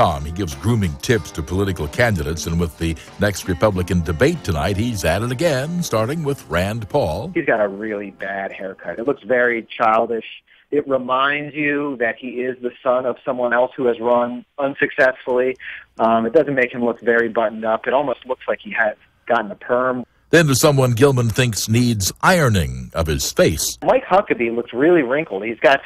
Delaware105.9. He gives grooming tips to political candidates, and with the next Republican debate tonight, he's at it again, starting with Rand Paul. He's got a really bad haircut. It looks very childish. It reminds you that he is the son of someone else who has run unsuccessfully. It doesn't make him look very buttoned up. It almost looks like he has gotten a perm. Then to someone Gilman thinks needs ironing of his face. Mike Huckabee looks really wrinkled. He's got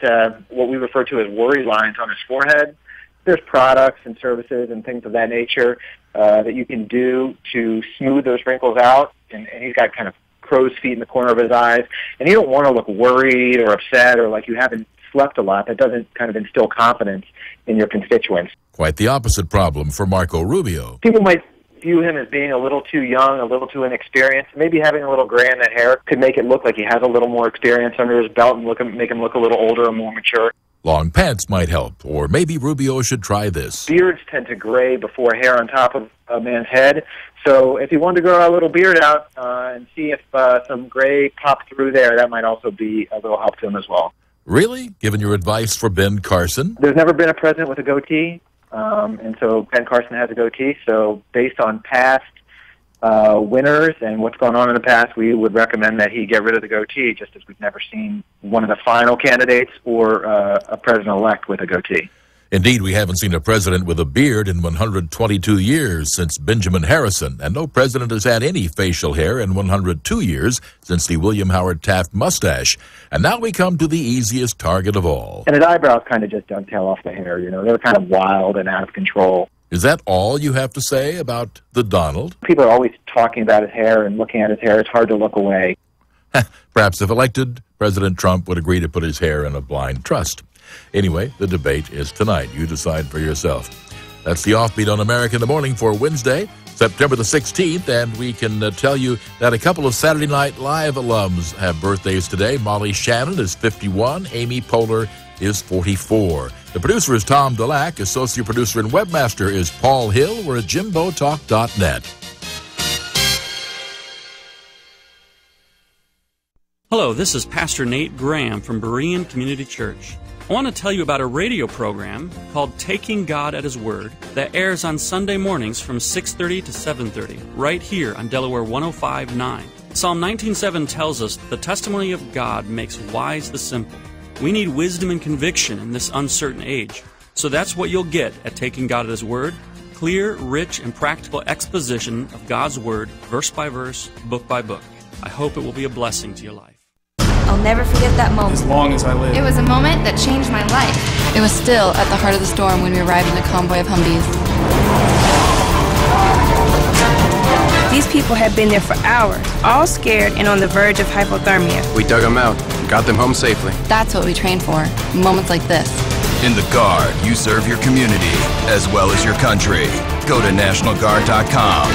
what we refer to as worry lines on his forehead. There's products and services and things of that nature that you can do to smooth those wrinkles out. And he's got kind of crow's feet in the corner of his eyes. And you don't want to look worried or upset or like you haven't slept a lot. That doesn't kind of instill confidence in your constituents. Quite the opposite problem for Marco Rubio. People might view him as being a little too young, a little too inexperienced. Maybe having a little gray in that hair could make it look like he has a little more experience under his belt and make him look a little older and more mature. Long pants might help, or maybe Rubio should try this. Beards tend to gray before hair on top of a man's head. So if you wanted to grow a little beard out and see if some gray pops through there, that might also be a little help to him as well. Really? Given your advice for Ben Carson? There's never been a president with a goatee. And so Ben Carson has a goatee. So based on past winners and what's going on in the past, we would recommend that he get rid of the goatee, just as we've never seen one of the final candidates or a president-elect with a goatee. Indeed, we haven't seen a president with a beard in 122 years since Benjamin Harrison, and no president has had any facial hair in 102 years since the William Howard Taft mustache. And now we come to the easiest target of all. And his eyebrows kind of just dovetail off the hair, you know. They're kind of wild and out of control. Is that all you have to say about the Donald? People are always talking about his hair and looking at his hair. It's hard to look away. Perhaps if elected, President Trump would agree to put his hair in a blind trust. Anyway, the debate is tonight. You decide for yourself. That's the Offbeat on America in the Morning for Wednesday, September the 16th, and we can tell you that a couple of Saturday Night Live alums have birthdays today. Molly Shannon is 51, Amy Poehler is 44. The producer is Tom Dulac. Associate producer and webmaster is Paul Hill. We're at JimboTalk.net. Hello, this is Pastor Nate Graham from Berean Community Church. I want to tell you about a radio program called Taking God at His Word that airs on Sunday mornings from 6:30 to 7:30, right here on Delaware 105.9. Psalm 19:7 tells us that the testimony of God makes wise the simple. We need wisdom and conviction in this uncertain age. So that's what you'll get at Taking God at His Word. Clear, rich, and practical exposition of God's Word, verse by verse, book by book. I hope it will be a blessing to your life. I'll never forget that moment. As long as I live. It was a moment that changed my life. It was still at the heart of the storm when we arrived in a convoy of Humvees. These people had been there for hours, all scared and on the verge of hypothermia. We dug them out and got them home safely. That's what we train for, moments like this. In the Guard, you serve your community as well as your country. Go to NationalGuard.com.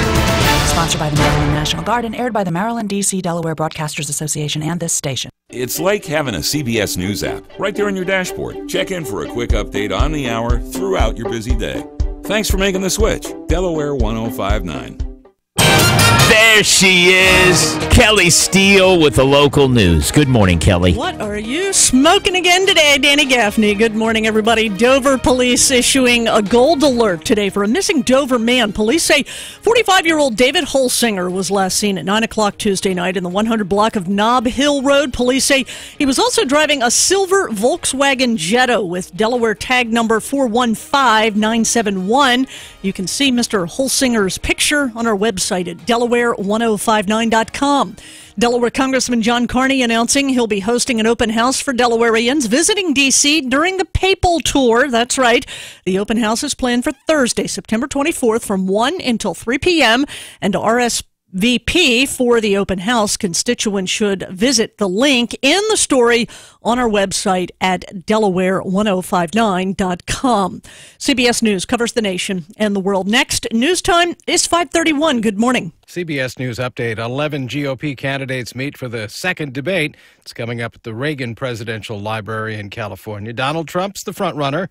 Sponsored by the Maryland National Guard and aired by the Maryland, D.C. Delaware Broadcasters Association and this station. It's like having a CBS News app right there on your dashboard. Check in for a quick update on the hour throughout your busy day. Thanks for making the switch. Delaware 105.9. There she is, Kelly Steele with the local news. Good morning, Kelly. What are you smoking again today, Danny Gaffney? Good morning, everybody. Dover police issuing a gold alert today for a missing Dover man. Police say 45-year-old David Holsinger was last seen at 9 o'clock Tuesday night in the 100 block of Nob Hill Road. Police say he was also driving a silver Volkswagen Jetta with Delaware tag number 415971. You can see Mr. Holsinger's picture on our website at Delaware1059.com. Delaware Congressman John Carney announcing he'll be hosting an open house for Delawareans visiting D.C. during the Papal Tour. That's right. The open house is planned for Thursday, September 24th from 1 until 3 p.m. And to RSVP for the open house, constituents should visit the link in the story on our website at Delaware1059.com. CBS News covers the nation and the world. Next, news time is 5:31. Good morning. CBS News update. 11 GOP candidates meet for the second debate. It's coming up at the Reagan Presidential Library in California. Donald Trump's the front runner.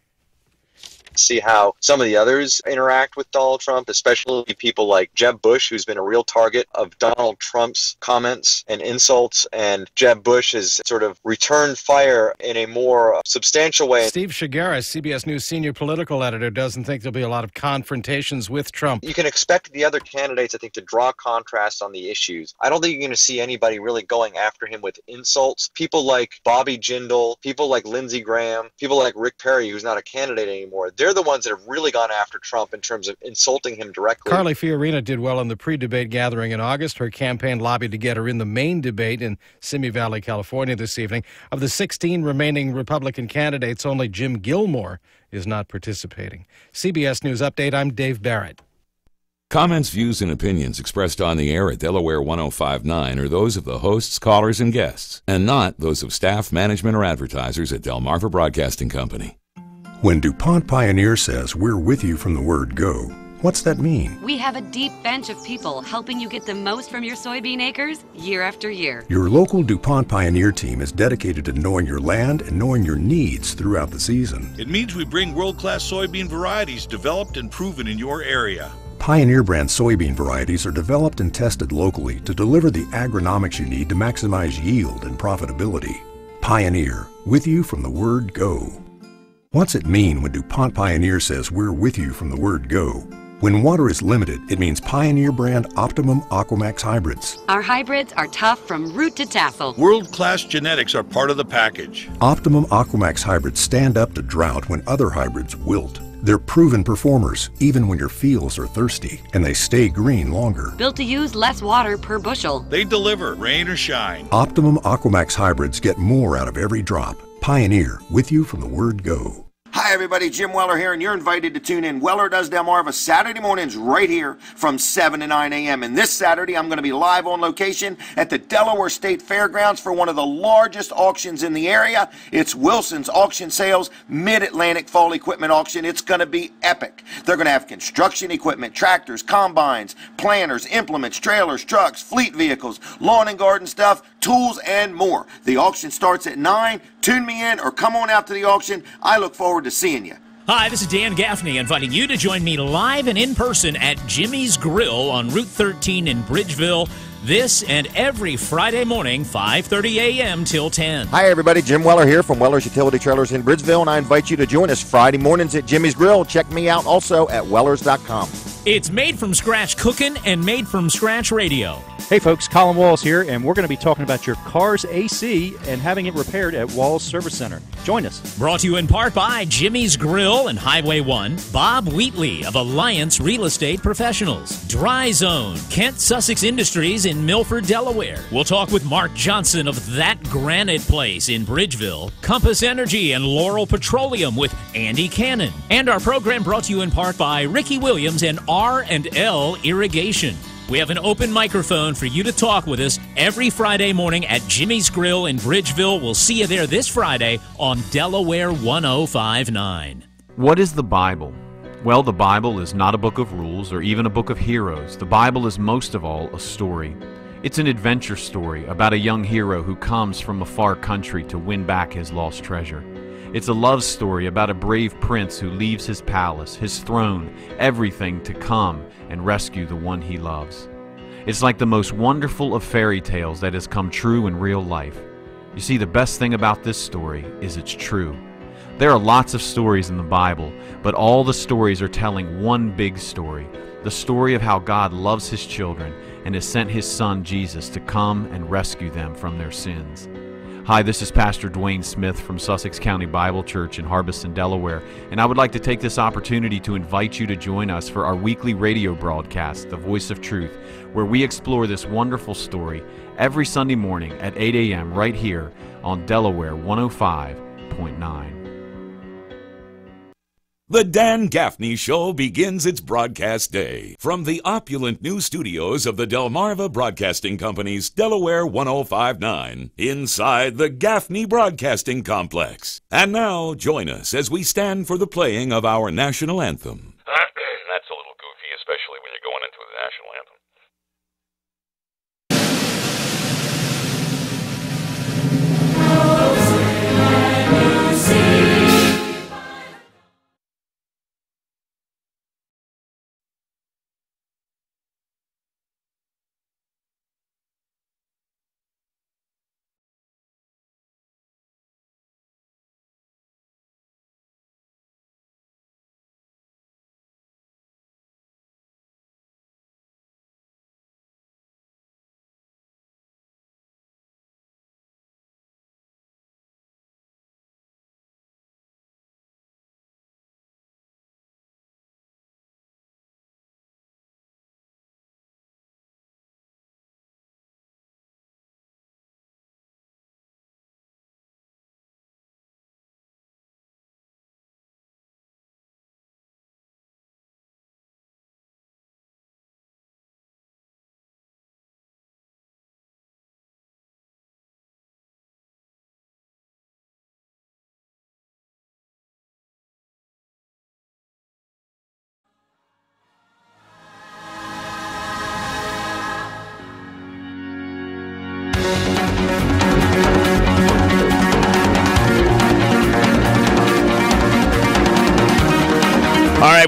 see how some of the others interact with Donald Trump, especially people like Jeb Bush, who's been a real target of Donald Trump's comments and insults. And Jeb Bush has sort of returned fire in a more substantial way. Steve Shigera, CBS News senior political editor, doesn't think there'll be a lot of confrontations with Trump. You can expect the other candidates, I think, to draw contrast on the issues. I don't think you're going to see anybody really going after him with insults. People like Bobby Jindal, people like Lindsey Graham, people like Rick Perry, who's not a candidate anymore, they're the ones that have really gone after Trump in terms of insulting him directly. Carly Fiorina did well in the pre-debate gathering in August. Her campaign lobbied to get her in the main debate in Simi Valley, California this evening. Of the 16 remaining Republican candidates, only Jim Gilmore is not participating. CBS News Update, I'm Dave Barrett. Comments, views, and opinions expressed on the air at Delaware 105.9 are those of the hosts, callers, and guests, and not those of staff, management, or advertisers at Delmarva Broadcasting Company. When DuPont Pioneer says we're with you from the word go, what's that mean? We have a deep bench of people helping you get the most from your soybean acres year after year. Your local DuPont Pioneer team is dedicated to knowing your land and knowing your needs throughout the season. It means we bring world-class soybean varieties developed and proven in your area. Pioneer brand soybean varieties are developed and tested locally to deliver the agronomics you need to maximize yield and profitability. Pioneer, with you from the word go. What's it mean when DuPont Pioneer says we're with you from the word go? When water is limited, it means Pioneer brand Optimum Aquamax hybrids. Our hybrids are tough from root to tassel. World-class genetics are part of the package. Optimum Aquamax hybrids stand up to drought when other hybrids wilt. They're proven performers, even when your fields are thirsty, and they stay green longer. Built to use less water per bushel. They deliver, rain or shine. Optimum Aquamax hybrids get more out of every drop. Pioneer, with you from the word go. Hi everybody, Jim Weller here, and you're invited to tune in Weller Does Delmarva Saturday mornings right here from 7 to 9 a.m. And this Saturday, I'm going to be live on location at the Delaware State Fairgrounds for one of the largest auctions in the area. It's Wilson's Auction Sales Mid-Atlantic Fall Equipment Auction. It's going to be epic. They're going to have construction equipment, tractors, combines, planters, implements, trailers, trucks, fleet vehicles, lawn and garden stuff, tools, and more. The auction starts at 9. Tune me in or come on out to the auction. I look forward to seeing you. Hi, this is Dan Gaffney inviting you to join me live and in person at Jimmy's Grill on Route 13 in Bridgeville this and every Friday morning, 5:30 a.m. till 10. Hi, everybody. Jim Weller here from Weller's Utility Trailers in Bridgeville, and I invite you to join us Friday mornings at Jimmy's Grill. Check me out also at wellers.com. It's made from scratch cooking and made from scratch radio. Hey folks, Colin Walls here, and we're going to be talking about your car's AC and having it repaired at Walls Service Center. Join us. Brought to you in part by Jimmy's Grill and Highway 1, Bob Wheatley of Alliance Real Estate Professionals, Dry Zone, Kent Sussex Industries in Milford, Delaware. We'll talk with Mark Johnson of That Granite Place in Bridgeville, Compass Energy and Laurel Petroleum with Andy Cannon. And our program brought to you in part by Ricky Williams and R&L Irrigation. We have an open microphone for you to talk with us every Friday morning at Jimmy's Grill in Bridgeville. We'll see you there this Friday on Delaware 105.9. What is the Bible? Well, the Bible is not a book of rules or even a book of heroes. The Bible is most of all a story. It's an adventure story about a young hero who comes from a far country to win back his lost treasure. It's a love story about a brave prince who leaves his palace, his throne, everything to come and rescue the one he loves. It's like the most wonderful of fairy tales that has come true in real life. You see, the best thing about this story is it's true. There are lots of stories in the Bible, but all the stories are telling one big story, the story of how God loves his children and has sent his son Jesus to come and rescue them from their sins. Hi, this is Pastor Dwayne Smith from Sussex County Bible Church in Harbison, Delaware, and I would like to take this opportunity to invite you to join us for our weekly radio broadcast, The Voice of Truth, where we explore this wonderful story every Sunday morning at 8 a.m. right here on Delaware 105.9. The Dan Gaffney Show begins its broadcast day from the opulent new studios of the Delmarva Broadcasting Company's Delaware 105.9 inside the Gaffney Broadcasting Complex. And now, join us as we stand for the playing of our national anthem. That's a little goofy, especially when you're going into the national anthem.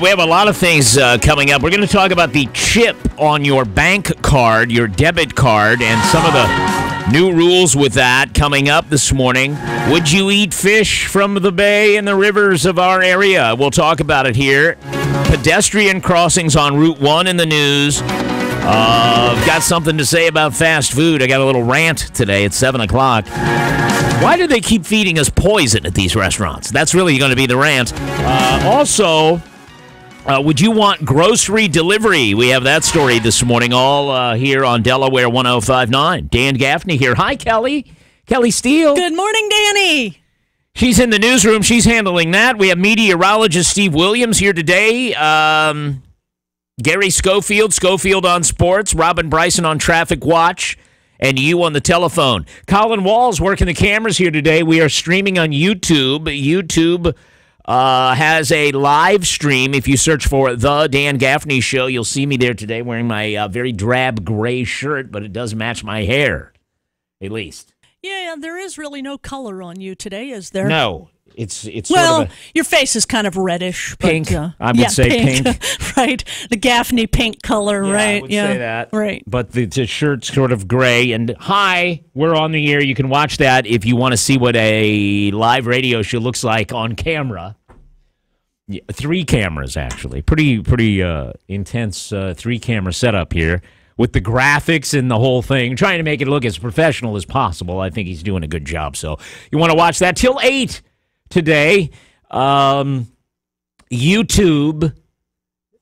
right, we have a lot of things coming up. We're going to talk about the chip on your bank card, your debit card, and some of the new rules with that coming up this morning. Would you eat fish from the bay and the rivers of our area? We'll talk about it here. Pedestrian crossings on Route 1 in the news. I've got something to say about fast food. I got a little rant today at 7 o'clock. Why do they keep feeding us poison at these restaurants? That's really going to be the rant. Also, would you want grocery delivery? We have that story this morning, all here on Delaware 105.9. Dan Gaffney here. Hi, Kelly. Kelly Steele. Good morning, Danny. She's in the newsroom. She's handling that. We have meteorologist Steve Williams here today. Gary Schofield on sports. Robin Bryson on traffic watch. And you on the telephone. Colin Wall's working the cameras here today. We are streaming on YouTube. YouTube has a live stream. If you search for The Dan Gaffney Show, you'll see me there today wearing my very drab gray shirt, but it does match my hair, at least. Yeah, there is really no color on you today, is there? No. It's well, sort of your face is kind of reddish. Pink. But, I would say pink. Right. The Gaffney pink color, yeah, right? I would say that. Right. But the shirt's sort of gray. And hi, we're on the air. You can watch that if you want to see what a live radio show looks like on camera. Yeah, 3 cameras, actually. Pretty intense 3-camera setup here with the graphics and the whole thing. Trying to make it look as professional as possible. I think he's doing a good job. So you want to watch that till 8 today. YouTube,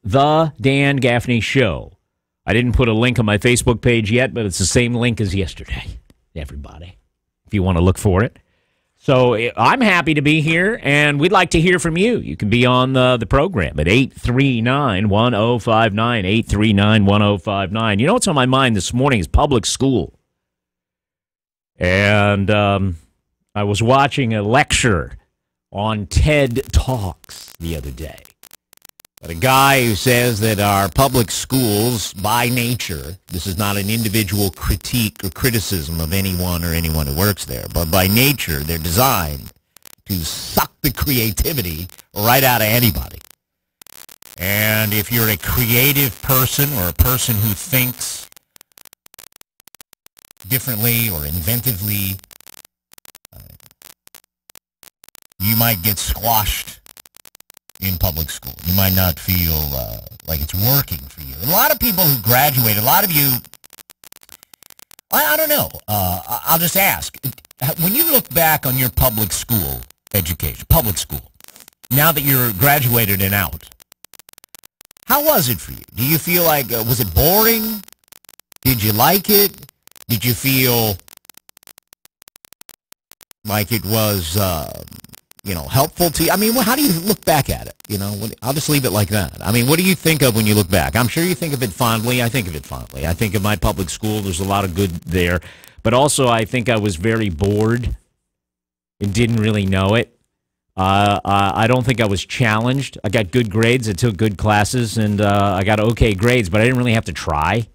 The Dan Gaffney Show. I didn't put a link on my Facebook page yet, but it's the same link as yesterday, everybody, if you want to look for it. So I'm happy to be here, and we'd like to hear from you. You can be on the program at 839-1059, 839-1059. You know what's on my mind this morning is public school. And I was watching a lecture on TED Talks the other day. But a guy who says that our public schools, by nature, this is not an individual critique or criticism of anyone or anyone who works there, but by nature, they're designed to suck the creativity right out of anybody. And if you're a creative person or a person who thinks differently or inventively, you might get squashed in public school. You might not feel like it's working for you. A lot of people who graduate, a lot of you, I don't know. I'll just ask. When you look back on your public school education, public school, now that you're graduated and out, how was it for you? Do you feel like, was it boring? Did you like it? Did you feel like it was, helpful to you? I mean, how do you look back at it? I'll just leave it like that. I mean, what do you think of when you look back? I'm sure you think of it fondly. I think of it fondly. I think of my public school. There's a lot of good there. But also, I think I was very bored and didn't really know it. I don't think I was challenged. I got good grades. I took good classes, and I got okay grades, but I didn't really have to try.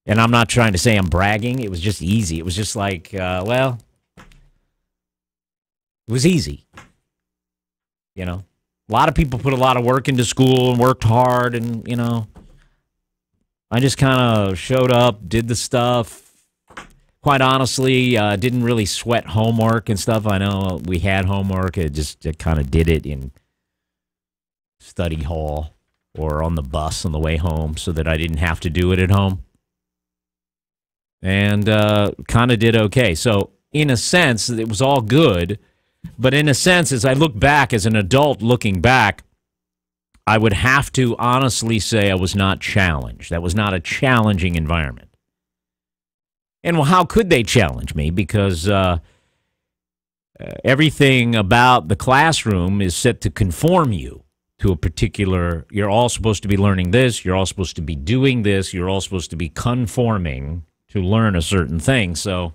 And I'm not trying to say I'm bragging. It was just easy. It was just like, it was easy. A lot of people put a lot of work into school and worked hard, and, I just kind of showed up, did the stuff. Quite honestly, didn't really sweat homework and stuff. I know we had homework. I just kind of did it in study hall or on the bus on the way home so that I didn't have to do it at home. And kind of did okay. So in a sense, it was all good. But in a sense, as I look back, as an adult looking back, I would have to honestly say I was not challenged. That was not a challenging environment. And well, how could they challenge me? Because everything about the classroom is set to conform you to a particular, you're all supposed to be learning this, you're all supposed to be doing this, you're all supposed to be conforming to learn a certain thing. So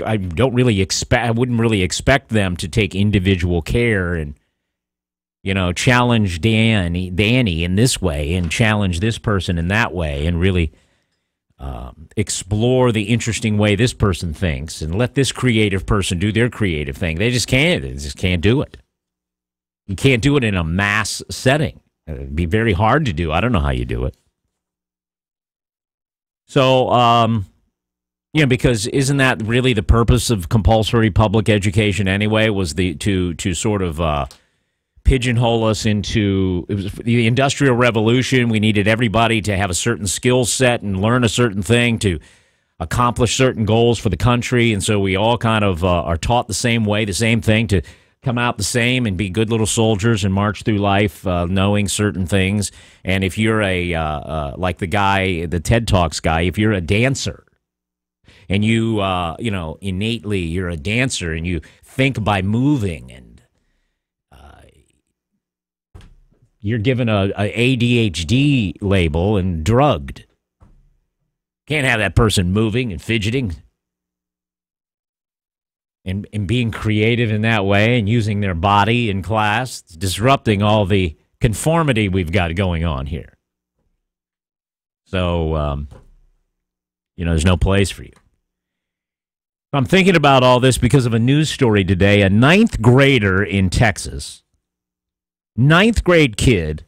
I don't really expect, I wouldn't really expect them to take individual care and, challenge Danny in this way and challenge this person in that way and really explore the interesting way this person thinks and let this creative person do their creative thing. They just can't do it. You can't do it in a mass setting. It'd be very hard to do. I don't know how you do it. So, because isn't that really the purpose of compulsory public education anyway? Was to sort of pigeonhole us into, it was the Industrial Revolution. We needed everybody to have a certain skill set and learn a certain thing to accomplish certain goals for the country, and so we all kind of are taught the same way, the same thing, to come out the same and be good little soldiers and march through life knowing certain things. And if you're like the guy, the TED Talks guy, if you're a dancer and you innately you're a dancer and you think by moving, and you're given a ADHD label and drugged. Can't have that person moving and fidgeting and being creative in that way and using their body in class. It's disrupting all the conformity we've got going on here. So, there's no place for you. I'm thinking about all this because of a news story today. A 9th grader in Texas, 9th grade kid,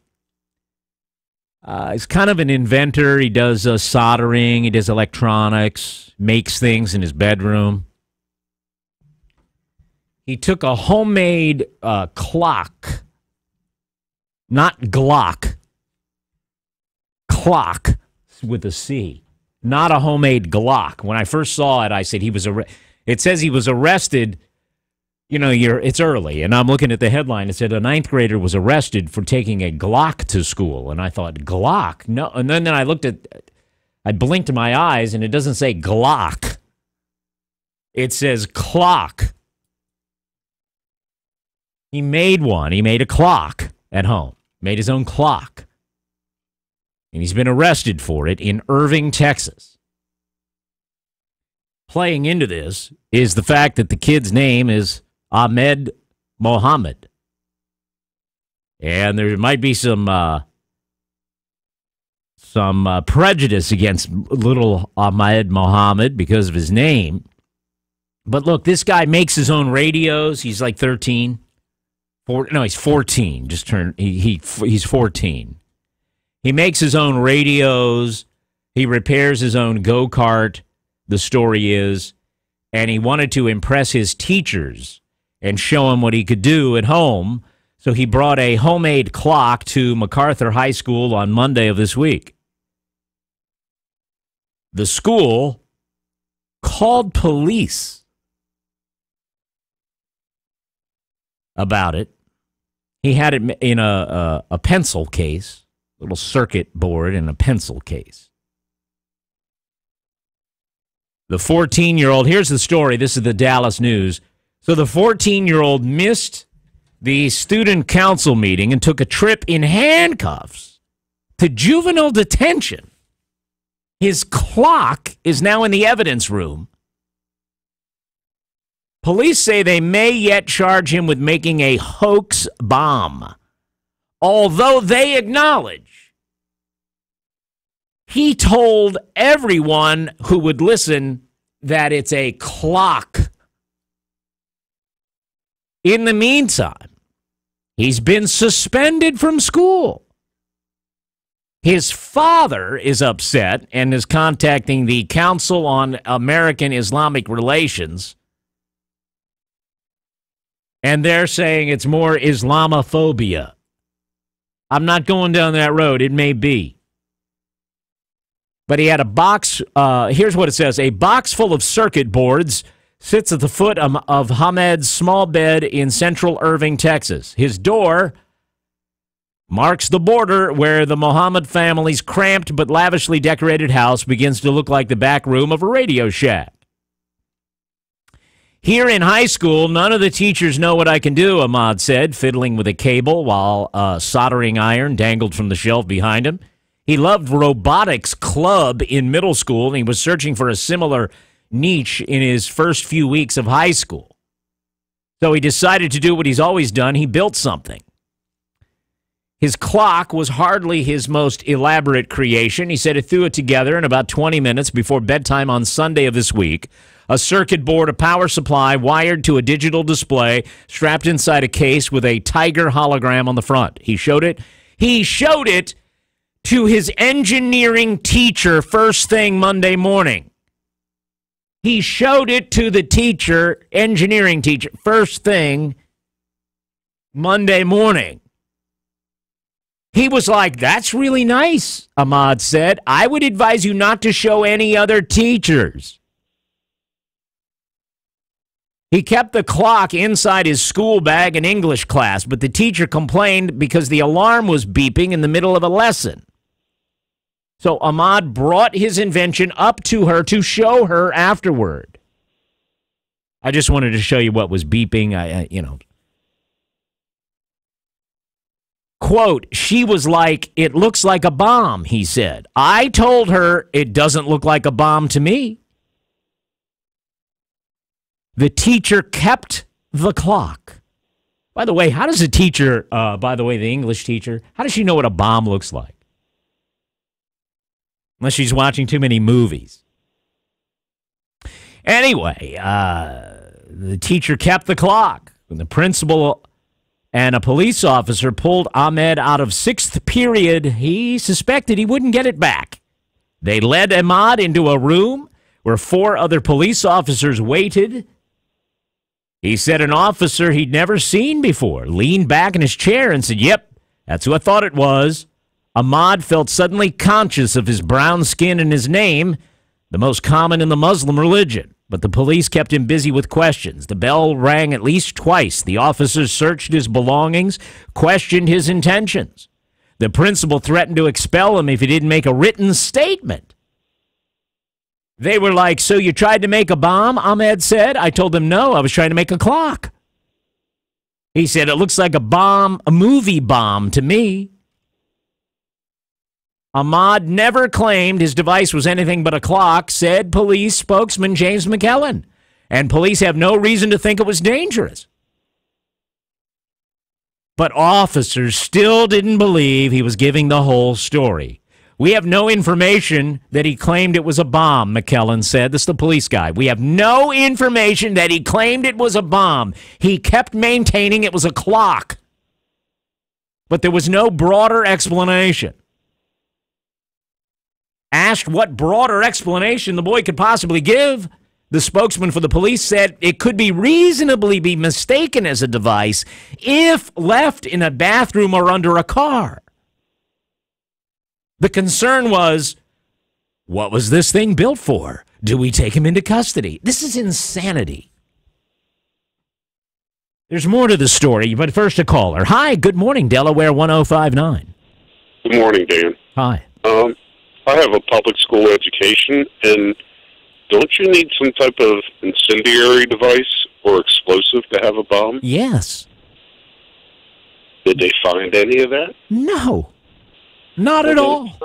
he's kind of an inventor. He does soldering. He does electronics, makes things in his bedroom. He took a homemade clock, not Glock, clock with a C, not a homemade Glock. When I first saw it, I said it says he was arrested. It's early, and I'm looking at the headline. It said a 9th grader was arrested for taking a Glock to school, and I thought, Glock? No, and then I blinked my eyes, and it doesn't say Glock. It says clock. He made one. He made a clock at home, made his own clock, and he's been arrested for it in Irving, Texas. Playing into this is the fact that the kid's name is Ahmed Mohammed. And there might be some prejudice against little Ahmed Mohammed because of his name. But look, this guy makes his own radios. He's like 13. He's 14. Just turned. He's 14. He makes his own radios. He repairs his own go-kart, the story is. And he wanted to impress his teachers and show him what he could do at home. So he brought a homemade clock to MacArthur High School on Monday of this week. The school called police about it. He had it in a pencil case, little circuit board in a pencil case. The 14-year-old, here's the story. This is the Dallas News. So the 14-year-old missed the student council meeting and took a trip in handcuffs to juvenile detention. His clock is now in the evidence room. Police say they may yet charge him with making a hoax bomb, although they acknowledge he told everyone who would listen that it's a clock. In the meantime, he's been suspended from school. His father is upset and is contacting the Council on American Islamic Relations. And they're saying it's more Islamophobia. I'm not going down that road. It may be. But he had a box. Here's what it says. A box full of circuit boards sits at the foot of Hamed's small bed in central Irving, Texas. His door marks the border where the Mohammed family's cramped but lavishly decorated house begins to look like the back room of a Radio Shack. Here in high school, none of the teachers know what I can do, Ahmad said, fiddling with a cable while a soldering iron dangled from the shelf behind him. He loved robotics club in middle school, and he was searching for a similar niche in his first few weeks of high school. So he decided to do what he's always done. He built something. His clock was hardly his most elaborate creation. He said he threw it together in about 20 minutes before bedtime on Sunday of this week. A circuit board, a power supply wired to a digital display, strapped inside a case with a tiger hologram on the front. He showed it. He showed it to his engineering teacher first thing Monday morning. He showed it to the teacher, engineering teacher, first thing Monday morning. He was like, "That's really nice," Ahmad said. "I would advise you not to show any other teachers." He kept the clock inside his school bag in English class, but the teacher complained because the alarm was beeping in the middle of a lesson. So Ahmad brought his invention up to her to show her afterward. I just wanted to show you what was beeping, Quote, "She was like, 'It looks like a bomb,' he said. I told her it doesn't look like a bomb to me." The teacher kept the clock. By the way, how does a teacher, the English teacher, how does she know what a bomb looks like? Unless she's watching too many movies. Anyway, the teacher kept the clock. When the principal and a police officer pulled Ahmed out of sixth period, he suspected he wouldn't get it back. They led Ahmad into a room where 4 other police officers waited. He said an officer he'd never seen before leaned back in his chair and said, "Yep, that's who I thought it was." Ahmad felt suddenly conscious of his brown skin and his name, the most common in the Muslim religion. But the police kept him busy with questions. The bell rang at least twice. The officers searched his belongings, questioned his intentions. The principal threatened to expel him if he didn't make a written statement. They were like, "So you tried to make a bomb?" Ahmed said. "I told them no, I was trying to make a clock." He said, "It looks like a bomb, a movie bomb to me." Ahmad never claimed his device was anything but a clock, said police spokesman James McKellen. And police have no reason to think it was dangerous. But officers still didn't believe he was giving the whole story. "We have no information that he claimed it was a bomb," McKellen said. This is the police guy. "We have no information that he claimed it was a bomb. He kept maintaining it was a clock." But there was no broader explanation. Asked what broader explanation the boy could possibly give, the spokesman for the police said it could be reasonably be mistaken as a device if left in a bathroom or under a car. The concern was, what was this thing built for? Do we take him into custody? This is insanity. There's more to the story, but first a caller. Hi, good morning, Delaware 105.9. Good morning, Dan. Hi. I have a public school education, and don't you need some type of incendiary device or explosive to have a bomb? Yes. Did they find any of that? No. Not at all.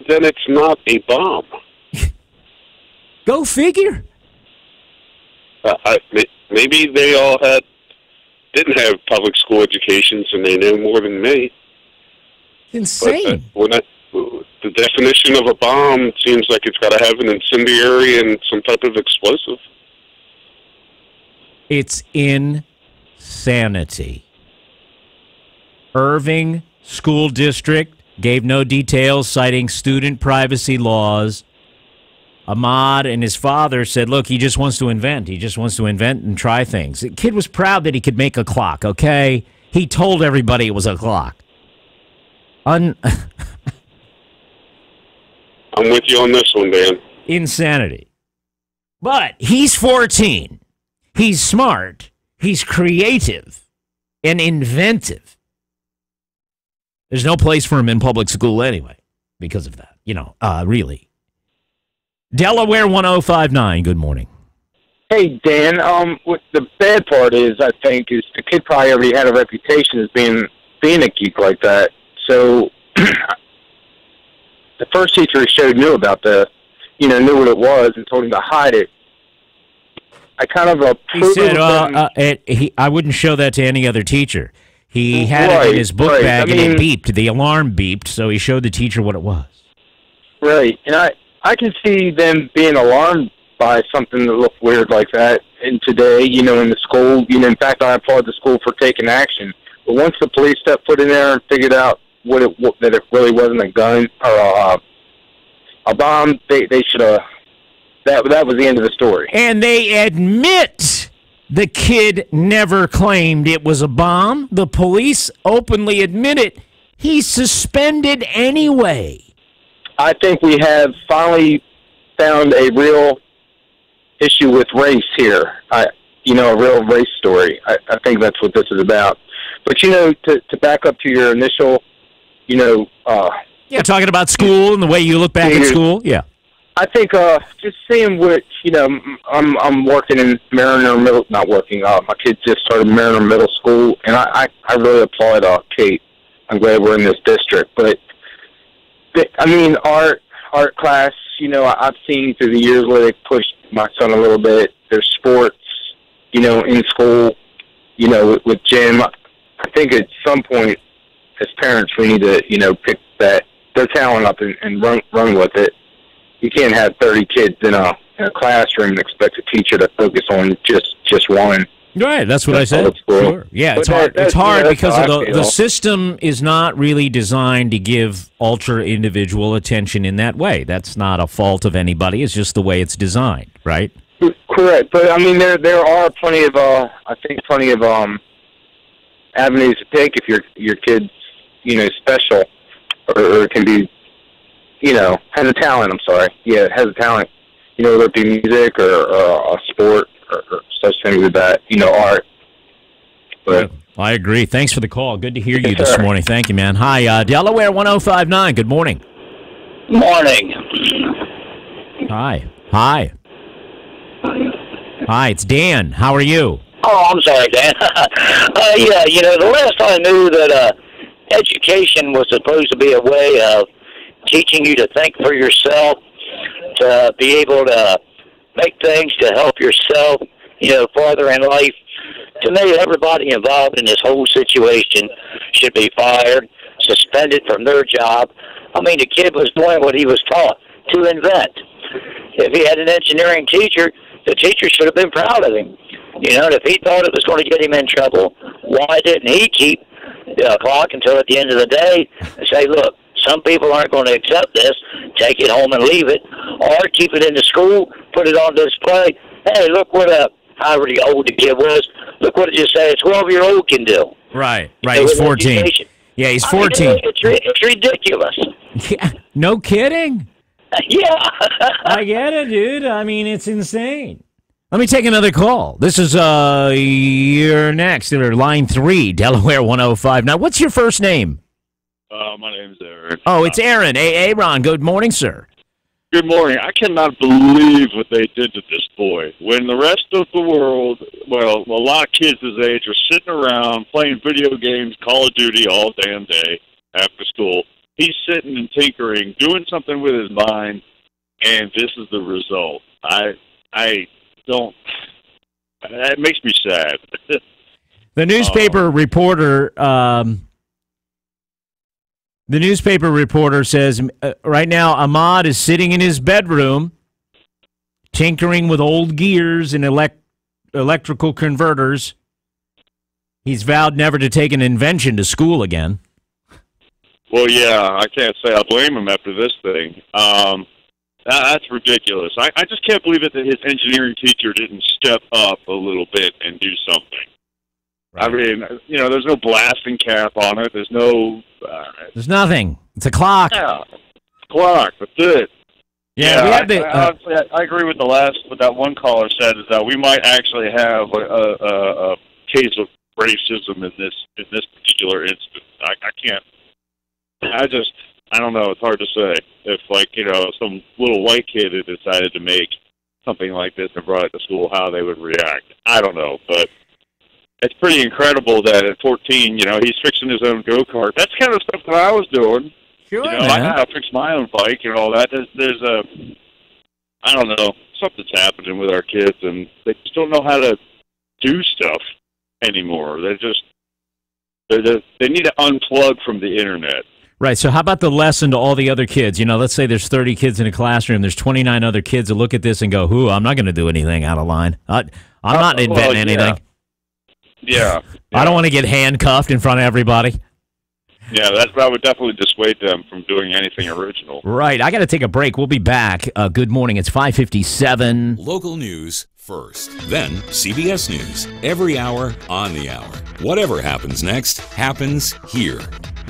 Then it's not a bomb. Go figure. Maybe they all didn't have public school educations, and they know more than me. Insane. The definition of a bomb seems like it's got to have an incendiary and some type of explosive. It's insanity. Irving School District gave no details, citing student privacy laws. Ahmad and his father said, look, he just wants to invent. He just wants to invent and try things. The kid was proud that he could make a clock, okay? He told everybody it was a clock. I'm with you on this one, Dan. Insanity. But he's 14. He's smart. He's creative and inventive. There's no place for him in public school anyway because of that. Really. Delaware 105.9, good morning. Hey, Dan. What the bad part is, I think, is the kid probably already had a reputation as being a geek like that. So the first teacher he showed knew about knew what it was and told him to hide it. I kind of he said, I wouldn't show that to any other teacher. He had it in his book bag, and it beeped. The alarm beeped, so he showed the teacher what it was. Right, and I can see them being alarmed by something that looked weird like that. And today, in the school, in fact, I applaud the school for taking action. But once the police stepped foot in there and figured out that it really wasn't a gun or a bomb, they should have. That was the end of the story. And they admit the kid never claimed it was a bomb. The police openly admit it. He's suspended anyway. I think we have finally found a real issue with race here. A real race story. I think that's what this is about. But, to back up to your initial, talking about school and the way you look back at school, yeah. I think just seeing what, I'm working in Mariner Middle, not working, my kids just started Mariner Middle School, and I really applaud Kate. I'm glad we're in this district. But, art class, I've seen through the years where they pushed my son a little bit. There's sports, in school, with gym. I think at some point, as parents, we need to, pick their talent up and run with it. You can't have 30 kids in a classroom and expect a teacher to focus on just one. Right, that's what I said. Sure. Yeah, it's hard. It's hard because the system is not really designed to give ultra-individual attention in that way. That's not a fault of anybody. It's just the way it's designed, right? Correct. But, there are plenty of avenues to take if your kid's, special or can be, has a talent, I'm sorry. Yeah, has a talent. Whether it be music or a sport or such things as that, art. But I agree. Thanks for the call. Good to hear you this morning. Thank you, man. Hi, Delaware 105.9. Good morning. Morning. Hi, it's Dan. How are you? Oh, I'm sorry, Dan. The last I knew that education was supposed to be a way of teaching you to think for yourself, to be able to make things to help yourself, farther in life. To me, everybody involved in this whole situation should be fired, suspended from their job. The kid was doing what he was taught to invent. If he had an engineering teacher, the teacher should have been proud of him. If he thought it was going to get him in trouble, why didn't he keep the clock until at the end of the day and say, look, some people aren't going to accept this, take it home and leave it, or keep it in the school, put it on display. Hey, look what however old the kid was, look what it just said a 12-year-old can do. Right, he's 14. Education. Yeah, he's 14. It's ridiculous. Yeah, no kidding. Yeah. I get it, dude. It's insane. Let me take another call. This is you're next. Line 3, Delaware 105. Now, what's your first name? My name's Aaron. Oh, it's Aaron. Aaron, good morning, sir. Good morning. I cannot believe what they did to this boy. When the rest of the world, well, a lot of kids his age are sitting around playing video games, Call of Duty all damn day after school. He's sitting and tinkering, doing something with his mind, and this is the result. I don't. That makes me sad. The newspaper reporter. The newspaper reporter says right now Ahmad is sitting in his bedroom, tinkering with old gears and electrical converters. He's vowed never to take an invention to school again. Well, yeah, I can't say I blame him after this thing. That's ridiculous. I just can't believe it that his engineering teacher didn't step up a little bit and do something. Right. There's no blasting cap on it. There's no... There's nothing. It's a clock. Yeah, clock. That's it. Yeah, we have the, honestly, I agree with what that one caller said, is that we might actually have a case of racism in this particular instance. I can't... I don't know. It's hard to say. If, some little white kid had decided to make something like this and brought it to school, how they would react. I don't know, but it's pretty incredible that at 14, he's fixing his own go-kart. That's kind of stuff that I was doing. Sure, I gotta fix my own bike and all that. There's I don't know, something's happening with our kids, and they just don't know how to do stuff anymore. They're They need to unplug from the internet. Right, so how about the lesson to all the other kids? You know, let's say there's 30 kids in a classroom. There's 29 other kids that look at this and go, I'm not going to do anything out of line. I'm not inventing anything. Yeah. I don't want to get handcuffed in front of everybody. Yeah, that would definitely dissuade them from doing anything original. Right, I got to take a break. We'll be back. Good morning. It's 5:57. Local news first, then CBS News. Every hour, on the hour. Whatever happens next, happens here.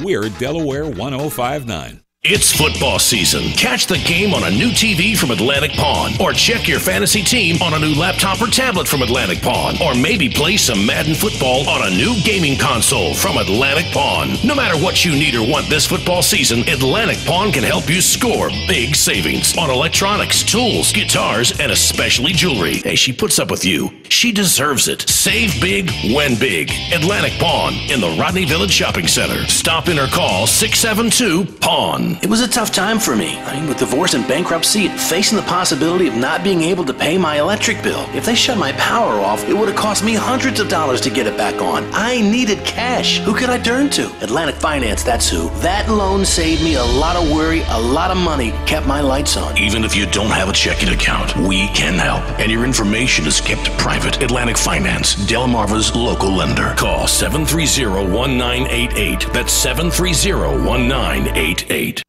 We're Delaware 105.9. It's football season. Catch the game on a new TV from Atlantic Pawn. Or check your fantasy team on a new laptop or tablet from Atlantic Pawn. Or maybe play some Madden football on a new gaming console from Atlantic Pawn. No matter what you need or want this football season, Atlantic Pawn can help you score big savings on electronics, tools, guitars, and especially jewelry. Hey, she puts up with you. She deserves it. Save big, win big. Atlantic Pawn in the Rodney Village Shopping Center. Stop in or call 672-PAWN. It was a tough time for me. With divorce and bankruptcy, facing the possibility of not being able to pay my electric bill. If they shut my power off, it would have cost me hundreds of dollars to get it back on. I needed cash. Who could I turn to? Atlantic Finance, that's who. That loan saved me a lot of worry, a lot of money, kept my lights on. Even if you don't have a checking account, we can help. And your information is kept private. Atlantic Finance, Delmarva's local lender. Call 730-1988. That's 730-1988.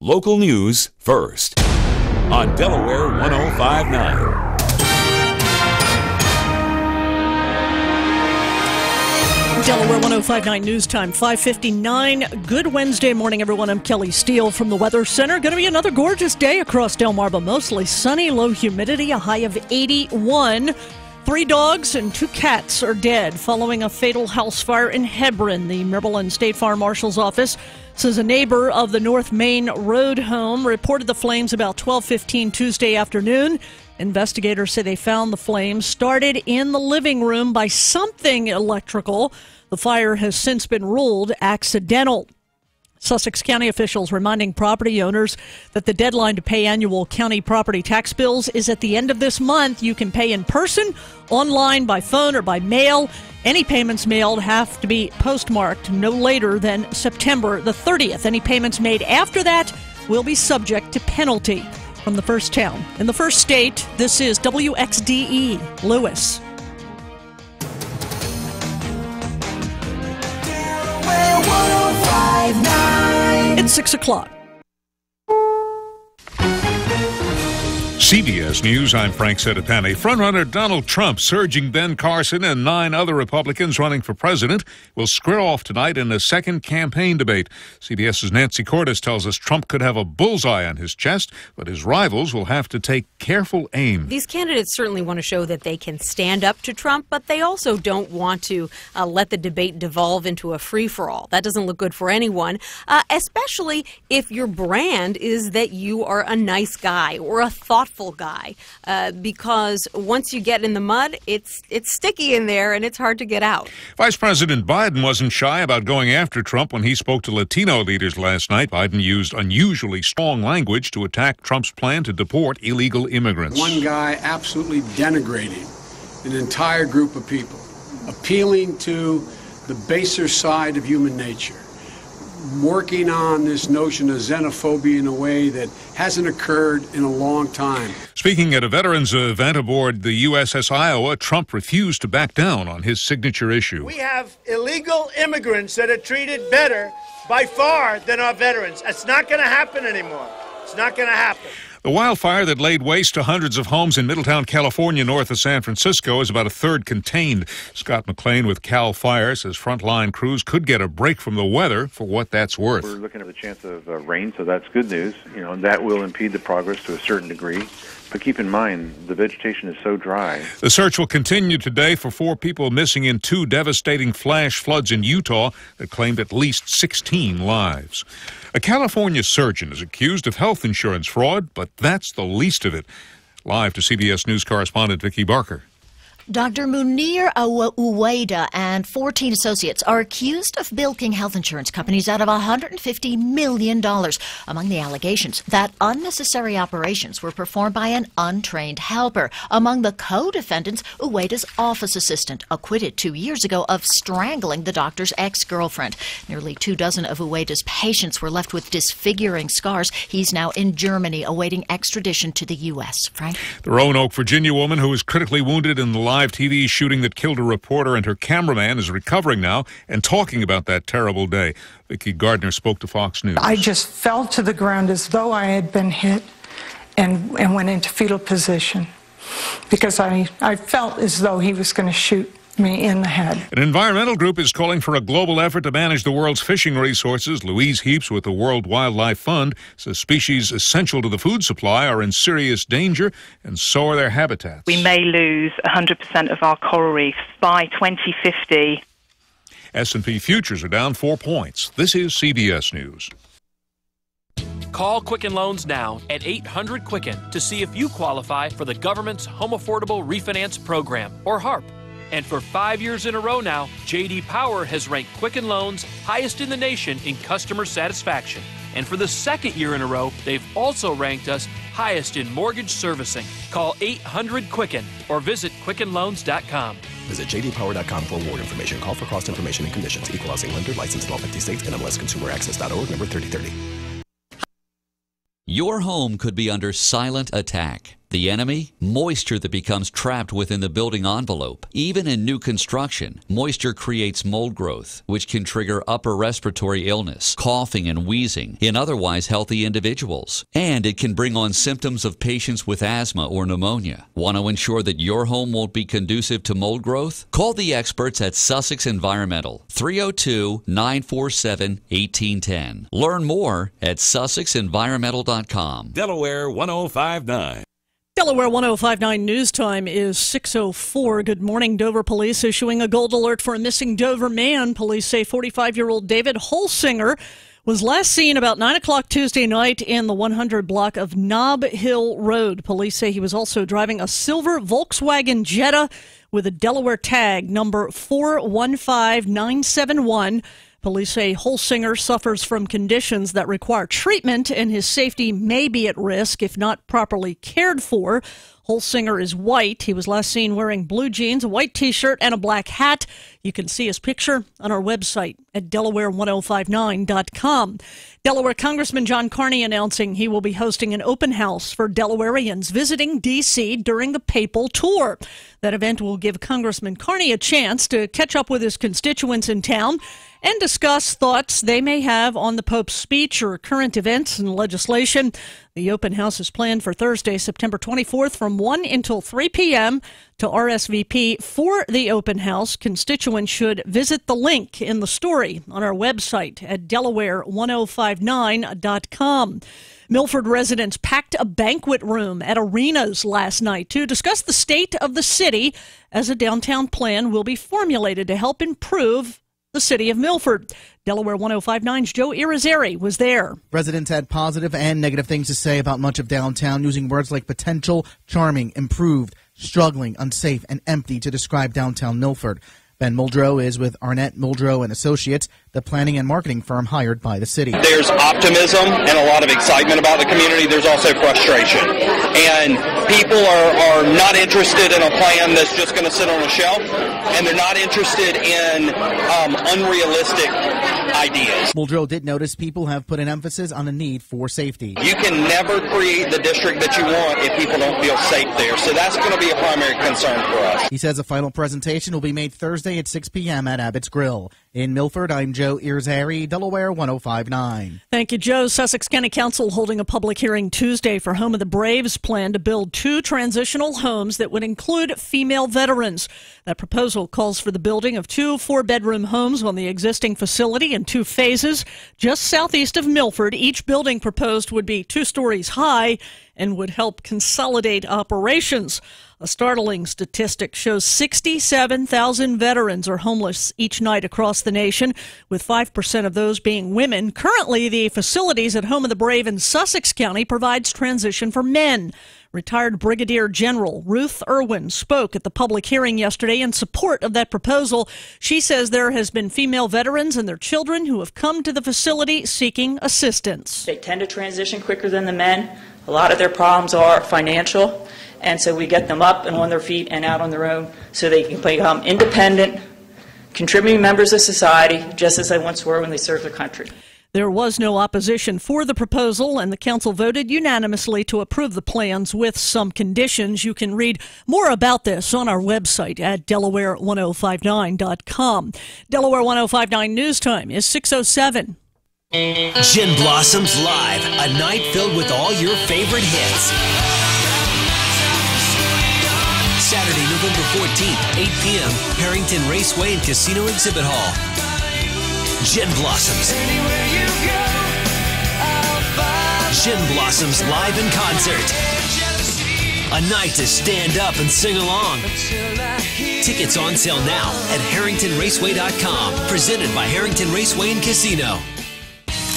Local news first on Delaware 105.9. Delaware 105.9 News Time, 5:59. Good Wednesday morning, everyone. I'm Kelly Steele from the Weather Center. Going to be another gorgeous day across Delmarva. Mostly sunny, low humidity, a high of 81. 3 dogs and 2 cats are dead following a fatal house fire in Hebron. The Maryland State Fire Marshal's Office says a neighbor of the North Main Road home reported the flames about 12:15 Tuesday afternoon. Investigators say they found the flames started in the living room by something electrical. The fire has since been ruled accidental. Sussex County officials reminding property owners that the deadline to pay annual county property tax bills is at the end of this month. You can pay in person, online, by phone, or by mail. Any payments mailed have to be postmarked no later than September the 30th. Any payments made after that will be subject to penalty. From the first town in the first state, this is WXDE Lewis. It's 6 o'clock. CBS News, I'm Frank Sedapani. Frontrunner Donald Trump, surging Ben Carson, and 9 other Republicans running for president will square off tonight in a second campaign debate. CBS's Nancy Cordes tells us Trump could have a bullseye on his chest, but his rivals will have to take careful aim. These candidates certainly want to show that they can stand up to Trump, but they also don't want to let the debate devolve into a free-for-all. That doesn't look good for anyone, especially if your brand is that you are a nice guy or a thoughtful guy, because once you get in the mud, it's sticky in there and it's hard to get out. Vice President Biden wasn't shy about going after Trump when he spoke to Latino leaders last night. Biden used unusually strong language to attack Trump's plan to deport illegal immigrants. One guy absolutely denigrating an entire group of people, appealing to the baser side of human nature, working on this notion of xenophobia in a way that hasn't occurred in a long time. Speaking at a veterans event aboard the USS Iowa, Trump refused to back down on his signature issue. We have illegal immigrants that are treated better by far than our veterans. It's not going to happen anymore. It's not going to happen. The wildfire that laid waste to hundreds of homes in Middletown, California, north of San Francisco, is about a third contained. Scott McLean with Cal Fire says frontline crews could get a break from the weather for what that's worth. We're looking at the chance of rain, so that's good news. And that will impede the progress to a certain degree. But keep in mind, the vegetation is so dry. The search will continue today for 4 people missing in 2 devastating flash floods in Utah that claimed at least 16 lives. A California surgeon is accused of health insurance fraud, but that's the least of it. Live to CBS News correspondent Vicki Barker. Dr. Munir Uwaida and 14 associates are accused of bilking health insurance companies out of $150 million. Among the allegations, that unnecessary operations were performed by an untrained helper. Among the co-defendants, Uwaida's office assistant, acquitted 2 years ago of strangling the doctor's ex-girlfriend. Nearly 24 of Uwaida's patients were left with disfiguring scars. He's now in Germany awaiting extradition to the U.S. Frank? The Roanoke, Virginia woman who was critically wounded in the live TV shooting that killed a reporter and her cameraman is recovering now and talking about that terrible day. Vicki Gardner spoke to Fox News. I just fell to the ground as though I had been hit and went into fetal position because I felt as though he was going to shoot me in the head. An environmental group is calling for a global effort to manage the world's fishing resources. Louise Heaps with the World Wildlife Fund says species essential to the food supply are in serious danger, and so are their habitats. We may lose 100% of our coral reefs by 2050. S&P futures are down 4 points. This is CBS News. Call Quicken Loans now at 800-QUICKEN to see if you qualify for the government's Home Affordable Refinance Program, or HARP. And for 5 years in a row now, J.D. Power has ranked Quicken Loans highest in the nation in customer satisfaction. And for the second year in a row, they've also ranked us highest in mortgage servicing. Call 800-QUICKEN or visit QuickenLoans.com. Visit jdpower.com for more information. Call for cost information and conditions. Equal housing lender. Licensed in all 50 states. NMLSConsumerAccess.org. Number 3030. Your home could be under silent attack. The enemy? Moisture that becomes trapped within the building envelope. Even in new construction, moisture creates mold growth, which can trigger upper respiratory illness, coughing and wheezing in otherwise healthy individuals. And it can bring on symptoms of patients with asthma or pneumonia. Want to ensure that your home won't be conducive to mold growth? Call the experts at Sussex Environmental, 302-947-1810. Learn more at sussexenvironmental.com. Delaware 105.9. Delaware 105.9 news time is 6:04. Good morning. Dover police issuing a gold alert for a missing Dover man. Police say 45-year-old David Holsinger was last seen about 9 o'clock Tuesday night in the 100 block of Nob Hill Road. Police say he was also driving a silver Volkswagen Jetta with a Delaware tag number 415971. Police say Holsinger suffers from conditions that require treatment, and his safety may be at risk if not properly cared for. Holsinger is white. He was last seen wearing blue jeans, a white T-shirt, and a black hat. You can see his picture on our website at Delaware1059.com. Delaware Congressman John Carney announcing he will be hosting an open house for Delawareans visiting D.C. during the papal tour. That event will give Congressman Carney a chance to catch up with his constituents in town and discuss thoughts they may have on the Pope's speech or current events and legislation. The open house is planned for Thursday, September 24th from 1 until 3 p.m. To RSVP for the open house, constituents should visit the link in the story on our website at Delaware1059.com. Milford residents packed a banquet room at arenas last night to discuss the state of the city as a downtown plan will be formulated to help improve the city of Milford. Delaware 105.9's Joe Irizarry was there. Residents had positive and negative things to say about much of downtown, using words like potential, charming, improved, struggling, unsafe, and empty to describe downtown Milford. Ben Muldrow is with Arnett, Muldrow & Associates, the planning and marketing firm hired by the city. There's optimism and a lot of excitement about the community. There's also frustration. And people are not interested in a plan that's just going to sit on a shelf, and they're not interested in unrealistic ideas. Muldrow did notice people have put an emphasis on the need for safety. You can never create the district that you want if people don't feel safe there. So that's going to be a primary concern for us. He says a final presentation will be made Thursday at 6 p.m. at Abbott's Grill. In Milford, I'm Joe Irizarry, Delaware 105.9. Thank you, Joe. Sussex County Council holding a public hearing Tuesday for Home of the Braves' plan to build 2 transitional homes that would include female veterans. That proposal calls for the building of 2 4-bedroom homes on the existing facility in 2 phases just southeast of Milford. Each building proposed would be 2 stories high and would help consolidate operations. A startling statistic shows 67,000 veterans are homeless each night across the nation, with 5% of those being women. Currently, the facilities at Home of the Brave in Sussex County provides transition for men. Retired Brigadier General Ruth Irwin spoke at the public hearing yesterday in support of that proposal. She says there has been female veterans and their children who have come to the facility seeking assistance. They tend to transition quicker than the men. A lot of their problems are financial, and so we get them up and on their feet and out on their own so they can become independent, contributing members of society, just as they once were when they served their country. There was no opposition for the proposal, and the council voted unanimously to approve the plans with some conditions. You can read more about this on our website at Delaware1059.com. Delaware 105.9 News Time is 6:07. Gin Blossoms Live, a night filled with all your favorite hits. Saturday, November 14th, 8 p.m., Harrington Raceway and Casino Exhibit Hall. Gin Blossoms. Gin Blossoms live in concert. A night to stand up and sing along. Tickets on sale now at HarringtonRaceway.com. Presented by Harrington Raceway and Casino.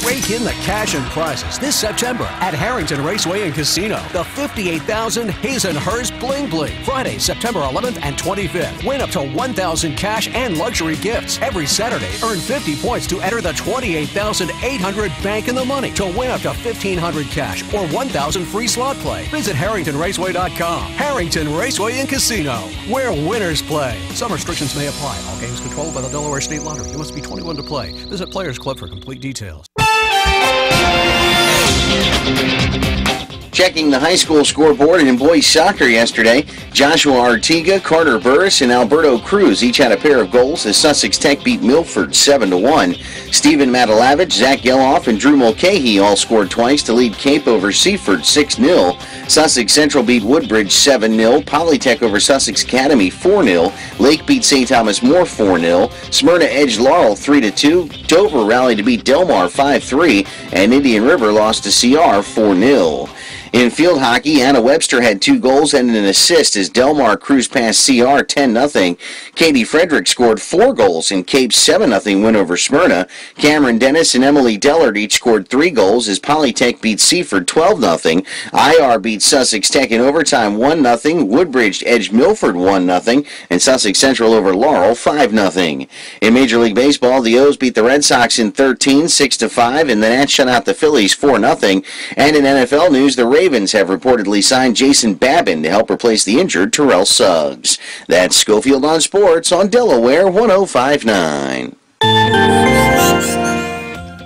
Rake in the cash and prizes this September at Harrington Raceway and Casino. The 58,000 His and Hers Bling Bling. Friday, September 11th and 25th. Win up to 1,000 cash and luxury gifts. Every Saturday, earn 50 points to enter the 28,800 Bank in the Money to win up to 1,500 cash or 1,000 free slot play. Visit HarringtonRaceway.com. Harrington Raceway and Casino, where winners play. Some restrictions may apply. All games controlled by the Delaware State Lottery. You must be 21 to play. Visit Players Club for complete details. Checking the high school scoreboard in boys soccer yesterday, Joshua Artiga, Carter Burris, and Alberto Cruz each had a pair of goals as Sussex Tech beat Milford 7-1. Stephen Matalavich, Zach Geloff, and Drew Mulcahy all scored twice to lead Cape over Seaford 6-0. Sussex Central beat Woodbridge 7-0. Polytech over Sussex Academy 4-0. Lake beat St. Thomas More 4-0. Smyrna edged Laurel 3-2. Dover rallied to beat Delmar 5-3. And Indian River lost to CR 4-0. In field hockey, Anna Webster had 2 goals and an assist as Delmar cruised past CR 10-0. Katie Frederick scored 4 goals in Cape's 7-0 win over Smyrna. Cameron Dennis and Emily Dellard each scored 3 goals as Polytech beat Seaford 12-0. IR beat Sussex Tech in overtime 1-0. Woodbridge edged Milford 1-0. And Sussex Central over Laurel 5-0. In Major League Baseball, the O's beat the Red Sox in 13, 6-5, and the Nats shut out the Phillies 4-0. And in NFL news, the Ravens have reportedly signed Jason Babin to help replace the injured Terrell Suggs. That's Schofield on Sports on Delaware 105.9.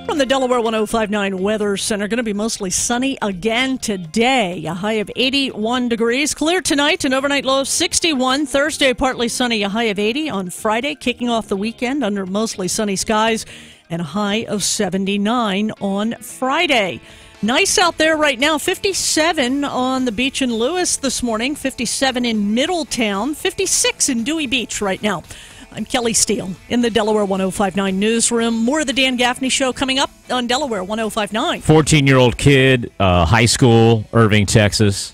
From the Delaware 105.9 Weather Center, going to be mostly sunny again today. A high of 81 degrees. Clear tonight, an overnight low of 61. Thursday, partly sunny, a high of 80. On Friday, kicking off the weekend under mostly sunny skies, and a high of 79 on Friday. Nice out there right now. 57 on the beach in Lewis this morning, 57 in Middletown, 56 in Dewey Beach right now. I'm Kelly Steele in the Delaware 105.9 newsroom. More of the Dan Gaffney Show coming up on Delaware 105.9. 14-year-old kid, high school, Irving, Texas.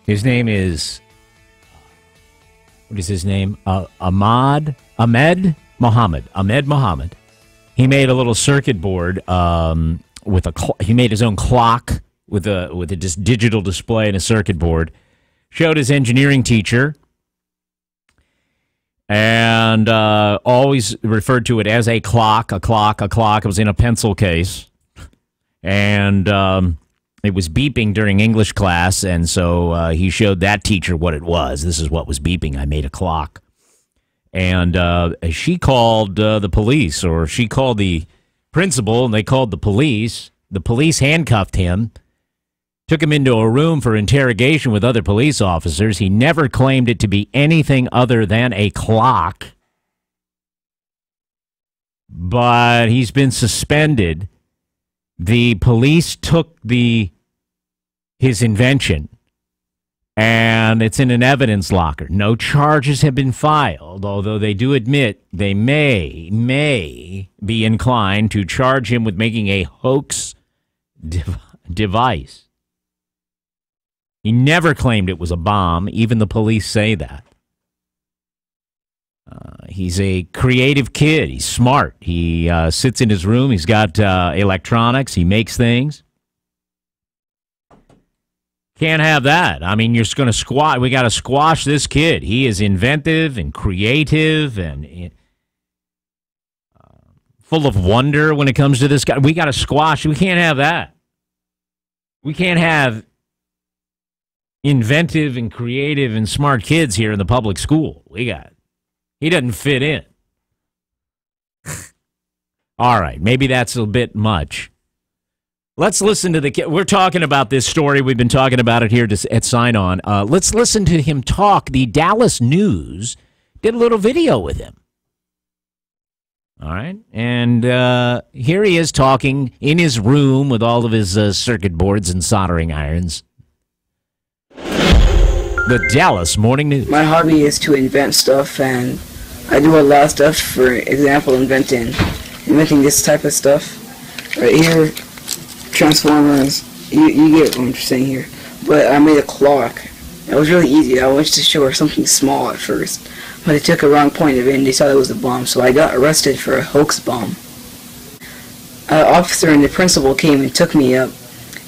His name is, what is his name? Ahmed Mohammed. He made a little circuit board he made his own clock with a digital display and a circuit board. Showed his engineering teacher, and always referred to it as a clock. It was in a pencil case, and it was beeping during English class, and so he showed that teacher what it was. This is what was beeping. I made a clock. And she called the police, or she called the principal, and they called the police. The police handcuffed him, took him into a room for interrogation with other police officers. He never claimed it to be anything other than a clock, but he's been suspended. The police took his invention, and it's in an evidence locker. No charges have been filed, although they do admit they may be inclined to charge him with making a hoax device. He never claimed it was a bomb. Even the police say that. He's a creative kid. He's smart. He sits in his room. He's got electronics. He makes things. Can't have that. I mean, you're just going to we got to squash this kid. He is inventive and creative and full of wonder when it comes to this guy. We got to squash. We can't have that. We can't have inventive and creative and smart kids here in the public school. He doesn't fit in. All right, maybe that's a bit much. Let's listen to the kid. We're talking about this story. We've been talking about it here at Sign On. Let's listen to him talk. The Dallas News did a little video with him. All right, and here he is talking in his room with all of his circuit boards and soldering irons. The Dallas Morning News. My hobby is to invent stuff, and I do a lot of stuff. For example, inventing this type of stuff right here. Transformers, you get what I'm saying here. But I made a clock. It was really easy. I wanted to show her something small at first, but they took a wrong point of it and they thought it was a bomb, so I got arrested for a hoax bomb. An officer and the principal came and took me up,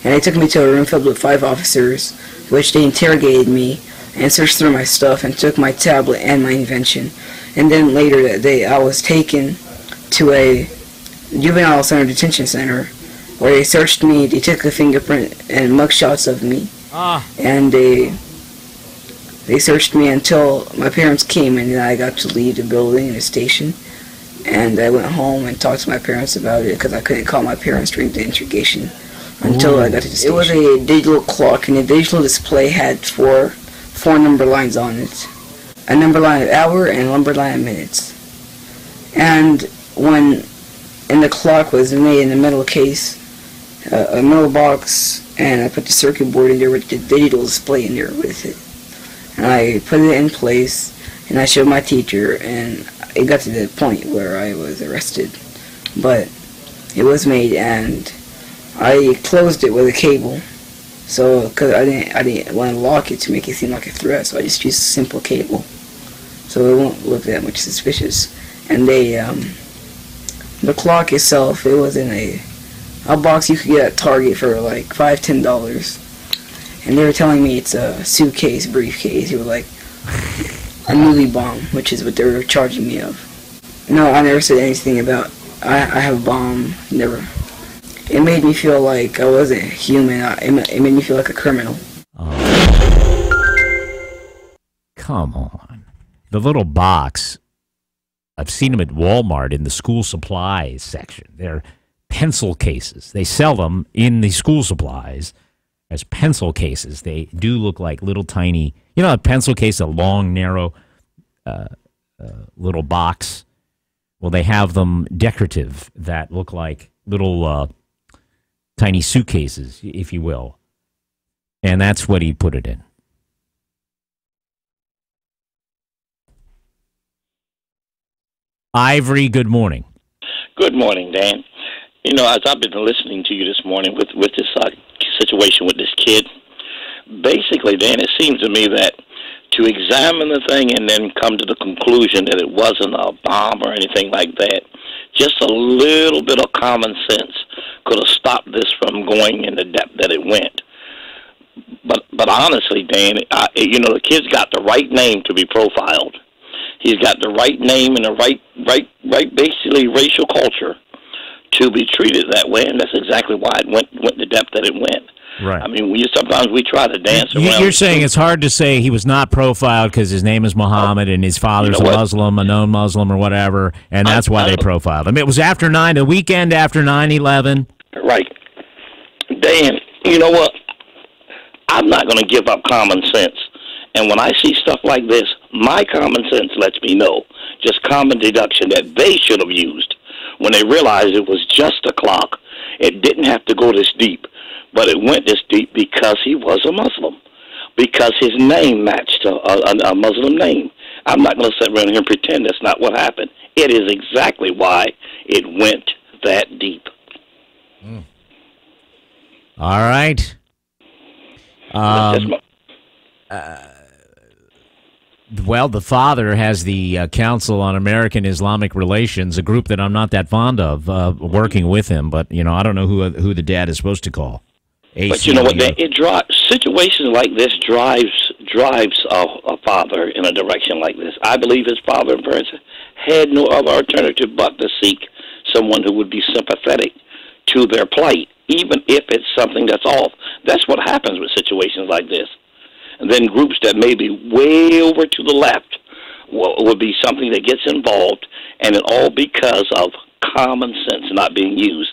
and they took me to a room filled with 5 officers, which they interrogated me and searched through my stuff and took my tablet and my invention. And then later that day, I was taken to a juvenile center detention center, where they searched me. They took a fingerprint and mugshots of me, and they searched me until my parents came, and then I got to leave the building and the station, and I went home and talked to my parents about it because I couldn't call my parents during the interrogation until I got to the station. It was a digital clock, and the digital display had four number lines on it, a number line of hour and a number line of minutes, and the clock was made in a metal case, a metal box, and I put the circuit board in there with the digital display in there with it. And I put it in place, and I showed my teacher, and it got to the point where I was arrested. But it was made, and I closed it with a cable. So, because I didn't want to lock it to make it seem like a threat, so I just used a simple cable. So it won't look that much suspicious. And the clock itself, it was in a box you could get at Target for like $5-10, and they were telling me it's a suitcase, briefcase. It was like a movie bomb, which is what they were charging me of. No, I never said anything about I have a bomb. Never. It made me feel like I wasn't human. It made me feel like a criminal. Come on, the little box. I've seen them at Walmart in the school supplies section. They're pencil cases. They sell them in the school supplies as pencil cases. They do look like little tiny, a pencil case, a long, narrow little box. Well, they have them decorative that look like little tiny suitcases, if you will. And that's what he put it in. Ivory, good morning. Good morning, Dan. As I've been listening to you this morning with this situation with this kid, basically, Dan, it seems to me that to examine the thing and then come to the conclusion that it wasn't a bomb or anything like that, just a little bit of common sense could have stopped this from going in the depth that it went. But honestly, Dan, the kid's got the right name to be profiled. He's got the right name and the right basically racial culture to be treated that way, and that's exactly why it went the depth that it went. Right. I mean, sometimes we try to dance around. You're saying it's hard to say he was not profiled because his name is Muhammad and his father's a Muslim, a known Muslim or whatever, and that's why they profiled him. It was after the weekend after 9/11. Right. Dan, you know what? I'm not going to give up common sense. And when I see stuff like this, my common sense lets me know, just common deduction, that they should have used when they realized it was just a clock. It didn't have to go this deep, but it went this deep because he was a Muslim, because his name matched a Muslim name. I'm not going to sit around here and pretend that's not what happened. It is exactly why it went that deep. All right. Well, the father has the Council on American Islamic Relations, a group that I'm not that fond of, working with him. But, I don't know who the dad is supposed to call. But you know what? It situations like this drives a father in a direction like this. I believe his father and parents had no other alternative but to seek someone who would be sympathetic to their plight, even if it's something that's off. That's what happens with situations like this. And then groups that may be way over to the left will be something that gets involved, and it all because of common sense not being used.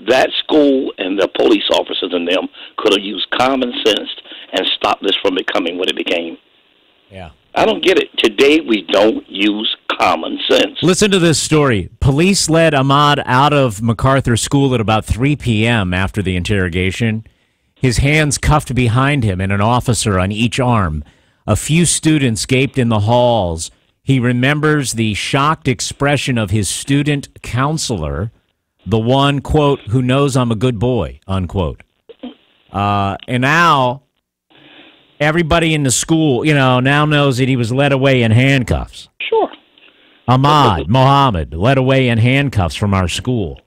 That school and the police officers and them could have used common sense and stopped this from becoming what it became. Yeah. I don't get it. Today, we don't use common sense. Listen to this story. Police led Ahmad out of MacArthur School at about 3 p.m. after the interrogation. His hands cuffed behind him and an officer on each arm. A few students gaped in the halls. He remembers the shocked expression of his student counselor, the one, quote, who knows I'm a good boy, unquote. And now everybody in the school, now knows that he was led away in handcuffs. Sure. Mohammed, led away in handcuffs from our school.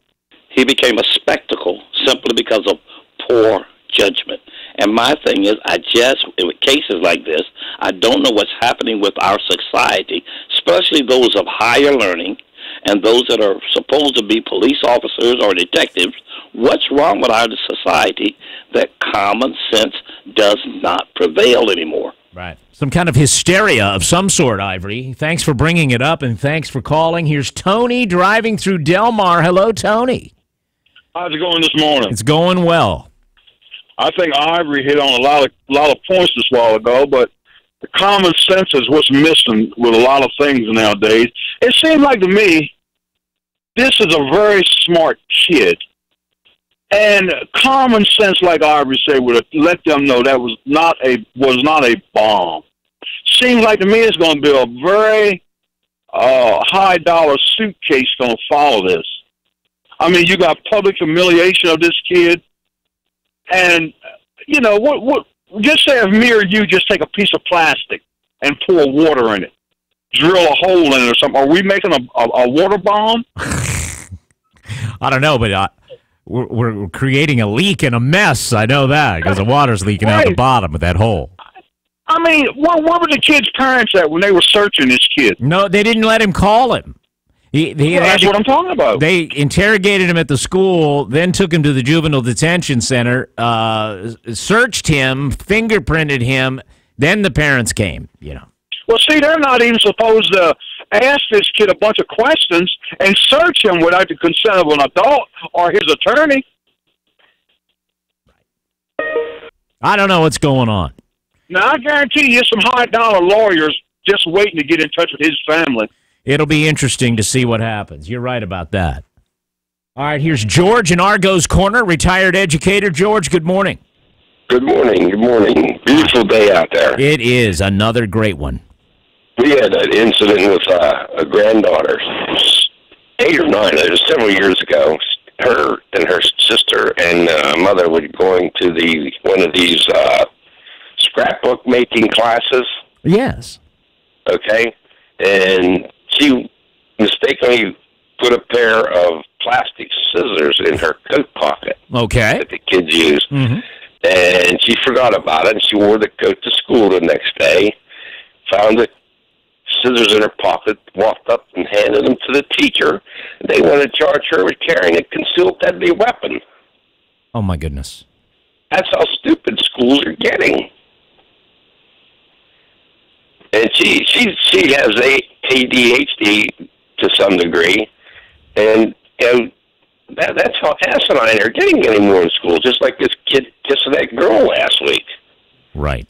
He became a spectacle simply because of poor judgment. And my thing is, with cases like this, I don't know what's happening with our society, especially those of higher learning and those that are supposed to be police officers or detectives. What's wrong with our society that common sense does not prevail anymore? Right. Some kind of hysteria of some sort, Ivory. Thanks for bringing it up, and thanks for calling. Here's Tony driving through Del Mar. Hello, Tony. How's it going this morning? It's going well. I think Ivory hit on a lot of points this while ago, but the common sense is what's missing with a lot of things nowadays. It seems like to me, this is a very smart kid. And common sense, like Ivory said, would have let them know that was not a bomb. Seems like to me it's going to be a very high-dollar suitcase going to follow this. I mean, you got public humiliation of this kid. And, what? Just say if me or you just take a piece of plastic and pour water in it, drill a hole in it or something. Are we making a water bomb? I don't know, but we're creating a leak and a mess. I know that because the water's leaking out the bottom of that hole. I mean, where were the kid's parents at when they were searching this kid? No, they didn't let him call him. That's what I'm talking about. They interrogated him at the school, then took him to the juvenile detention center, searched him, fingerprinted him, then the parents came, Well, see, they're not even supposed to ask this kid a bunch of questions and search him without the consent of an adult or his attorney. I don't know what's going on. Now, I guarantee you some high-dollar lawyers just waiting to get in touch with his family. It'll be interesting to see what happens. You're right about that. All right, here's George in Argo's Corner, retired educator. George, good morning. Good morning. Good morning. Beautiful day out there. It is. Another great one. We had an incident with a granddaughter, 8 or 9, it was several years ago. Her and her sister and mother were going to one of these scrapbook making classes. Yes. Okay. And she mistakenly put a pair of plastic scissors in her coat pocket. Okay. That the kids use. Mm-hmm. And she forgot about it, and she wore the coat to school the next day, found the scissors in her pocket, walked up and handed them to the teacher. They want to charge her with carrying a concealed deadly weapon. Oh, my goodness. That's how stupid schools are getting. And she has ADHD to some degree, and that's how asinine they're getting anymore in school. Just like this kid kissing that girl last week. Right.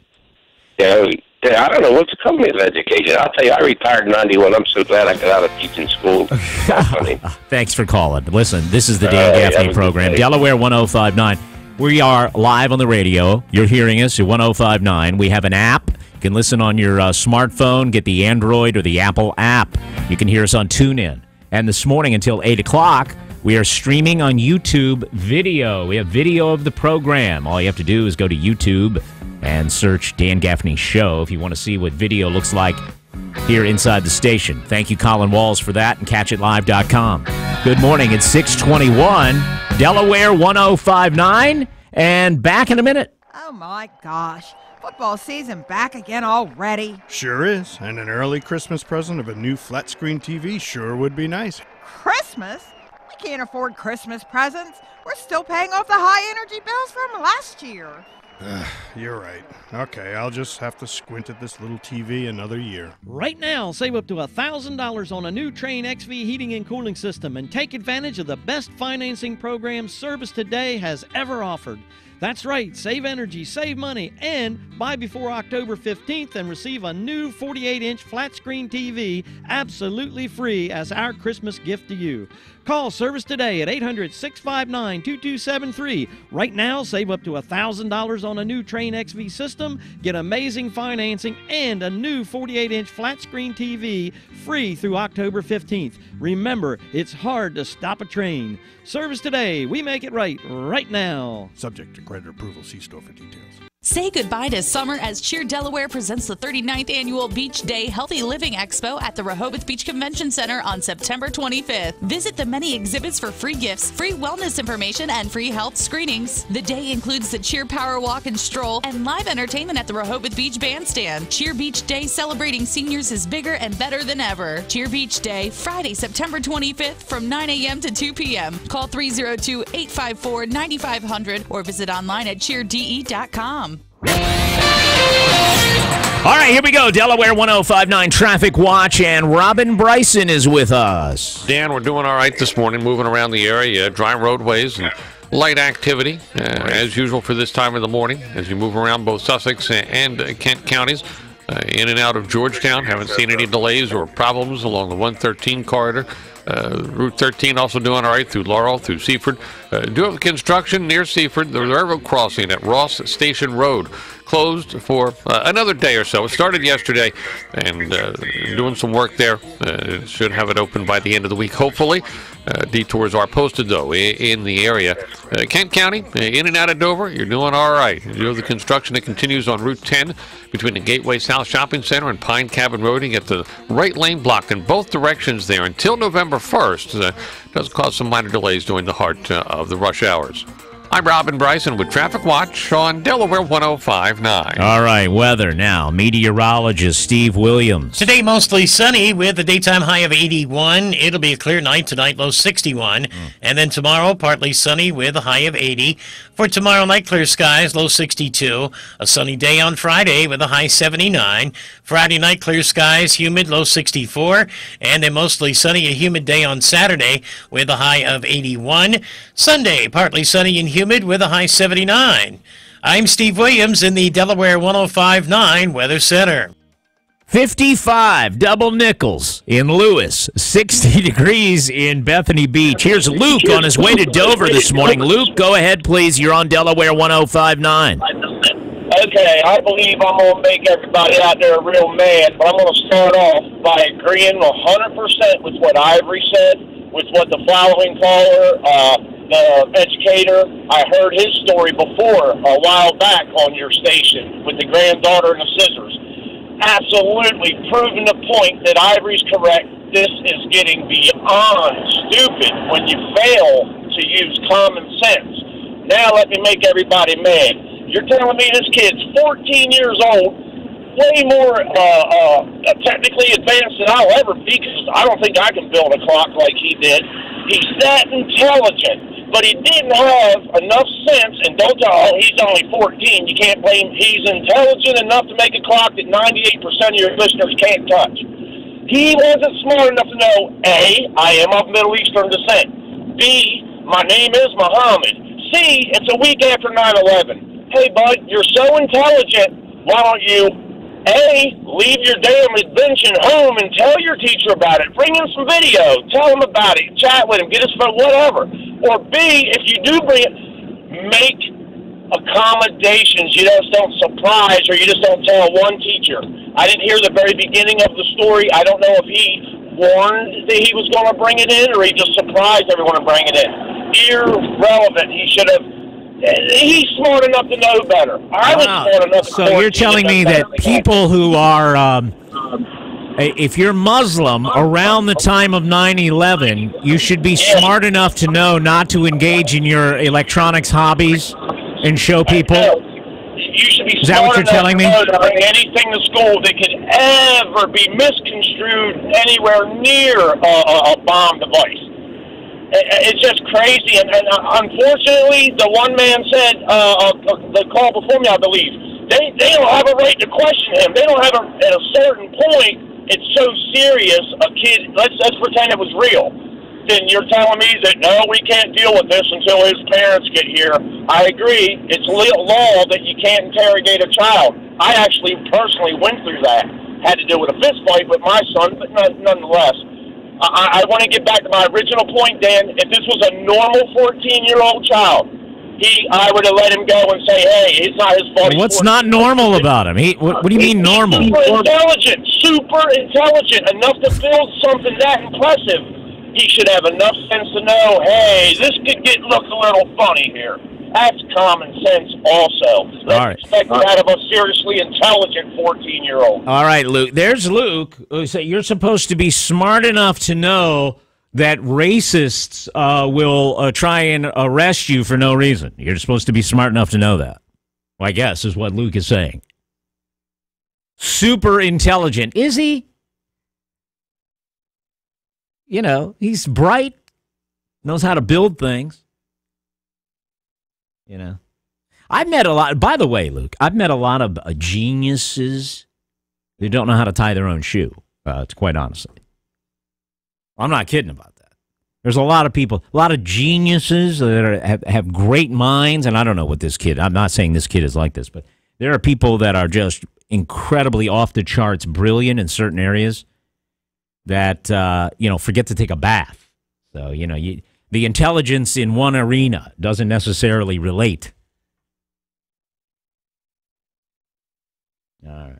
I don't know what's coming of education. I'll tell you, I retired in '91. I'm so glad I got out of teaching school. Funny. Thanks for calling. Listen, this is the Dan Gaffney program, Delaware 105.9. We are live on the radio. You're hearing us at 105.9. We have an app. You can listen on your smartphone, get the Android or the Apple app. You can hear us on TuneIn. And this morning until 8 o'clock, we are streaming on YouTube video. We have video of the program. All you have to do is go to YouTube and search Dan Gaffney Show if you want to see what video looks like here inside the station. Thank you, Colin Walls, for that, and catchitlive.com. Good morning. It's 6:21, Delaware 105.9 And back in a minute. Oh, my gosh. Football season back again already. Sure is. And an early Christmas present of a new flat-screen TV sure would be nice. Christmas? We can't afford Christmas presents. We're still paying off the high-energy bills from last year. You're right. Okay, I'll just have to squint at this little TV another year. Right now, save up to $1,000 on a new Train XV heating and cooling system and take advantage of the best financing program Service Today has ever offered. That's right, save energy, save money, and buy before October 15th and receive a new 48-inch flat-screen TV absolutely free as our Christmas gift to you. Call Service Today at 800-659-2273. Right now, save up to $1,000 on a new Train XV system, get amazing financing, and a new 48-inch flat-screen TV free through October 15th. Remember, it's hard to stop a train. Service Today, we make it right now. Subject to credit approval. See store for details. Say goodbye to summer as Cheer Delaware presents the 39th Annual Beach Day Healthy Living Expo at the Rehoboth Beach Convention Center on September 25th. Visit the many exhibits for free gifts, free wellness information, and free health screenings. The day includes the Cheer Power Walk and Stroll and live entertainment at the Rehoboth Beach Bandstand. Cheer Beach Day celebrating seniors is bigger and better than ever. Cheer Beach Day, Friday, September 25th from 9 a.m. to 2 p.m. Call 302-854-9500 or visit online at cheerde.com. All right, here we go. Delaware 105.9 Traffic Watch, and Robin Bryson is with us. Dan, we're doing all right this morning, moving around the area, dry roadways and light activity, as usual for this time of the morning, as you move around both Sussex and Kent counties. In and out of Georgetown, haven't seen any delays or problems along the 113 corridor. Route 13 also doing all right through Laurel, through Seaford. Do have construction near Seaford, the railroad crossing at Ross Station Road, closed for another day or so. It started yesterday, and doing some work there. Should have it open by the end of the week, hopefully. Detours are posted, though, in the area. Kent County, in and out of Dover, you're doing all right. You know the construction that continues on Route 10 between the Gateway South Shopping Center and Pine Cabin Road. You get the right lane blocked in both directions there until November 1st. Does cause some minor delays during the heart of the rush hours. I'm Robin Bryson with Traffic Watch on Delaware 105.9. All right, weather now. Meteorologist Steve Williams. Today, mostly sunny with a daytime high of 81. It'll be a clear night tonight, low 61. And then tomorrow, partly sunny with a high of 80. For tomorrow night, clear skies, low 62. A sunny day on Friday with a high 79. Friday night, clear skies, humid, low 64. And then mostly sunny, a humid day on Saturday with a high of 81. Sunday, partly sunny and humid with a high 79. I'm Steve Williams in the Delaware 105.9 Weather Center. 55 double nickels in Lewis, 60 degrees in Bethany Beach. Here's Luke on his way to Dover this morning. Luke, go ahead, please. You're on Delaware 105.9. Okay, I believe I'm going to make everybody out there real mad, but I'm going to start off by agreeing 100% with what Ivory said, with what the following caller, the educator, I heard his story before a while back on your station with the granddaughter and the scissors. Absolutely proving the point that Ivory's correct. This is getting beyond stupid when you fail to use common sense. Now let me make everybody mad. You're telling me this kid's 14 years old, way more technically advanced than I'll ever be, because I don't think I can build a clock like he did. He's that intelligent, but he didn't have enough sense, and don't tell, oh, he's only 14. You can't blame, he's intelligent enough to make a clock that 98% of your listeners can't touch. He wasn't smart enough to know, A, I am of Middle Eastern descent. B, my name is Muhammad. C, it's a week after 9/11. Hey, bud, you're so intelligent, why don't you, A, leave your damn invention home and tell your teacher about it. Bring him some video. Tell him about it. Chat with him. Get his phone, whatever. Or B, if you do bring it, make accommodations. You just don't surprise, or you just don't tell one teacher. I didn't hear the very beginning of the story. I don't know if he warned that he was going to bring it in, or he just surprised everyone to bring it in. Irrelevant. He should have. He's smart enough to know better. I was smart enough to know. So you're telling me that people who are, if you're Muslim around the time of 9/11, you should be smart enough to know not to engage in your electronics hobbies? And show people? You should be Is that what you're telling me? To bring anything to school that could ever be misconstrued anywhere near a bomb device. It's just crazy, and unfortunately, the one man said, the call before me, I believe, they don't have a right to question him. They don't have at a certain point, it's so serious, a kid, let's pretend it was real. Then you're telling me that, no, we can't deal with this until his parents get here. I agree. It's law that you can't interrogate a child. I actually personally went through that. Had to do with a fist fight with my son, but nonetheless. I want to get back to my original point, Dan. If this was a normal 14-year-old child, I would have let him go and say, hey, it's not his fault. What's not normal about him? What do you mean normal? Super intelligent, enough to build something that impressive. He should have enough sense to know, hey, this could look a little funny here. That's common sense also. Let's expect that of a seriously intelligent 14-year-old. All right, Luke. There's Luke. You're supposed to be smart enough to know that racists will try and arrest you for no reason. You're supposed to be smart enough to know that. Well, I guess is what Luke is saying. Super intelligent. Is he? You know, he's bright, knows how to build things. You know, I've met a lot. By the way, Luke, I've met a lot of geniuses who don't know how to tie their own shoe. To quite honestly, I'm not kidding about that. There's a lot of people, a lot of geniuses that have great minds, and I don't know what this kid. I'm not saying this kid is like this, but there are people that are just incredibly off the charts, brilliant in certain areas that forget to take a bath. So the intelligence in one arena doesn't necessarily relate. All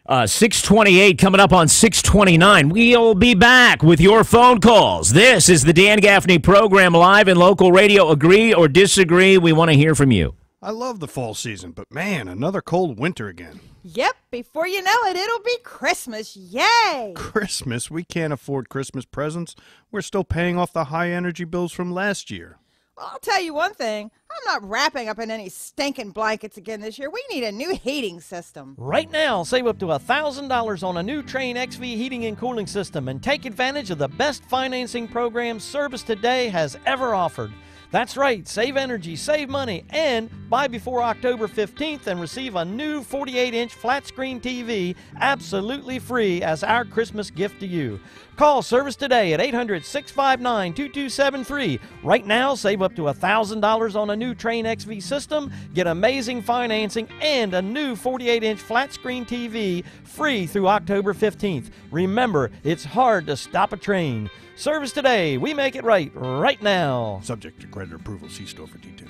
right. 628 coming up on 629. We'll be back with your phone calls. This is the Dan Gaffney program, live in local radio. Agree or disagree? We want to hear from you. I love the fall season, but man, another cold winter again. Yep, before you know it, it'll be Christmas. Yay! Christmas? We can't afford Christmas presents. We're still paying off the high energy bills from last year. Well, I'll tell you one thing. I'm not wrapping up in any stinking blankets again this year. We need a new heating system. Right now, save up to $1,000 on a new Trane XV heating and cooling system and take advantage of the best financing program Service Today has ever offered. That's right, save energy, save money, and buy before October 15th and receive a new 48-inch flat-screen TV absolutely free as our Christmas gift to you. Call Service Today at 800-659-2273. Right now, save up to $1,000 on a new Trane XV system, get amazing financing, and a new 48-inch flat-screen TV free through October 15th. Remember, it's hard to stop a train. Service Today, we make it right now. Subject to credit approval. See store for details.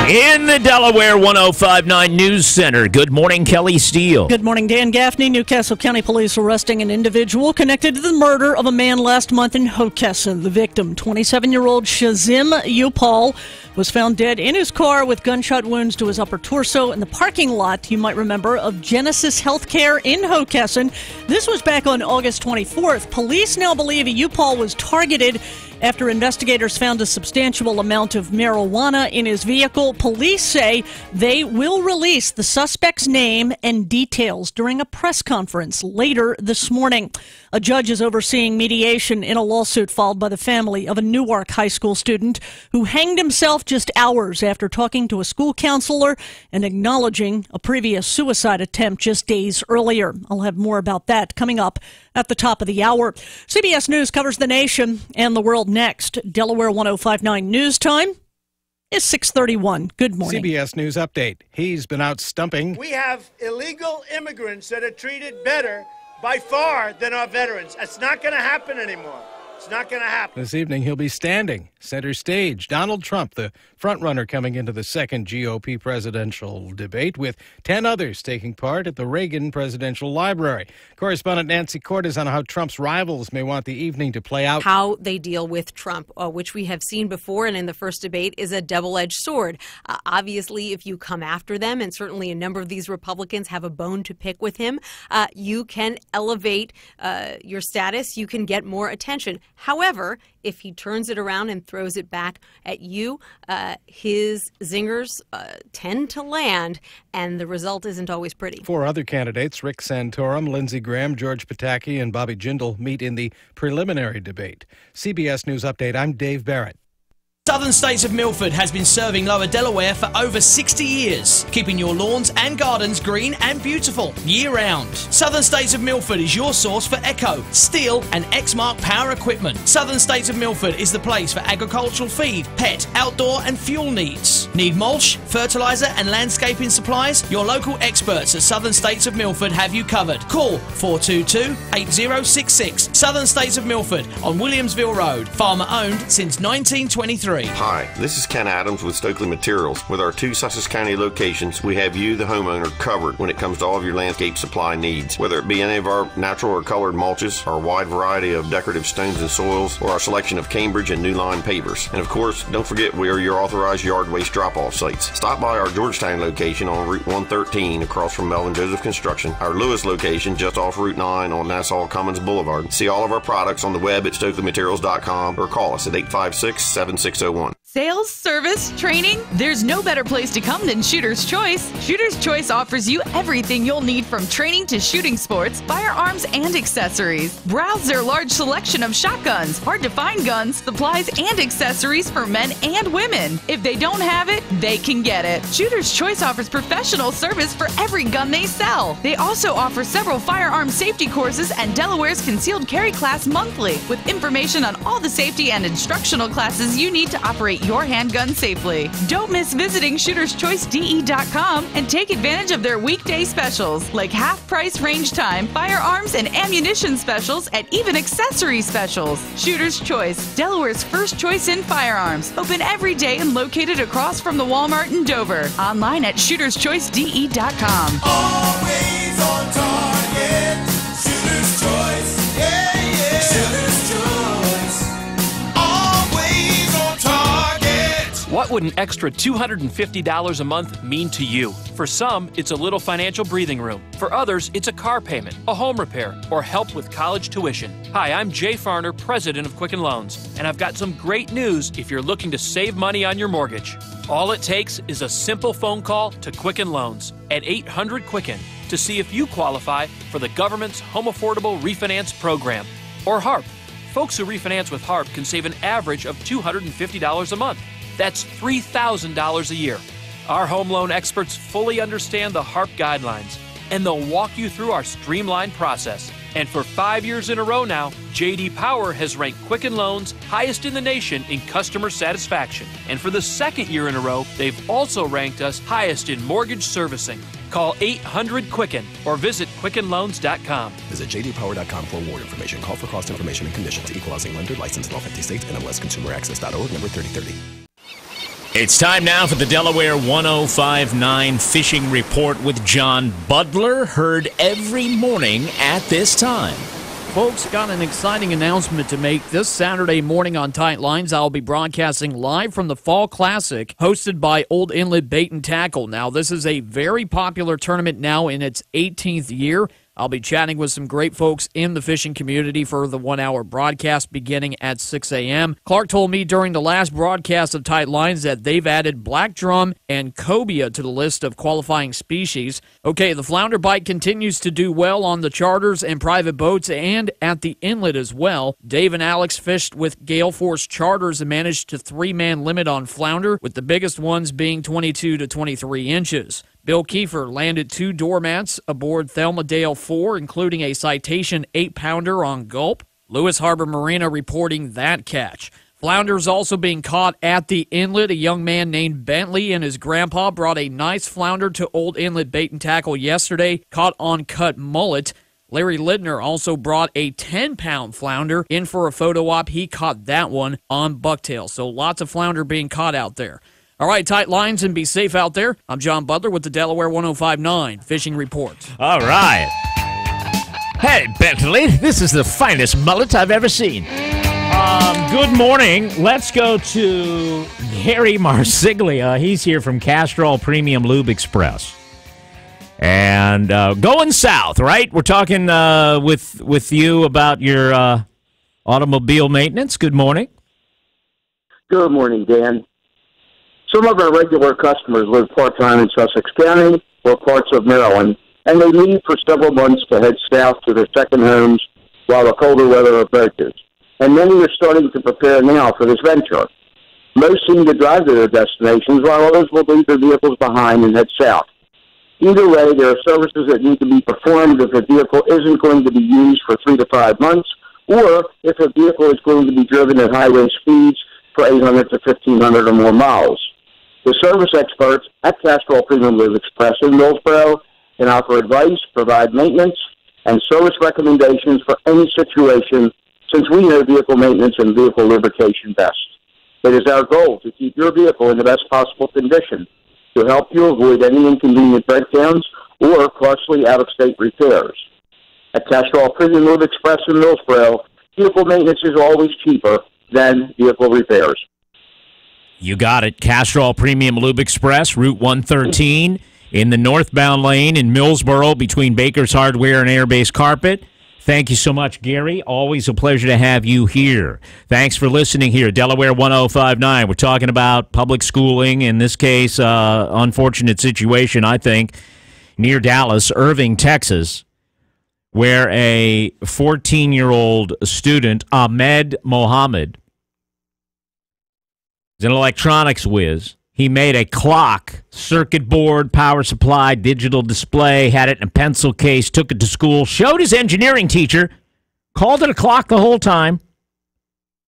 In the Delaware 105.9 News Center, good morning, Kelly Steele. Good morning, Dan Gaffney. Newcastle County Police arresting an individual connected to the murder of a man last month in Hockessin. The victim, 27-year-old Shazim Upal, was found dead in his car with gunshot wounds to his upper torso in the parking lot, you might remember, of Genesis Healthcare in Hockessin. This was back on August 24th. Police now believe Upal was targeted after investigators found a substantial amount of marijuana in his vehicle. Police say they will release the suspect's name and details during a press conference later this morning. A judge is overseeing mediation in a lawsuit filed by the family of a Newark high school student who hanged himself just hours after talking to a school counselor and acknowledging a previous suicide attempt just days earlier. I'll have more about that coming up at the top of the hour. CBS News covers the nation and the world next. Delaware 105.9 News Time is 6:31. Good morning. CBS News Update. He's been out stumping. We have illegal immigrants that are treated better by far than our veterans. It's not going to happen anymore. It's not going to happen. This evening, he'll be standing center stage. Donald Trump, the frontrunner coming into the second GOP presidential debate, with 10 others taking part at the Reagan Presidential Library. Correspondent Nancy Cordes on how Trump's rivals may want the evening to play out. How they deal with Trump, which we have seen before and in the first debate, is a double-edged sword. Obviously, if you come after them, and certainly a number of these Republicans have a bone to pick with him, you can elevate your status. You can get more attention. However, if he turns it around and throws it back at you, his zingers tend to land, and the result isn't always pretty. 4 other candidates, Rick Santorum, Lindsey Graham, George Pataki, and Bobby Jindal, meet in the preliminary debate. CBS News Update, I'm Dave Barrett. Southern States of Milford has been serving Lower Delaware for over 60 years, keeping your lawns and gardens green and beautiful year-round. Southern States of Milford is your source for Echo, Steel, and Exmark power equipment. Southern States of Milford is the place for agricultural feed, pet, outdoor, and fuel needs. Need mulch, fertilizer, and landscaping supplies? Your local experts at Southern States of Milford have you covered. Call 422-8066. Southern States of Milford on Williamsville Road. Farmer-owned since 1923. Hi, this is Ken Adams with Stokely Materials. With our 2 Sussex County locations, we have you, the homeowner, covered when it comes to all of your landscape supply needs. Whether it be any of our natural or colored mulches, our wide variety of decorative stones and soils, or our selection of Cambridge and New Line pavers. And of course, don't forget we are your authorized yard waste drop-off sites. Stop by our Georgetown location on Route 113 across from Melvin Joseph Construction, our Lewis location just off Route 9 on Nassau Commons Boulevard. See all of our products on the web at StokelyMaterials.com or call us at 856-7601. Sales, service, training, there's no better place to come than Shooter's Choice. Shooter's Choice offers you everything you'll need from training to shooting sports, firearms, and accessories. Browse their large selection of shotguns, hard-to-find guns, supplies, and accessories for men and women. If they don't have it, they can get it. Shooter's Choice offers professional service for every gun they sell. They also offer several firearm safety courses and Delaware's concealed carry class monthly, with information on all the safety and instructional classes you need to operate your handgun safely. Don't miss visiting shooterschoicede.com and take advantage of their weekday specials like half-price range time, firearms and ammunition specials, and even accessory specials. Shooter's Choice, Delaware's first choice in firearms. Open every day and located across from the Walmart in Dover. Online at shooterschoicede.com. Always on target. Shooter's Choice. Yeah, yeah. Shooter's Choice. Always on target. What would an extra $250 a month mean to you? For some, it's a little financial breathing room. For others, it's a car payment, a home repair, or help with college tuition. Hi, I'm Jay Farner, president of Quicken Loans, and I've got some great news if you're looking to save money on your mortgage. All it takes is a simple phone call to Quicken Loans at 800-QUICKEN to see if you qualify for the government's Home Affordable Refinance Program, or HARP. Folks who refinance with HARP can save an average of $250 a month. That's $3,000 a year. Our home loan experts fully understand the HARP guidelines, and they'll walk you through our streamlined process. And for 5 years in a row now, J.D. Power has ranked Quicken Loans highest in the nation in customer satisfaction. And for the second year in a row, they've also ranked us highest in mortgage servicing. Call 800-QUICKEN or visit QuickenLoans.com. Visit jdpower.com for award information. Call for cost information and conditions. Equal housing lender. Licensed in all 50 states. NMLSConsumerAccess.org. Number 3030. It's time now for the Delaware 105.9 Fishing Report with John Butler, heard every morning at this time. Folks, got an exciting announcement to make. This Saturday morning on Tight Lines, I'll be broadcasting live from the Fall Classic, hosted by Old Inlet Bait and Tackle. Now, this is a very popular tournament now in its 18th year. I'll be chatting with some great folks in the fishing community for the 1 hour broadcast beginning at 6 a.m. Clark told me during the last broadcast of Tight Lines that they've added black drum and cobia to the list of qualifying species. Okay, the flounder bite continues to do well on the charters and private boats and at the inlet as well. Dave and Alex fished with Gale Force charters and managed to 3-man limit on flounder, with the biggest ones being 22 to 23 inches. Bill Kiefer landed 2 doormats aboard Thelma Dale 4, including a Citation 8-pounder on Gulp. Lewis Harbor Marina reporting that catch. Flounders also being caught at the inlet. A young man named Bentley and his grandpa brought a nice flounder to Old Inlet Bait and Tackle yesterday, caught on cut mullet. Larry Lidner also brought a 10-pound flounder in for a photo op. He caught that one on bucktail. So lots of flounder being caught out there. All right, tight lines and be safe out there. I'm John Butler with the Delaware 105.9 Fishing Report. All right. Hey, Bentley, this is the finest mullet I've ever seen. Good morning. Let's go to Gary Marsiglia. He's here from Castrol Premium Lube Express. And going south, right? We're talking with you about your Automobile Maintenance. Good morning. Good morning, Dan. Some of our regular customers live part-time in Sussex County or parts of Maryland, and they leave for several months to head south to their second homes while the colder weather approaches. And many are starting to prepare now for this venture. Most seem to drive to their destinations, while others will leave their vehicles behind and head south. Either way, there are services that need to be performed if a vehicle isn't going to be used for 3 to 5 months, or if a vehicle is going to be driven at highway speeds for 800 to 1,500 or more miles. The service experts at Castrol Premium Lube Express in Millsboro can offer advice, provide maintenance, and service recommendations for any situation, since we know vehicle maintenance and vehicle lubrication best. It is our goal to keep your vehicle in the best possible condition to help you avoid any inconvenient breakdowns or costly out-of-state repairs. At Castrol Premium Lube Express in Millsboro, vehicle maintenance is always cheaper than vehicle repairs. You got it. Castrol Premium Lube Express, Route 113, in the northbound lane in Millsboro between Baker's Hardware and Airbase Carpet. Thank you so much, Gary. Always a pleasure to have you here. Thanks for listening here. Delaware 105.9. We're talking about public schooling. In this case, unfortunate situation, I think, near Dallas, Irving, Texas, where a 14-year-old student, Ahmed Mohammed, is an electronics whiz. He made a clock, circuit board, power supply, digital display, had it in a pencil case, took it to school, showed his engineering teacher, called it a clock the whole time.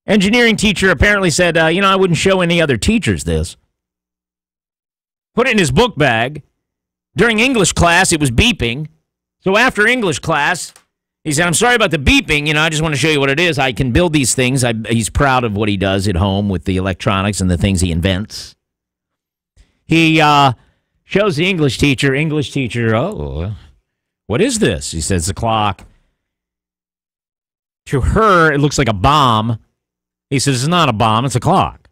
Engineering teacher apparently said, I wouldn't show any other teachers this. Put it in his book bag. During English class, it was beeping. So after English class, he said, I'm sorry about the beeping. I just want to show you what it is. I can build these things. He's proud of what he does at home with the electronics and the things he invents. He shows the English teacher, oh, what is this? He says, the clock. To her, it looks like a bomb. He says, it's not a bomb, it's a clock.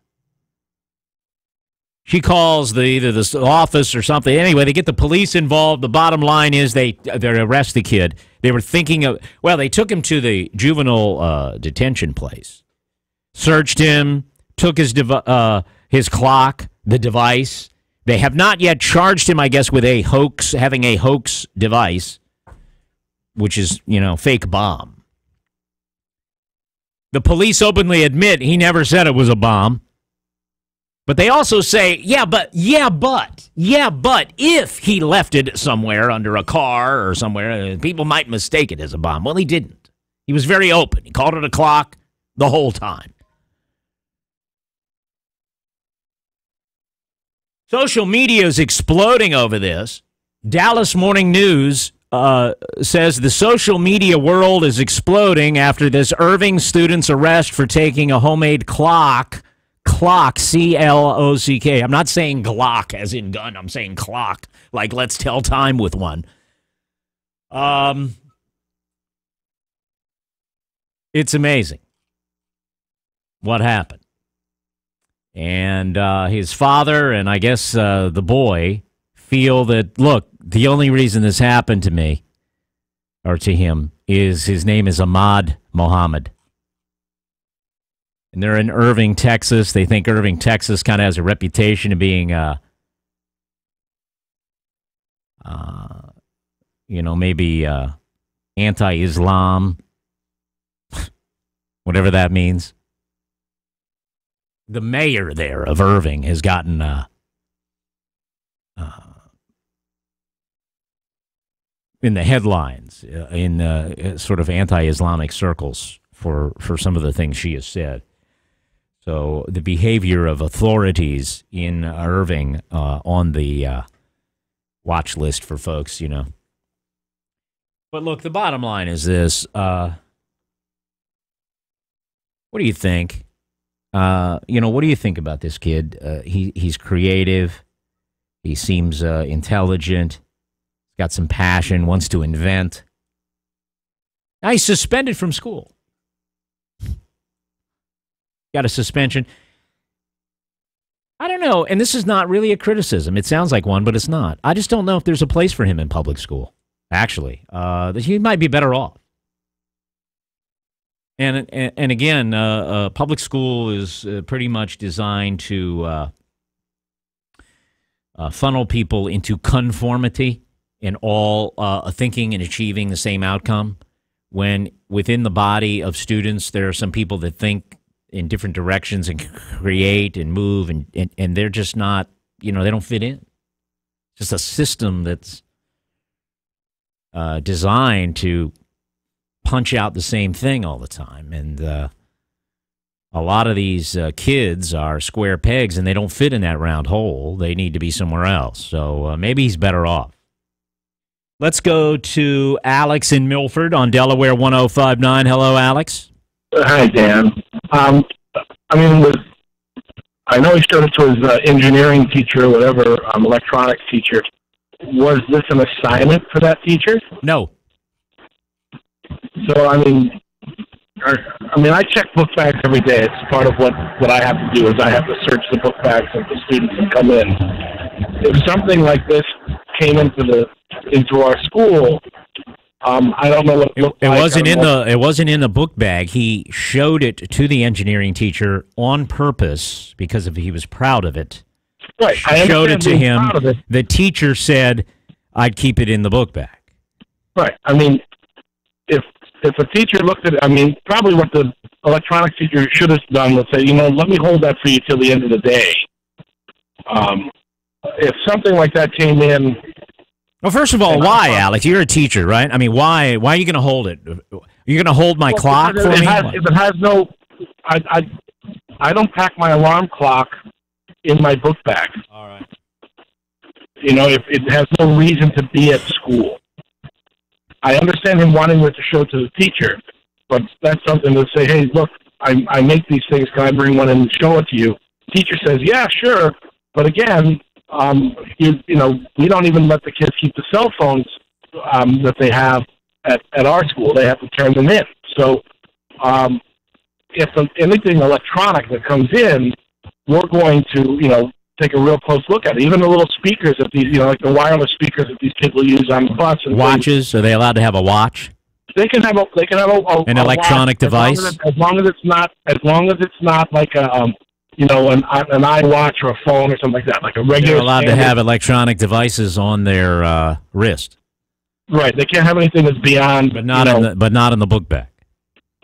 She calls either the office or something. Anyway, they get the police involved. The bottom line is they arrest the kid. They were thinking of, they took him to the juvenile detention place, searched him, took his clock, the device. They have not yet charged him, I guess, with having a hoax device, which is, fake bomb. The police openly admit he never said it was a bomb. But they also say, but if he left it somewhere under a car or somewhere, people might mistake it as a bomb. Well, he didn't. He was very open. He called it a clock the whole time. Social media is exploding over this. Dallas Morning News says the social media world is exploding after this Irving student's arrest for taking a homemade clock, C-L-O-C-K. I'm not saying Glock as in gun. I'm saying clock, like let's tell time with one. It's amazing what happened. And his father and I guess the boy feel that, look, the only reason this happened to me, or to him, is his name is Ahmad Mohammed. And they're in Irving, Texas. They think Irving, Texas kind of has a reputation of being, maybe anti-Islam, whatever that means. The mayor there of Irving has gotten in the headlines in sort of anti-Islamic circles for some of the things she has said. So the behavior of authorities in Irving on the watch list for folks, But look, the bottom line is this. What do you think? What do you think about this kid? He's creative. He seems intelligent. Got some passion, wants to invent. Now he's suspended from school. Got a suspension. I don't know, and this is not really a criticism. It sounds like one, but it's not. I just don't know if there's a place for him in public school, actually. He might be better off. And again, public school is pretty much designed to funnel people into conformity in all thinking and achieving the same outcome. When within the body of students, there are some people that think in different directions and create and move, and they're just not, they don't fit in. It's just a system that's designed to punch out the same thing all the time. And a lot of these kids are square pegs, and they don't fit in that round hole. They need to be somewhere else. So maybe he's better off. Let's go to Alex in Milford on Delaware 105.9. Hello, Alex. Hi, Dan. I know he showed it to his engineering teacher or whatever, electronics teacher. Was this an assignment for that teacher? No. So, I check book bags every day. It's part of what I have to do is I have to search the book bags of the students that come in. If something like this came into our school, I don't know what it looked like. It wasn't in the book bag. He showed it to the engineering teacher on purpose because he was proud of it. Right. Showed it to him. The teacher said, "I'd keep it in the book bag." Right. If a teacher looked at it, probably what the electronics teacher should have done was say, let me hold that for you till the end of the day. If something like that came in. Well, first of all, why, Alex? You're a teacher, right? Why are you going to hold it? You're going to hold my clock for me? If it has no, I don't pack my alarm clock in my book bag. All right. If it has no reason to be at school. I understand him wanting it to show to the teacher, but that's something to say, hey, look, I make these things. Can I bring one and show it to you? Teacher says, yeah, sure. But again, we don't even let the kids keep the cell phones that they have at our school. They have to turn them in. So if anything electronic that comes in, we're going to, take a real close look at it. Even the little speakers that these, like the wireless speakers that these kids will use on the bus. And watches? Are they allowed to have a watch? They can have an electronic device. As long as it's not like an iWatch or a phone or something like that, like a regular. They're allowed to have electronic devices on their wrist. Right. They can't have anything that's beyond. But not in the book bag.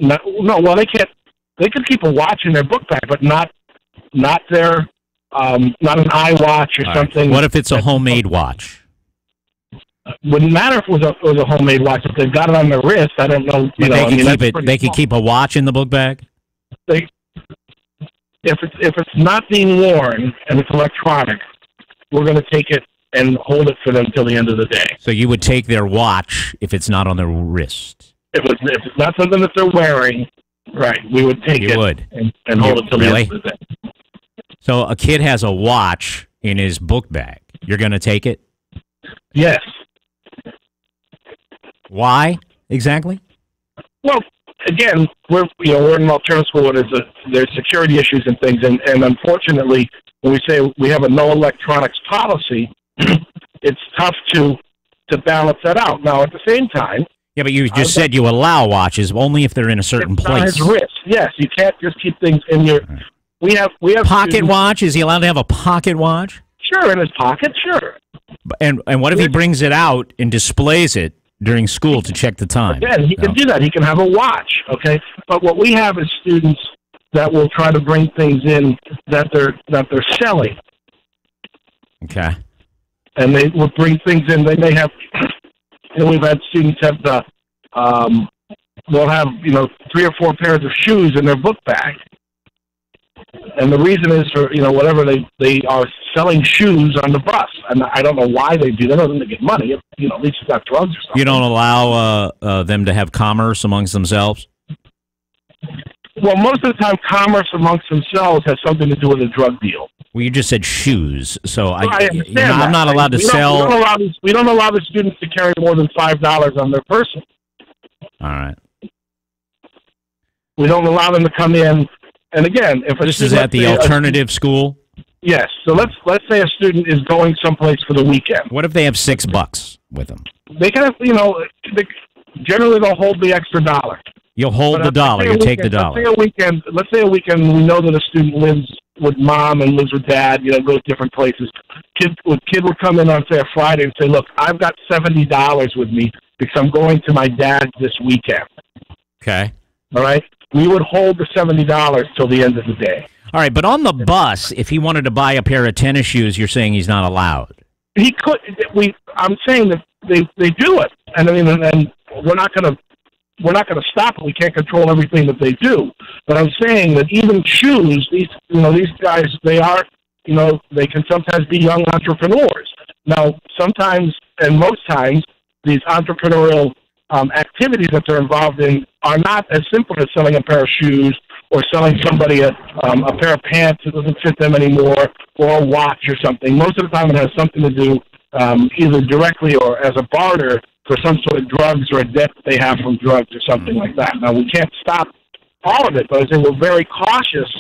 No. Well, they can't. They could keep a watch in their book bag, but not their. Not an iWatch or something. What if it's a homemade watch? Wouldn't matter if it was a homemade watch. If they've got it on their wrist, I don't know. They could keep a watch in the book bag. If it's not being worn and it's electronic, we're going to take it and hold it for them till the end of the day. So you would take their watch if it's not on their wrist. If it's not something that they're wearing, right? We would take it and hold it till the end of the day. So a kid has a watch in his book bag. You're going to take it? Yes. Why exactly? Well, again, we're in an alternative school. There's security issues and things, and unfortunately, when we say we have a no electronics policy, it's tough to balance that out. Now, at the same time. Yeah, but you just said you allow watches only if they're in a certain place. On his wrist. Yes, you can't just keep things in your. We have pocket watch. Is he allowed to have a pocket watch? Sure, in his pocket. Sure. And what if he brings it out and displays it during school to check the time? Yeah, he can do that. He can have a watch. Okay, but what we have is students that will try to bring things in that they're selling. Okay. And they will bring things in. They may have. We've had students have they'll have 3 or 4 pairs of shoes in their book bag. And the reason is for, whatever they are selling shoes on the bus. And I don't know why they do that other than to get money. At least it's not drugs or something. You don't allow them to have commerce amongst themselves? Well, most of the time, commerce amongst themselves has something to do with a drug deal. Well, you just said shoes, so I understand that. I'm not allowed to sell. We don't allow the students to carry more than $5 on their person. All right. We don't allow them to come in. And again, if this is at the alternative school. Yes. So let's say a student is going someplace for the weekend. What if they have $6 with them? They can have, generally they'll hold the extra $1. You'll hold But the dollar. You take the dollar. Let's say a weekend we know that a student lives with mom and lives with dad, goes different places. Kid would come in on, say, a Friday and say, look, I've got $70 with me because I'm going to my dad's this weekend. Okay. All right? We would hold the $70 till the end of the day. All right, but on the bus, if he wanted to buy a pair of tennis shoes, you're saying he's not allowed. He could. I'm saying that they do it, and I mean, and we're not going to stop it. We can't control everything that they do. But I'm saying that even shoes, these guys, they can sometimes be young entrepreneurs. Now, sometimes and most times, these entrepreneurial activities that they're involved in are not as simple as selling a pair of shoes or selling somebody a pair of pants that doesn't fit them anymore, or a watch or something. Most of the time it has something to do either directly or as a barter for some sort of drugs or a debt that they have from drugs or something like that. Now, we can't stop all of it, but I think we're very cautious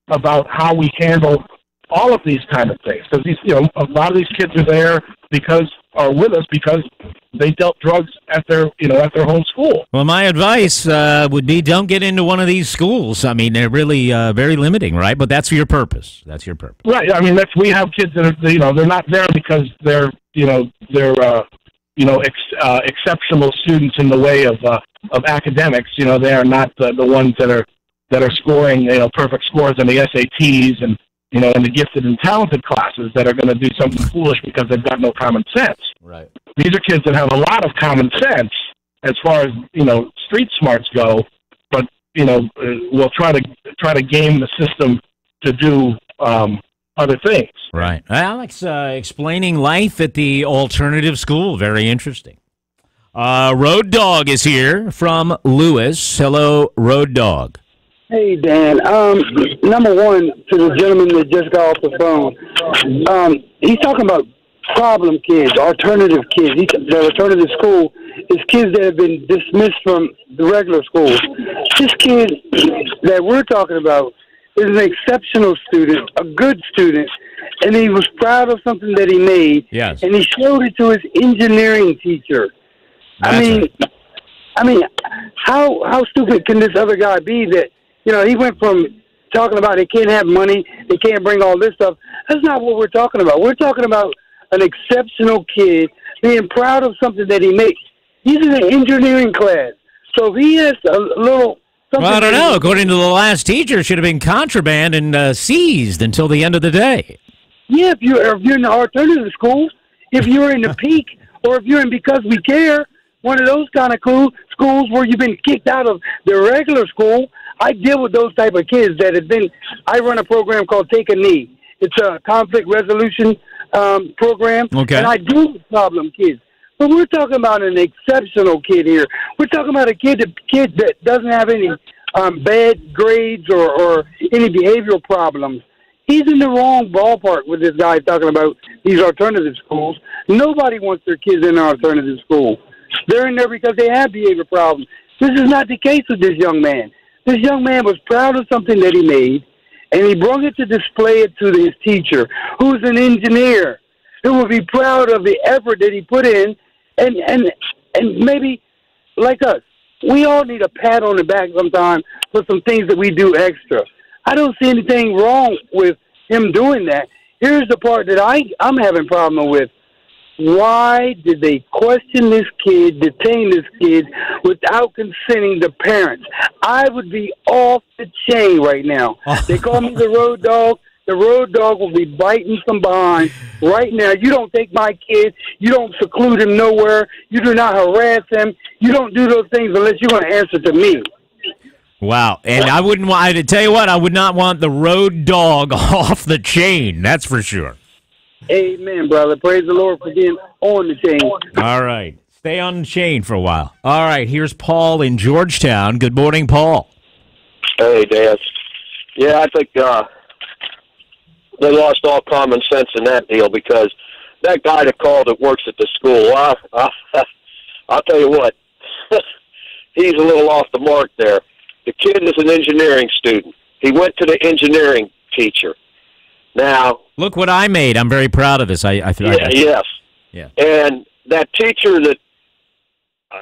about how we handle all of these kind of things. Because a lot of these kids are with us because they dealt drugs at their home school. Well, my advice would be don't get into one of these schools. I mean, they're really very limiting, right? But that's your purpose. That's your purpose. Right. I mean, we have kids that are, they're not there because they're exceptional students in the way of academics. They are not the ones that are scoring perfect scores on the SATs and in the gifted and talented classes that are going to do something foolish because they've got no common sense. Right. These are kids that have a lot of common sense as far as street smarts go, but we'll try to game the system to do other things. Right. Alex, explaining life at the alternative school. Very interesting. Road Dog is here from Lewis. Hello, Road Dog. Hey, Dan. Number one, to the gentleman that just got off the phone, he's talking about problem kids, alternative kids. The alternative school is kids that have been dismissed from the regular schools. This kid that we're talking about is an exceptional student, a good student, and he was proud of something that he made. Yes. And he showed it to his engineering teacher. I mean, how stupid can this other guy be that, he went from talking about they can't have money, they can't bring all this stuff. That's not what we're talking about. We're talking about an exceptional kid being proud of something that he makes. He's in an engineering class. So if he has a little... Well, I don't know. According to the last teacher, it should have been contraband and seized until the end of the day. Yeah, if you're in the alternative school, if you're in the Peak, or if you're in Because We Care, one of those kind of schools where you've been kicked out of the regular school. I deal with those type of kids that have been... I run a program called Take a Knee. It's a conflict resolution program. Okay. And I deal with problem kids. But we're talking about an exceptional kid here. We're talking about a kid that doesn't have any bad grades or any behavioral problems. He's in the wrong ballpark with this guy talking about these alternative schools. Nobody wants their kids in an alternative school. They're in there because they have behavior problems. This is not the case with this young man. This young man was proud of something that he made, and he brought it to display it to his teacher, who's an engineer, who will be proud of the effort that he put in, and maybe, like us, we all need a pat on the back sometime for some things that we do extra. I don't see anything wrong with him doing that. Here's the part that I'm having problem with. Why did they question this kid, detain this kid, without consenting the parents? I would be off the chain right now. They call me the Road Dog. The Road Dog will be biting some behind right now. You don't take my kid. You don't seclude him nowhere. You do not harass him. You don't do those things unless you're going to answer to me. Wow. And I wouldn't want, to tell you what, I would not want the Road Dog off the chain. That's for sure. Amen, brother. Praise the Lord for being on the chain. All right. Stay on the chain for a while. All right. Here's Paul in Georgetown. Good morning, Paul. Hey, Dan. Yeah, I think they lost all common sense in that deal because that guy that called that works at the school, I'll tell you what, he's a little off the mark there. The kid is an engineering student. He went to the engineering teacher. Now, look what I made. I'm very proud of this. Yes. Yeah. And that teacher that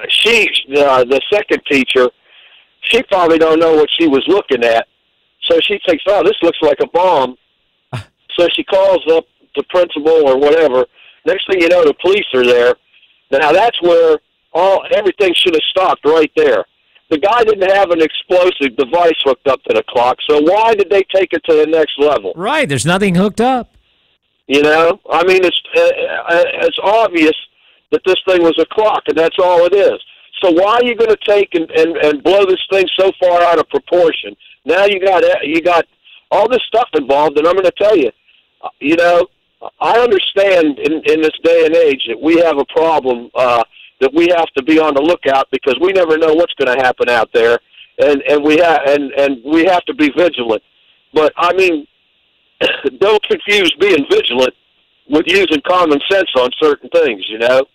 the second teacher, she probably don't know what she was looking at. So she thinks, oh, this looks like a bomb. So she calls up the principal or whatever. Next thing you know, the police are there. Now that's where everything should have stopped right there. The guy didn't have an explosive device hooked up to the clock, so why did they take it to the next level? Right, there's nothing hooked up. You know, I mean, it's obvious that this thing was a clock, and that's all it is. So why are you going to take and blow this thing so far out of proportion? Now you got all this stuff involved, and I'm going to tell you, you know, I understand in this day and age that we have a problem that we have to be on the lookout because we never know what's going to happen out there, and we have to be vigilant. But I mean, don't confuse being vigilant with using common sense on certain things, you know.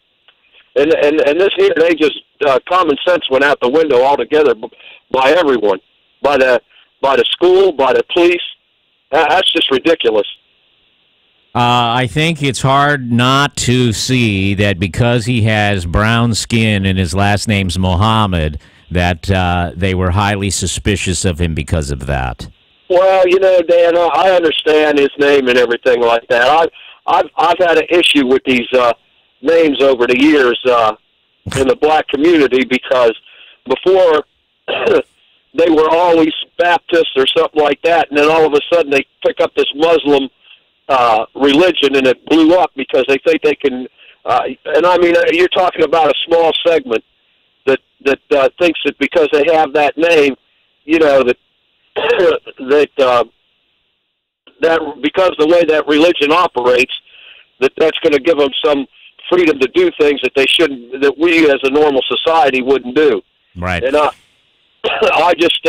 And this here, they just common sense went out the window altogether by everyone, by the school, by the police. That's just ridiculous. I think it's hard not to see that because he has brown skin and his last name's Mohammed, that they were highly suspicious of him because of that. Well, you know, Dan, I understand his name and everything like that. I've had an issue with these names over the years in the black community because before they were always Baptists or something like that, and then all of a sudden they pick up this Muslim religion and it blew up because they think they can. And I mean, you're talking about a small segment that thinks that because they have that name, you know, that because the way that religion operates, that's going to give them some freedom to do things that they shouldn't, that we as a normal society wouldn't do. Right. And I just,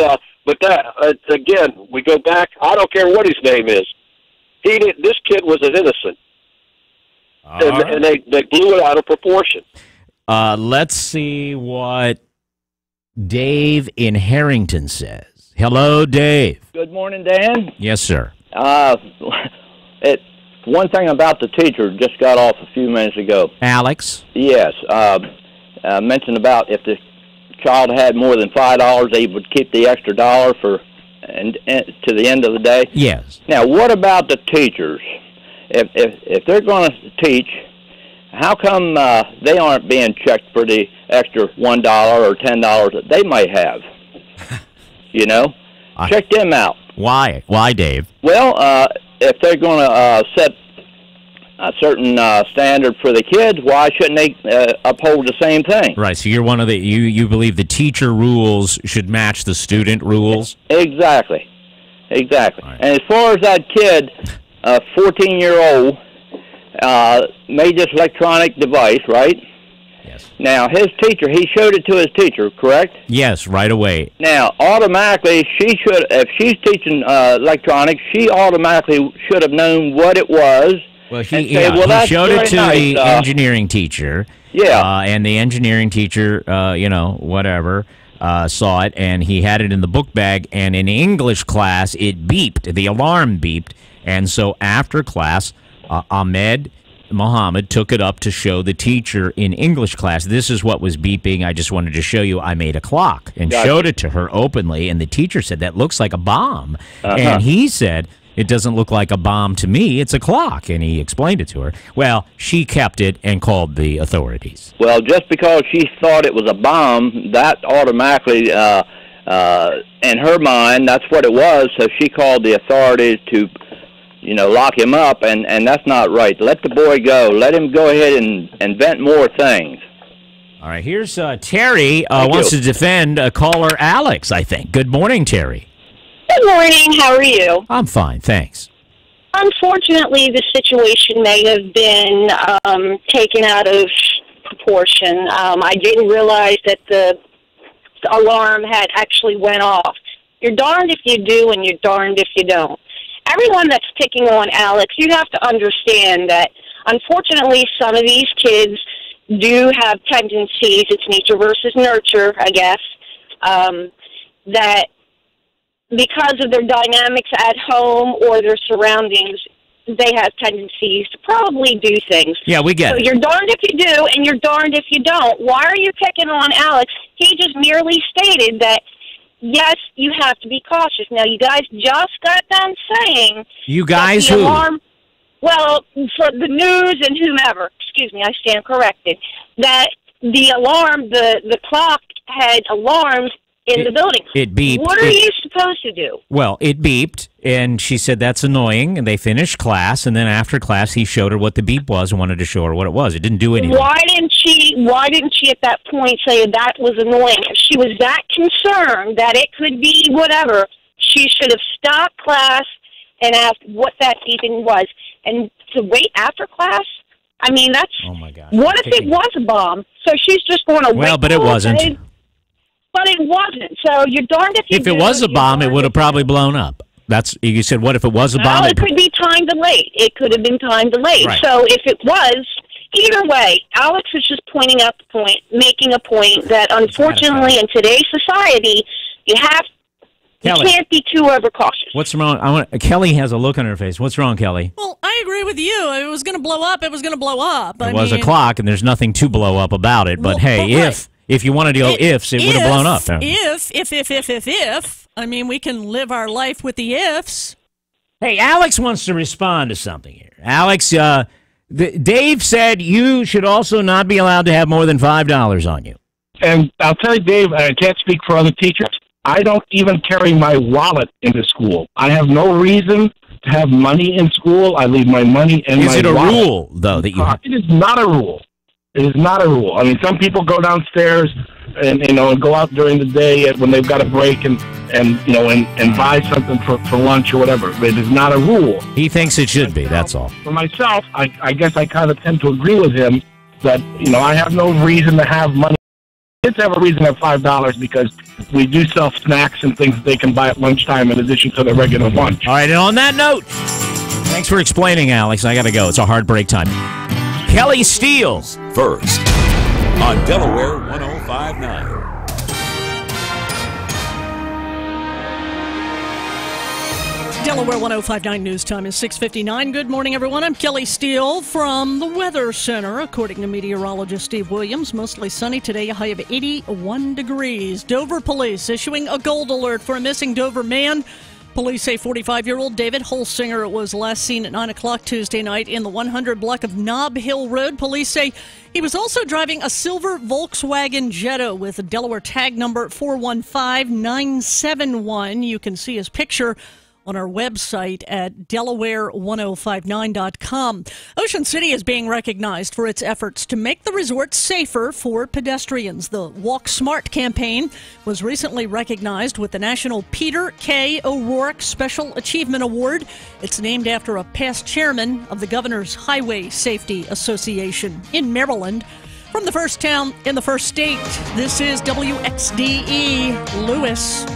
but that again, we go back. I don't care what his name is. This kid was an innocent, and they blew it out of proportion. Let's see what Dave in Harrington says. Hello, Dave. Good morning, Dan. Yes, sir. One thing about the teacher just got off a few minutes ago. Alex? Yes. Mentioned about if the child had more than $5, they would keep the extra dollar for and to the end of the day. Yes. Now, what about the teachers? If they're going to teach, how come they aren't being checked for the extra $1 or $10 that they might have? You know, check them out. Why? Why, Dave? Well, if they're going to set a certain standard for the kids, why shouldn't they uphold the same thing? Right. So you're one of the you believe the teacher rules should match the student rules? Exactly. Right. And as far as that kid, 14-year-old, made this electronic device, right? Yes. Now, his teacher, he showed it to his teacher, correct? Yes, right away. Now, automatically, if she's teaching electronics, she automatically should have known what it was. Well, he showed it to the engineering teacher. Yeah. And the engineering teacher, whatever, saw it, and he had it in the book bag, and in English class, it beeped. The alarm beeped. And so after class, Mohammed took it up to show the teacher in English class. This is what was beeping. I just wanted to show you I made a clock, and showed it to her openly. And the teacher said, that looks like a bomb. And he said, it doesn't look like a bomb to me. It's a clock. And he explained it to her. Well, she kept it and called the authorities. Well, just because she thought it was a bomb, that automatically, in her mind, that's what it was. So she called the authorities to lock him up, and that's not right. Let the boy go. Let him go ahead and invent more things. All right, here's Terry wants to defend caller Alex, I think. Good morning, Terry. Good morning. How are you? I'm fine, thanks. Unfortunately, the situation may have been taken out of proportion. I didn't realize that the alarm had actually went off. You're darned if you do, and you're darned if you don't. Everyone that's picking on Alex, you have to understand that, unfortunately, some of these kids do have tendencies, it's nature versus nurture, I guess, that because of their dynamics at home or their surroundings, they have tendencies to probably do things. Yeah, we get it. So you're darned if you do, and you're darned if you don't. Why are you picking on Alex? He just merely stated that yes, you have to be cautious. Now, you guys just got done saying... You guys that the who? alarm, well, for the news and whomever, excuse me, I stand corrected, that the alarm, the clock had alarms in the building. It beeped. What are you supposed to do? Well, it beeped, and she said that's annoying, and they finished class, and then after class, he showed her what the beep was and wanted to show her what it was. It didn't do anything. Why didn't she at that point say that was annoying? If she was that concerned that it could be whatever, she should have stopped class and asked what that beeping was. And to wait after class? I mean, that's... Oh, my God. What if it was a bomb? So she's just going to wait. Well, but it wasn't. But it wasn't. So you're darned if you If it was a bomb, it would have probably blown up. That's you said. What if it was a bomb? Well, it could be time delayed. It could have been time delayed. Right. So if it was, either way, Alex is just pointing out the point, making a point that unfortunately in today's society, you can't be too overcautious. What's wrong? Kelly has a look on her face. What's wrong, Kelly? Well, I agree with you. If it was going to blow up, it was going to blow up. It was a clock, and there's nothing to blow up about it. But hey, if you wanted to go ifs, it would have blown up. If, I mean, we can live our life with the ifs. Hey, Alex wants to respond to something here. Alex, Dave said you should also not be allowed to have more than $5 on you. And I'll tell you, Dave, I can't speak for other teachers. I don't even carry my wallet into school. I have no reason to have money in school. I leave my money in my wallet. Is it a rule, though, that you have? It is not a rule. It is not a rule. I mean, some people go downstairs and go out during the day when they've got a break and buy something for lunch or whatever. But it is not a rule. He thinks it should be. That's all. For myself, I guess I kind of tend to agree with him that I have no reason to have money. Kids have a reason to have $5 because we do sell snacks and things that they can buy at lunchtime in addition to their regular lunch. All right, and on that note, thanks for explaining, Alex. I got to go. It's a hard break time. Kelly Steele. First on Delaware 105.9. Delaware 105.9 news time is 6:59. Good morning, everyone. I'm Kelly Steele from the Weather Center. According to meteorologist Steve Williams, mostly sunny today, a high of 81 degrees. Dover police issuing a gold alert for a missing Dover man. Police say 45-year-old David Holsinger was last seen at 9 o'clock Tuesday night in the 100 block of Nob Hill Road. Police say he was also driving a silver Volkswagen Jetta with a Delaware tag number 415971. You can see his picture on our website at Delaware1059.com. Ocean City is being recognized for its efforts to make the resort safer for pedestrians. The Walk Smart campaign was recently recognized with the National Peter K. O'Rourke Special Achievement Award. It's named after a past chairman of the Governor's Highway Safety Association in Maryland. From the first town in the first state, this is WXDE Lewis.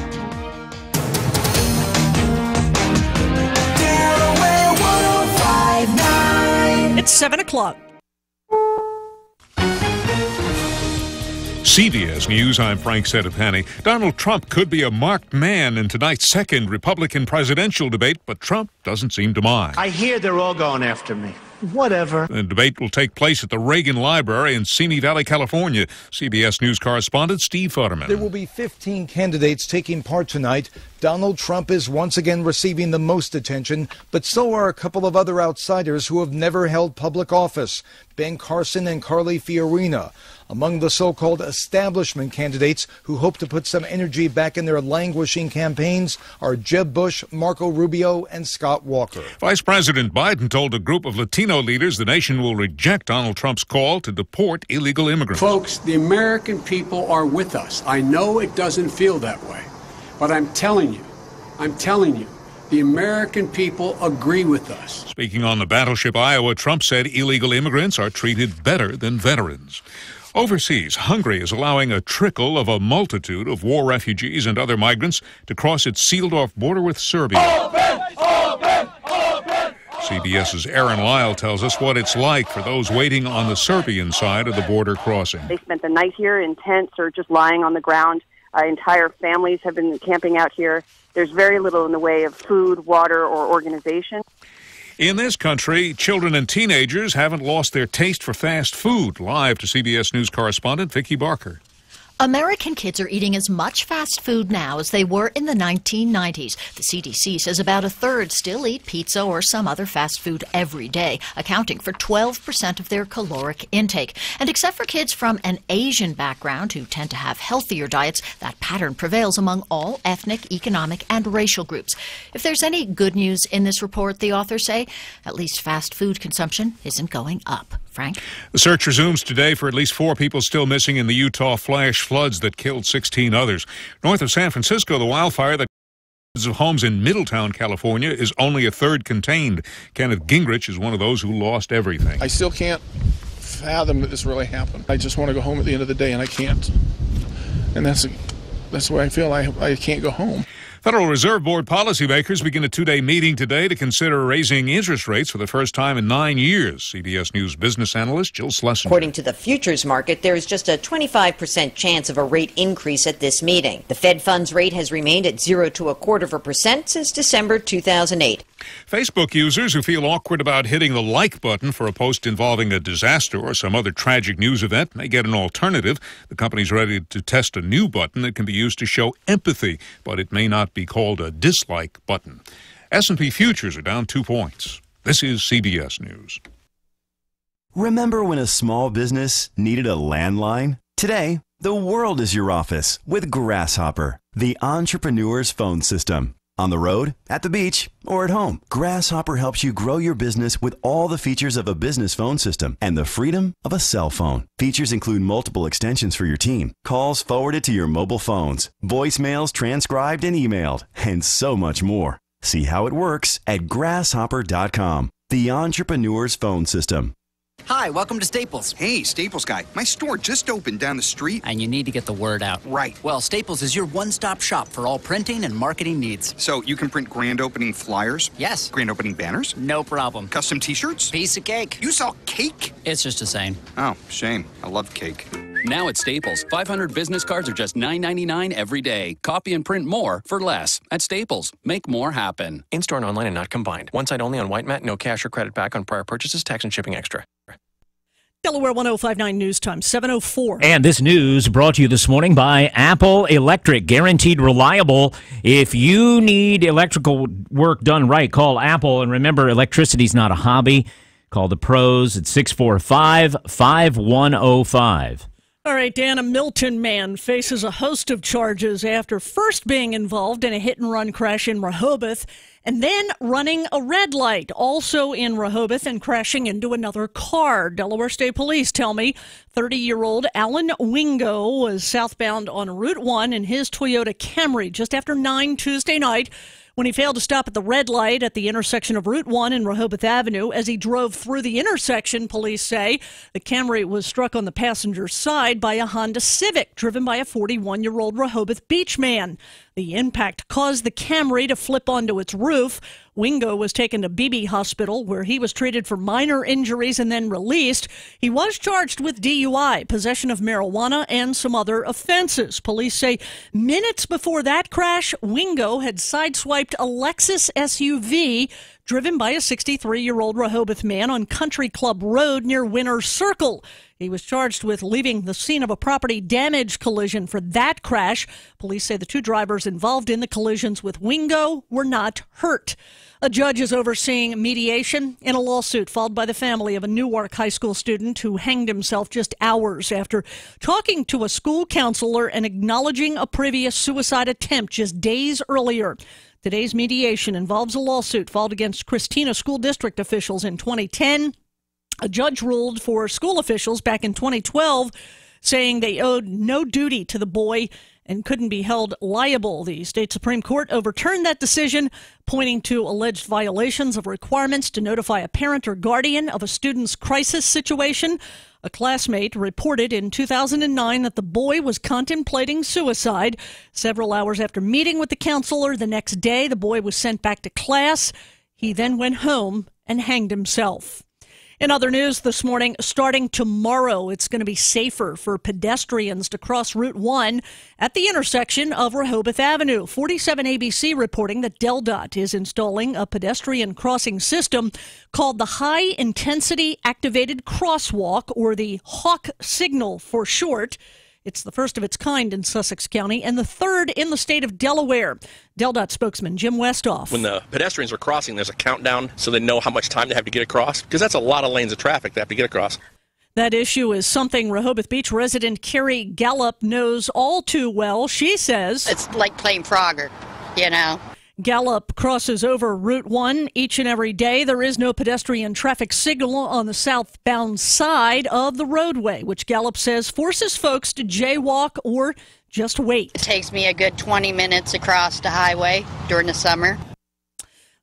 It's 7 o'clock. CBS News, I'm Frank Sedapani. Donald Trump could be a marked man in tonight's second Republican presidential debate, but Trump doesn't seem to mind. I hear they're all going after me. Whatever. The debate will take place at the Reagan Library in Simi Valley, California. CBS News correspondent Steve Futterman. There will be 15 candidates taking part tonight. Donald Trump is once again receiving the most attention, but so are a couple of other outsiders who have never held public office. Ben Carson and Carly Fiorina. Among the so-called establishment candidates who hope to put some energy back in their languishing campaigns are Jeb Bush, Marco Rubio, and Scott Walker. Vice President Biden told a group of Latino leaders the nation will reject Donald Trump's call to deport illegal immigrants. Folks, the American people are with us. I know it doesn't feel that way, but I'm telling you, the American people agree with us. Speaking on the battleship Iowa, Trump said illegal immigrants are treated better than veterans. Overseas, Hungary is allowing a trickle of a multitude of war refugees and other migrants to cross its sealed-off border with Serbia. CBS's Aaron Lyle tells us what it's like for those waiting on the Serbian side of the border crossing. They spent the night here in tents or just lying on the ground. Entire families have been camping out here. There's very little in the way of food, water, or organization. In this country, children and teenagers haven't lost their taste for fast food. Live to CBS News correspondent Vicki Barker. American kids are eating as much fast food now as they were in the 1990s. The CDC says about a third still eat pizza or some other fast food every day, accounting for 12% of their caloric intake. And except for kids from an Asian background who tend to have healthier diets, that pattern prevails among all ethnic, economic, and racial groups. If there's any good news in this report, the authors say, at least fast food consumption isn't going up. Frank? The search resumes today for at least 4 people still missing in the Utah flash floods that killed 16 others. North of San Francisco, the wildfire that of homes in Middletown, California, is only a third contained. Kenneth Gingrich is one of those who lost everything. I still can't fathom that this really happened. I just want to go home at the end of the day, and I can't. And that's the way I feel. I can't go home. Federal Reserve Board policymakers begin a 2-day meeting today to consider raising interest rates for the first time in 9 years. CBS News business analyst Jill Schlesinger. According to the futures market, there is just a 25% chance of a rate increase at this meeting. The Fed funds rate has remained at 0.25% since December 2008. Facebook users who feel awkward about hitting the like button for a post involving a disaster or some other tragic news event may get an alternative. The company's ready to test a new button that can be used to show empathy, but it may not be called a dislike button. S&P futures are down 2 points. This is CBS News. Remember when a small business needed a landline? Today, the world is your office with Grasshopper, the entrepreneur's phone system. On the road, at the beach, or at home, Grasshopper helps you grow your business with all the features of a business phone system and the freedom of a cell phone. Features include multiple extensions for your team, calls forwarded to your mobile phones, voicemails transcribed and emailed, and so much more. See how it works at grasshopper.com, the entrepreneur's phone system. Hi, welcome to Staples. Hey, Staples guy. My store just opened down the street. And you need to get the word out. Right. Well, Staples is your one-stop shop for all printing and marketing needs. So you can print grand opening flyers? Yes. Grand opening banners? No problem. Custom t-shirts? Piece of cake. You sell cake? It's just a saying. Oh, shame. I love cake. Now at Staples, 500 business cards are just $9.99 every day. Copy and print more for less. At Staples, make more happen. In-store and online and not combined. One site only on White Mat. No cash or credit back on prior purchases. Tax and shipping extra. Delaware 105.9 News Time, 7:04. And this news brought to you this morning by Apple Electric, guaranteed reliable. If you need electrical work done right, call Apple. And remember, electricity's not a hobby. Call the pros at 645-5105. All right, Dan, a Milton man faces a host of charges after first being involved in a hit-and-run crash in Rehoboth and then running a red light, also in Rehoboth, and crashing into another car. Delaware State Police tell me 30-year-old Alan Wingo was southbound on Route 1 in his Toyota Camry just after 9 Tuesday night when he failed to stop at the red light at the intersection of Route 1 and Rehoboth Avenue. As he drove through the intersection, police say the Camry was struck on the passenger side by a Honda Civic driven by a 41-year-old Rehoboth Beach man. The impact caused the Camry to flip onto its roof. Wingo was taken to Beebe Hospital, where he was treated for minor injuries and then released. He was charged with DUI, possession of marijuana, and some other offenses. Police say minutes before that crash, Wingo had sideswiped a Lexus SUV driven by a 63-year-old Rehoboth man on Country Club Road near Winter Circle. He was charged with leaving the scene of a property damage collision for that crash. Police say the two drivers involved in the collisions with Wingo were not hurt. A judge is overseeing mediation in a lawsuit filed by the family of a Newark high school student who hanged himself just hours after talking to a school counselor and acknowledging a previous suicide attempt just days earlier. Today's mediation involves a lawsuit filed against Christina School District officials in 2010. A judge ruled for school officials back in 2012, saying they owed no duty to the boy and couldn't be held liable. The state Supreme Court overturned that decision, pointing to alleged violations of requirements to notify a parent or guardian of a student's crisis situation. A classmate reported in 2009 that the boy was contemplating suicide. Several hours after meeting with the counselor the next day, the boy was sent back to class. He then went home and hanged himself. In other news this morning, starting tomorrow, it's going to be safer for pedestrians to cross Route 1 at the intersection of Rehoboth Avenue. 47 ABC reporting that DelDOT is installing a pedestrian crossing system called the High Intensity Activated Crosswalk, or the HAWK signal for short. It's the first of its kind in Sussex County and the third in the state of Delaware. DelDOT spokesman Jim Westhoff. When the pedestrians are crossing, there's a countdown so they know how much time they have to get across, because that's a lot of lanes of traffic they have to get across. That issue is something Rehoboth Beach resident Carrie Gallup knows all too well. She says, it's like playing Frogger, you know. Gallup crosses over Route 1 each and every day. There is no pedestrian traffic signal on the southbound side of the roadway, which Gallup says forces folks to jaywalk or just wait. It takes me a good 20 minutes across the highway during the summer.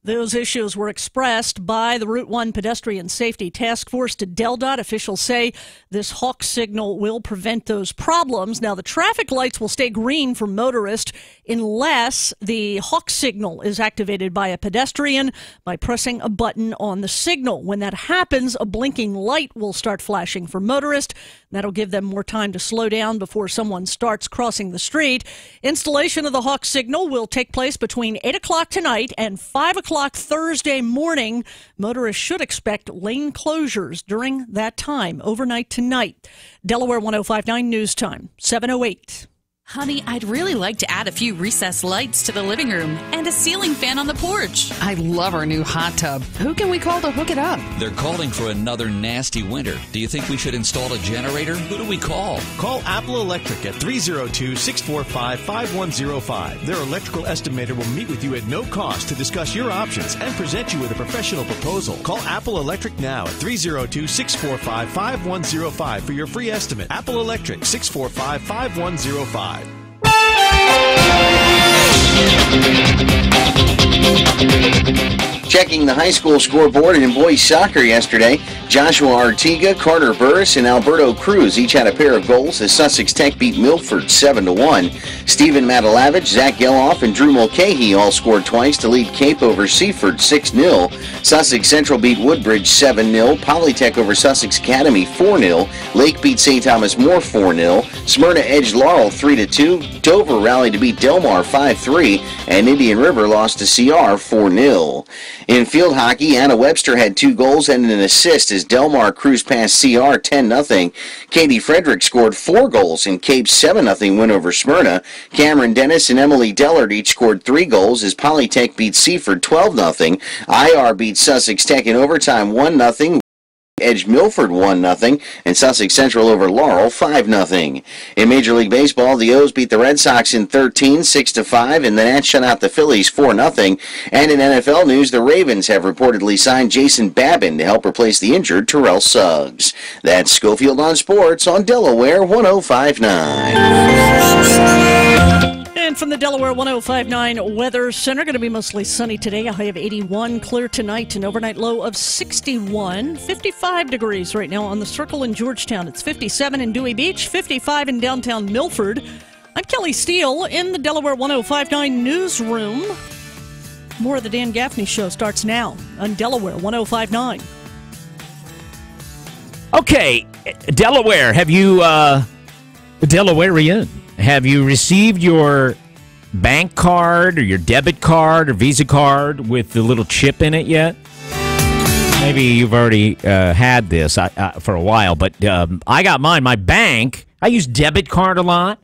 Those issues were expressed by the Route 1 Pedestrian Safety Task Force to DelDOT. Officials say this hawk signal will prevent those problems. Now, the traffic lights will stay green for motorists unless the hawk signal is activated by a pedestrian by pressing a button on the signal. When that happens, a blinking light will start flashing for motorists. That'll give them more time to slow down before someone starts crossing the street. Installation of the hawk signal will take place between 8 o'clock tonight and 5 o'clock Thursday morning. Motorists should expect lane closures during that time, overnight tonight. Delaware 105.9 News Time, 7:08. Honey, I'd really like to add a few recessed lights to the living room and a ceiling fan on the porch. I love our new hot tub. Who can we call to hook it up? They're calling for another nasty winter. Do you think we should install a generator? Who do we call? Call Apple Electric at 302-645-5105. Their electrical estimator will meet with you at no cost to discuss your options and present you with a professional proposal. Call Apple Electric now at 302-645-5105 for your free estimate. Apple Electric, 645-5105. Checking the high school scoreboard in boys soccer yesterday, Joshua Artiga, Carter Burris, and Alberto Cruz each had a pair of goals as Sussex Tech beat Milford 7-1. Stephen Matalavich, Zach Geloff, and Drew Mulcahy all scored twice to lead Cape over Seaford 6-0. Sussex Central beat Woodbridge 7-0. Polytech over Sussex Academy 4-0. Lake beat St. Thomas More 4-0. Smyrna edged Laurel 3-2. Dover rallied to beat Delmar 5-3. And Indian River lost to CR 4-0. In field hockey, Anna Webster had 2 goals and an assist as Delmar cruised past CR 10-0. Katie Frederick scored 4 goals in Cape's 7-0 win over Smyrna. Cameron Dennis and Emily Dellard each scored 3 goals as Polytech beat Seaford 12-0. IR beat Sussex Tech in overtime 1-0. Edged Milford 1-0, and Sussex Central over Laurel 5-0. In Major League Baseball, the O's beat the Red Sox in 13, 6-5, and the Nats shut out the Phillies 4-0. And in NFL news, the Ravens have reportedly signed Jason Babin to help replace the injured Terrell Suggs. That's Schofield on Sports on Delaware 105.9. And from the Delaware 105.9 Weather Center, going to be mostly sunny today. A high of 81, clear tonight, an overnight low of 61. 55 degrees right now on the Circle in Georgetown. It's 57 in Dewey Beach, 55 in downtown Milford. I'm Kelly Steele in the Delaware 105.9 newsroom. More of the Dan Gaffney Show starts now on Delaware 105.9. Okay, Delaware, have you, Delawarean, have you received your bank card or your debit card or Visa card with the little chip in it yet? Maybe you've already had this for a while, but I got mine. My bank, I use debit card a lot.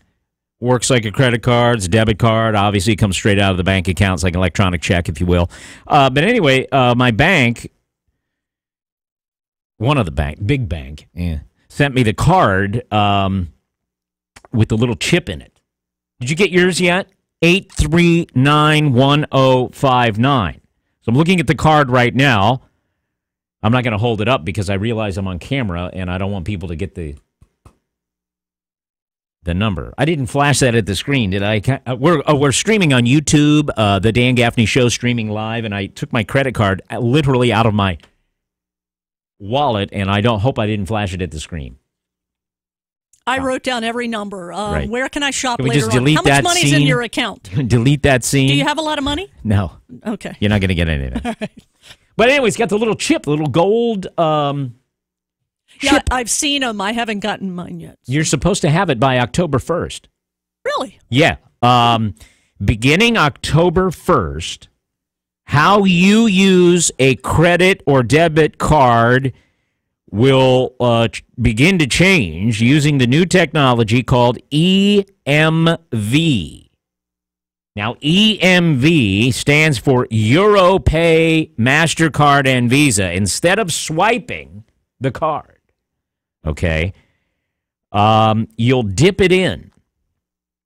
Works like a credit card. It's a debit card. Obviously, it comes straight out of the bank account. It's like an electronic check, if you will. But anyway, my bank, one of the bank, big bank, sent me the card with the little chip in it. Did you get yours yet? 8391059. So I'm looking at the card right now. I'm not going to hold it up because I realize I'm on camera and I don't want people to get the number. I didn't flash that at the screen, did I? We're streaming on YouTube, the Dan Gaffney Show streaming live, and I took my credit card literally out of my wallet, and I hope I didn't flash it at the screen. I wrote down every number. Right. Where can I shop Can we later just on? delete How much that money's scene? in your account? Delete that scene. Do you have a lot of money? No. Okay. You're not going to get any of that. All right. But anyway, it's got the little chip, little gold Yeah, I've seen them. I haven't gotten mine yet. You're supposed to have it by October 1st. Really? Yeah. Beginning October 1st, how you use a credit or debit card will begin to change using the new technology called EMV. Now, EMV stands for EuroPay, MasterCard, and Visa. Instead of swiping the card, okay, you'll dip it in.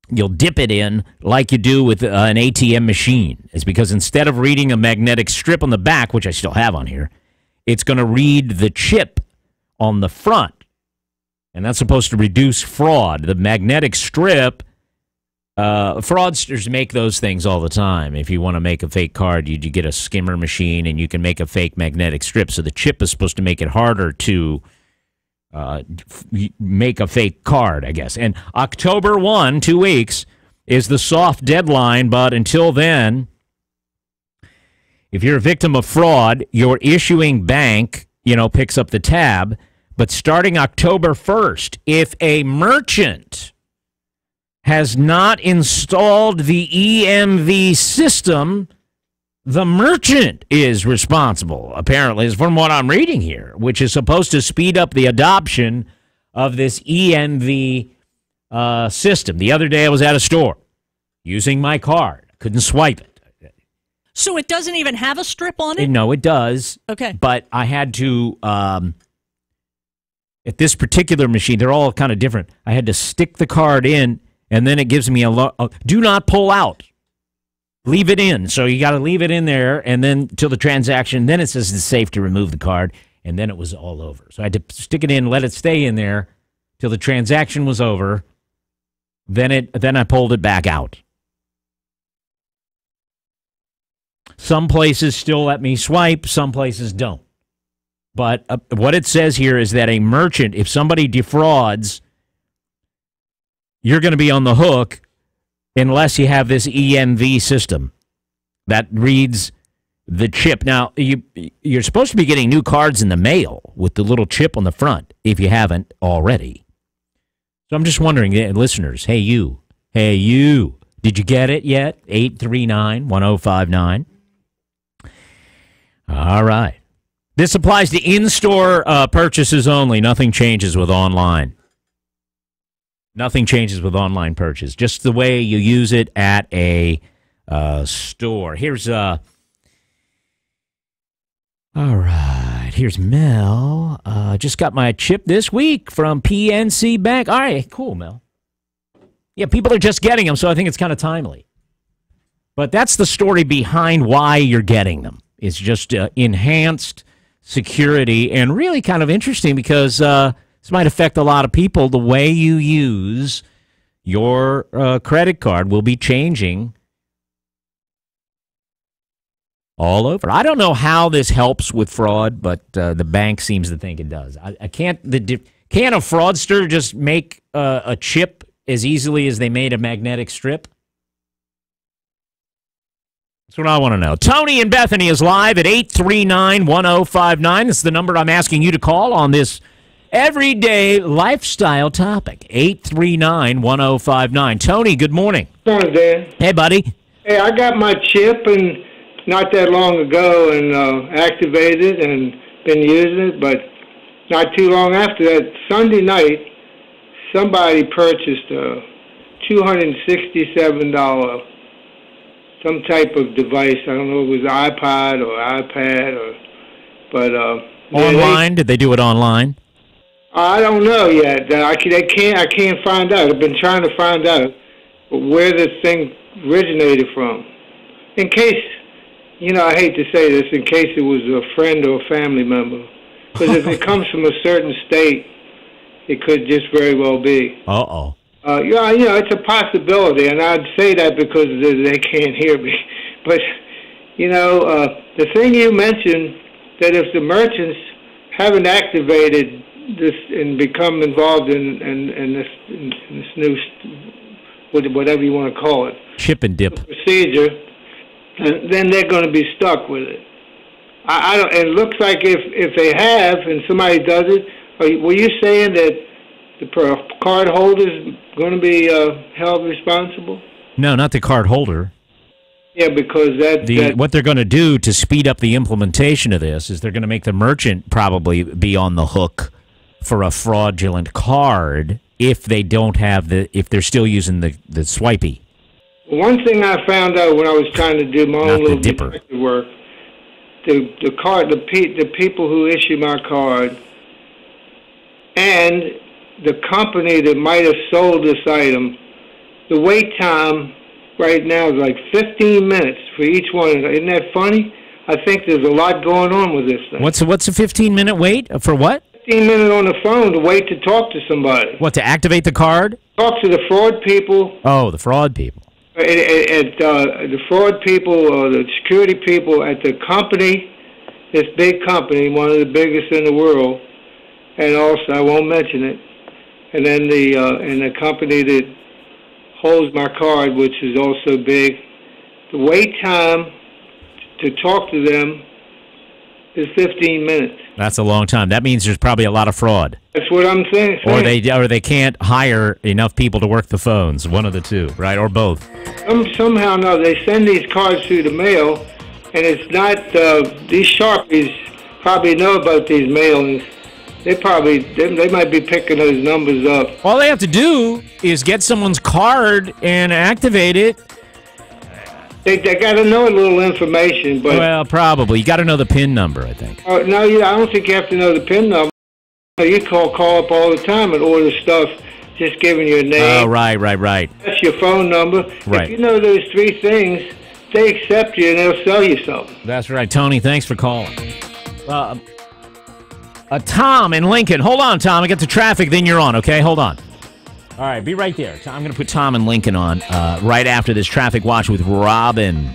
You'll dip it in like you do with an ATM machine. It's because instead of reading a magnetic strip on the back, which I still have on here, it's going to read the chip on the front. And that's supposed to reduce fraud. The magnetic strip, fraudsters make those things all the time. If you want to make a fake card, you get a skimmer machine and you can make a fake magnetic strip. So the chip is supposed to make it harder to make a fake card, I guess. And October 1, 2 weeks, is the soft deadline. But until then, if you're a victim of fraud, your issuing bank, picks up the tab. But starting October 1st, if a merchant has not installed the EMV system, the merchant is responsible, apparently, is from what I'm reading here, which is supposed to speed up the adoption of this EMV system. The other day I was at a store using my card. Couldn't swipe it. So it doesn't even have a strip on it? No, it does. Okay. But I had to, at this particular machine, they're all kind of different. I had to stick the card in, and then it gives me do not pull out. Leave it in. So you got to leave it in there, and then till the transaction, then it says it's safe to remove the card, and then it was all over. So I had to stick it in, let it stay in there till the transaction was over. Then I pulled it back out. Some places still let me swipe, some places don't. But what it says here is that a merchant, if somebody defrauds, you're going to be on the hook unless you have this EMV system that reads the chip. Now, you're supposed to be getting new cards in the mail with the little chip on the front, if you haven't already. So I'm just wondering, listeners, hey, you, did you get it yet? 839-1059. All right. This applies to in-store purchases only. Nothing changes with online. Nothing changes with online purchase. Just the way you use it at a store. Here's all right. Here's Mel. Just got my chip this week from PNC Bank. All right, cool, Mel. Yeah, people are just getting them, so I think it's kind of timely. But that's the story behind why you're getting them. It's just enhanced security, and really kind of interesting because this might affect a lot of people. The way you use your credit card will be changing all over. I don't know how this helps with fraud, but the bank seems to think it does. Can't a fraudster just make a chip as easily as they made a magnetic strip? That's what I want to know. Tony in Bethany is live at 839-1059. This is the number I'm asking you to call on this everyday lifestyle topic. 839-1059. Tony, good morning. Good morning, Dan. Hey, buddy. Hey, I got my chip and not that long ago and activated and been using it, but not too long after that, Sunday night, somebody purchased a $267 some type of device. I don't know if it was iPod or iPad but online? Did they do it online? I don't know yet. I can't find out. I've been trying to find out where this thing originated from. In case, I hate to say this, in case it was a friend or a family member. Because if it comes from a certain state, it could just very well be. Uh-oh. It's a possibility, and I'd say that because they can't hear me. But, the thing you mentioned, that if the merchants haven't activated this and become involved in this new, whatever you want to call it, chip and dip procedure, then they're going to be stuck with it. I don't. It looks like if they have and somebody does it, were you saying that the card holder is going to be held responsible? No, not the card holder. Yeah, because what they're going to do to speed up the implementation of this is they're going to make the merchant probably be on the hook for a fraudulent card if they don't have if they're still using the swipey. One thing I found out when I was trying to do my own little detective work, the people who issue my card and the company that might have sold this item, the wait time right now is like 15 minutes for each one. Isn't that funny? I think there's a lot going on with this thing. What's a 15-minute wait for what? 15 minutes on the phone to wait to talk to somebody. What, to activate the card? Talk to the fraud people. Oh, the fraud people. The fraud people or the security people at the company, this big company, one of the biggest in the world, and also I won't mention it. And then the company that holds my card, which is also big. The wait time to talk to them is 15 minutes. That's a long time. That means there's probably a lot of fraud. That's what I'm saying. Or they can't hire enough people to work the phones. One of the two, right? Or both. Somehow, no, they send these cards through the mail, and it's not, these Sharpies probably know about these mailings. They might be picking those numbers up. All they have to do is get someone's card and activate it. They got to know a little information, but well, probably you got to know the PIN number. I think. No, I don't think you have to know the PIN number. You call up all the time and order stuff, just giving your name. Oh, right. That's your phone number. Right. If you know those three things, they accept you and they'll sell you something. That's right, Tony. Thanks for calling. Tom in Lincoln. Hold on, Tom. I get to traffic, then you're on, okay? Hold on. All right, be right there. I'm going to put Tom in Lincoln on right after this traffic watch with Robin.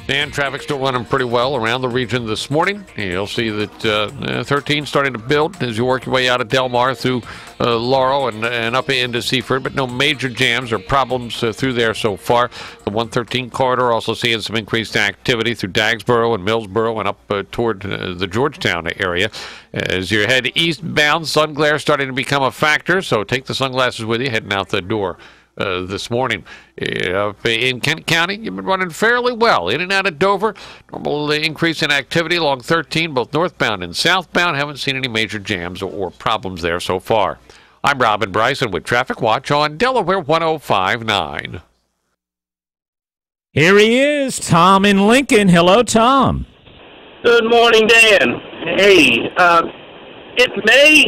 And traffic still running pretty well around the region this morning. You'll see that 13 starting to build as you work your way out of Del Mar through Laurel and up into Seaford, but no major jams or problems through there so far. The 113 corridor also seeing some increased activity through Dagsboro and Millsboro and up toward the Georgetown area. As you head eastbound, sun glare starting to become a factor, so take the sunglasses with you heading out the door. This morning. In Kent County, you've been running fairly well. In and out of Dover, normal increase in activity along 13, both northbound and southbound. Haven't seen any major jams or problems there so far. I'm Robin Bryson with Traffic Watch on Delaware 105.9. Here he is, Tom in Lincoln. Hello, Tom. Good morning, Dan. Hey, it may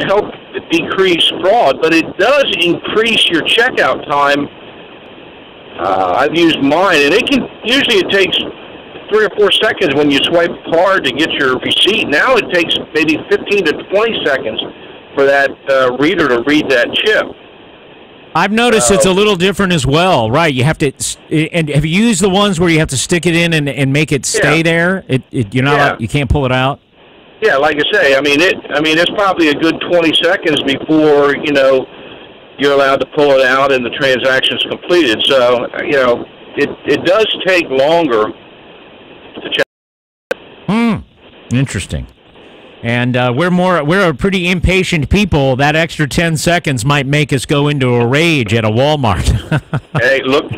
help decrease fraud, but it does increase your checkout time. I've used mine, and usually it takes 3 or 4 seconds when you swipe a card to get your receipt. Now it takes maybe 15 to 20 seconds for that reader to read that chip. I've noticed it's a little different as well, right? You have to, and have you used the ones where you have to stick it in and make it stay there? You're not, you can't pull it out. Yeah, like I say, it's probably a good 20 seconds before you're allowed to pull it out and the transaction's completed. So it does take longer to check. Interesting. And we're a pretty impatient people. That extra 10 seconds might make us go into a rage at a Walmart. Hey, look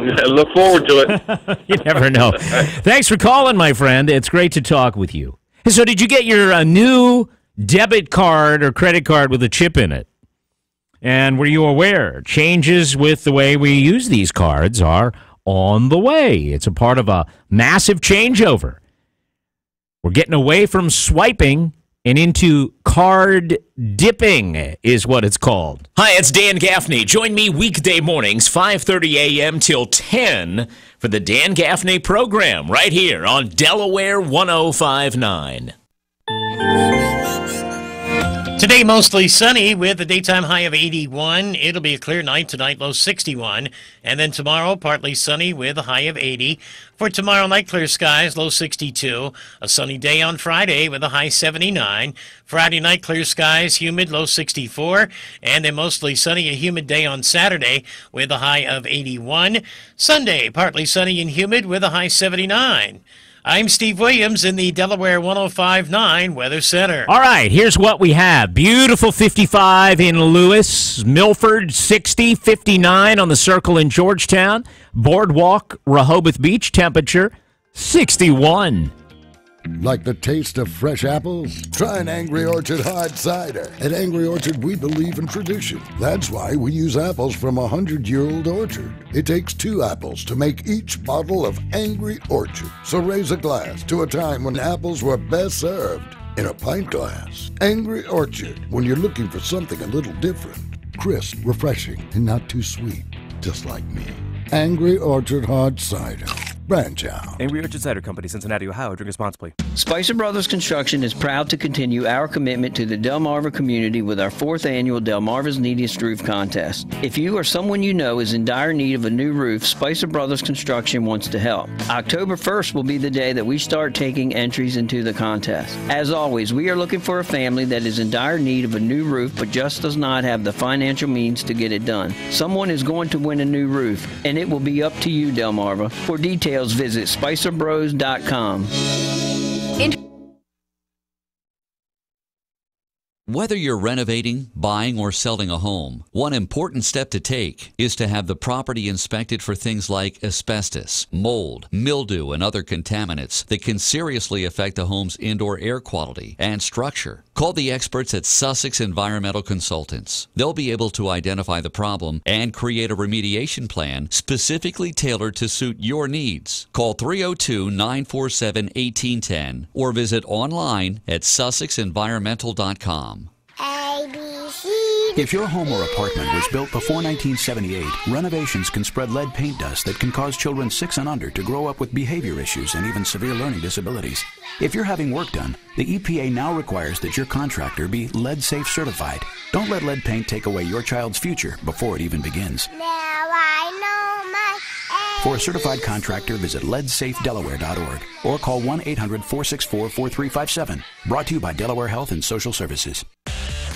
forward to it. You never know. Thanks for calling, my friend. It's great to talk with you. So did you get your new debit card or credit card with a chip in it? And were you aware changes with the way we use these cards are on the way? It's a part of a massive changeover. We're getting away from swiping and into card dipping is what it's called. Hi, it's Dan Gaffney. Join me weekday mornings, 5:30 a.m. till 10 for the Dan Gaffney program right here on Delaware 105.9. Today, mostly sunny with a daytime high of 81. It'll be a clear night tonight, low 61. And then tomorrow, partly sunny with a high of 80. For tomorrow night, clear skies, low 62. A sunny day on Friday with a high 79. Friday night, clear skies, humid, low 64. And then mostly sunny, a humid day on Saturday with a high of 81. Sunday, partly sunny and humid with a high 79. I'm Steve Williams in the Delaware 105.9 Weather Center. All right, here's what we have. Beautiful 55 in Lewis, Milford 60, 59 on the Circle in Georgetown, Boardwalk, Rehoboth Beach, temperature 61. Like the taste of fresh apples? Try an Angry Orchard hard cider. At Angry Orchard, we believe in tradition. That's why we use apples from a 100-year-old orchard. It takes 2 apples to make each bottle of Angry Orchard. So raise a glass to a time when apples were best served in a pint glass. Angry Orchard, when you're looking for something a little different. Crisp, refreshing, and not too sweet. Just like me. Angry Orchard hard cider. Branch out. Angry Orchard Cider Company, Cincinnati, Ohio. Drink responsibly. Spicer Brothers Construction is proud to continue our commitment to the Delmarva community with our 4th annual Delmarva's Neatest Roof Contest. If you or someone you know is in dire need of a new roof, Spicer Brothers Construction wants to help. October 1st will be the day that we start taking entries into the contest. As always, we are looking for a family that is in dire need of a new roof but just does not have the financial means to get it done. Someone is going to win a new roof, and it will be up to you, Delmarva. For details, visit SpicerBros.com. Whether you're renovating, buying, or selling a home, one important step to take is to have the property inspected for things like asbestos, mold, mildew, and other contaminants that can seriously affect the home's indoor air quality and structure. Call the experts at Sussex Environmental Consultants. They'll be able to identify the problem and create a remediation plan specifically tailored to suit your needs. Call 302-947-1810 or visit online at sussexenvironmental.com. If your home or apartment was built before 1978, renovations can spread lead paint dust that can cause children 6 and under to grow up with behavior issues and even severe learning disabilities. If you're having work done, the EPA now requires that your contractor be lead safe certified. Don't let lead paint take away your child's future before it even begins. Now I know my For a certified contractor, visit leadsafedelaware.org or call 1-800-464-4357. Brought to you by Delaware Health and Social Services.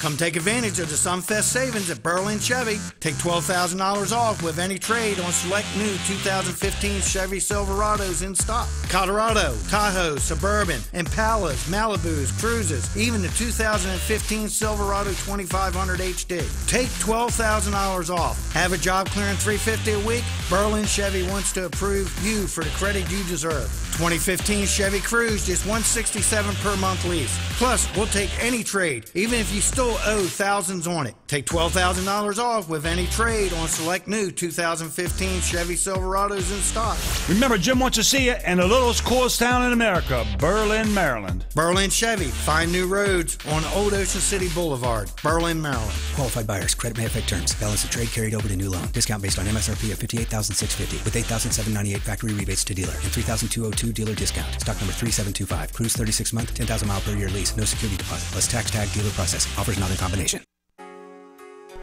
Come take advantage of the Sunfest savings at Berlin Chevy. Take $12,000 off with any trade on select new 2015 Chevy Silverados in stock. Colorado, Tahoe, Suburban, Impalas, Malibus, Cruises, even the 2015 Silverado 2500 HD. Take $12,000 off. Have a job clearing $350 a week? Berlin Chevy wants to approve you for the credit you deserve. 2015 Chevy Cruze, just $167 per month lease. Plus, we'll take any trade, even if you still owe thousands on it. Take $12,000 off with any trade on select new 2015 Chevy Silverados in stock. Remember, Jim wants to see you in the littlest, coolest town in America, Berlin, Maryland. Berlin Chevy. Find new roads on Old Ocean City Boulevard, Berlin, Maryland. Qualified buyers. Credit may affect terms. Balance of trade carried over to new loan. Discount based on MSRP of $58,650 with $8,798 factory rebates to dealer and $3,202 dealer discount. Stock number 3725. Cruise 36 month, 10,000 mile per year lease. No security deposit. Less tax tag dealer processing. Offers not in combination.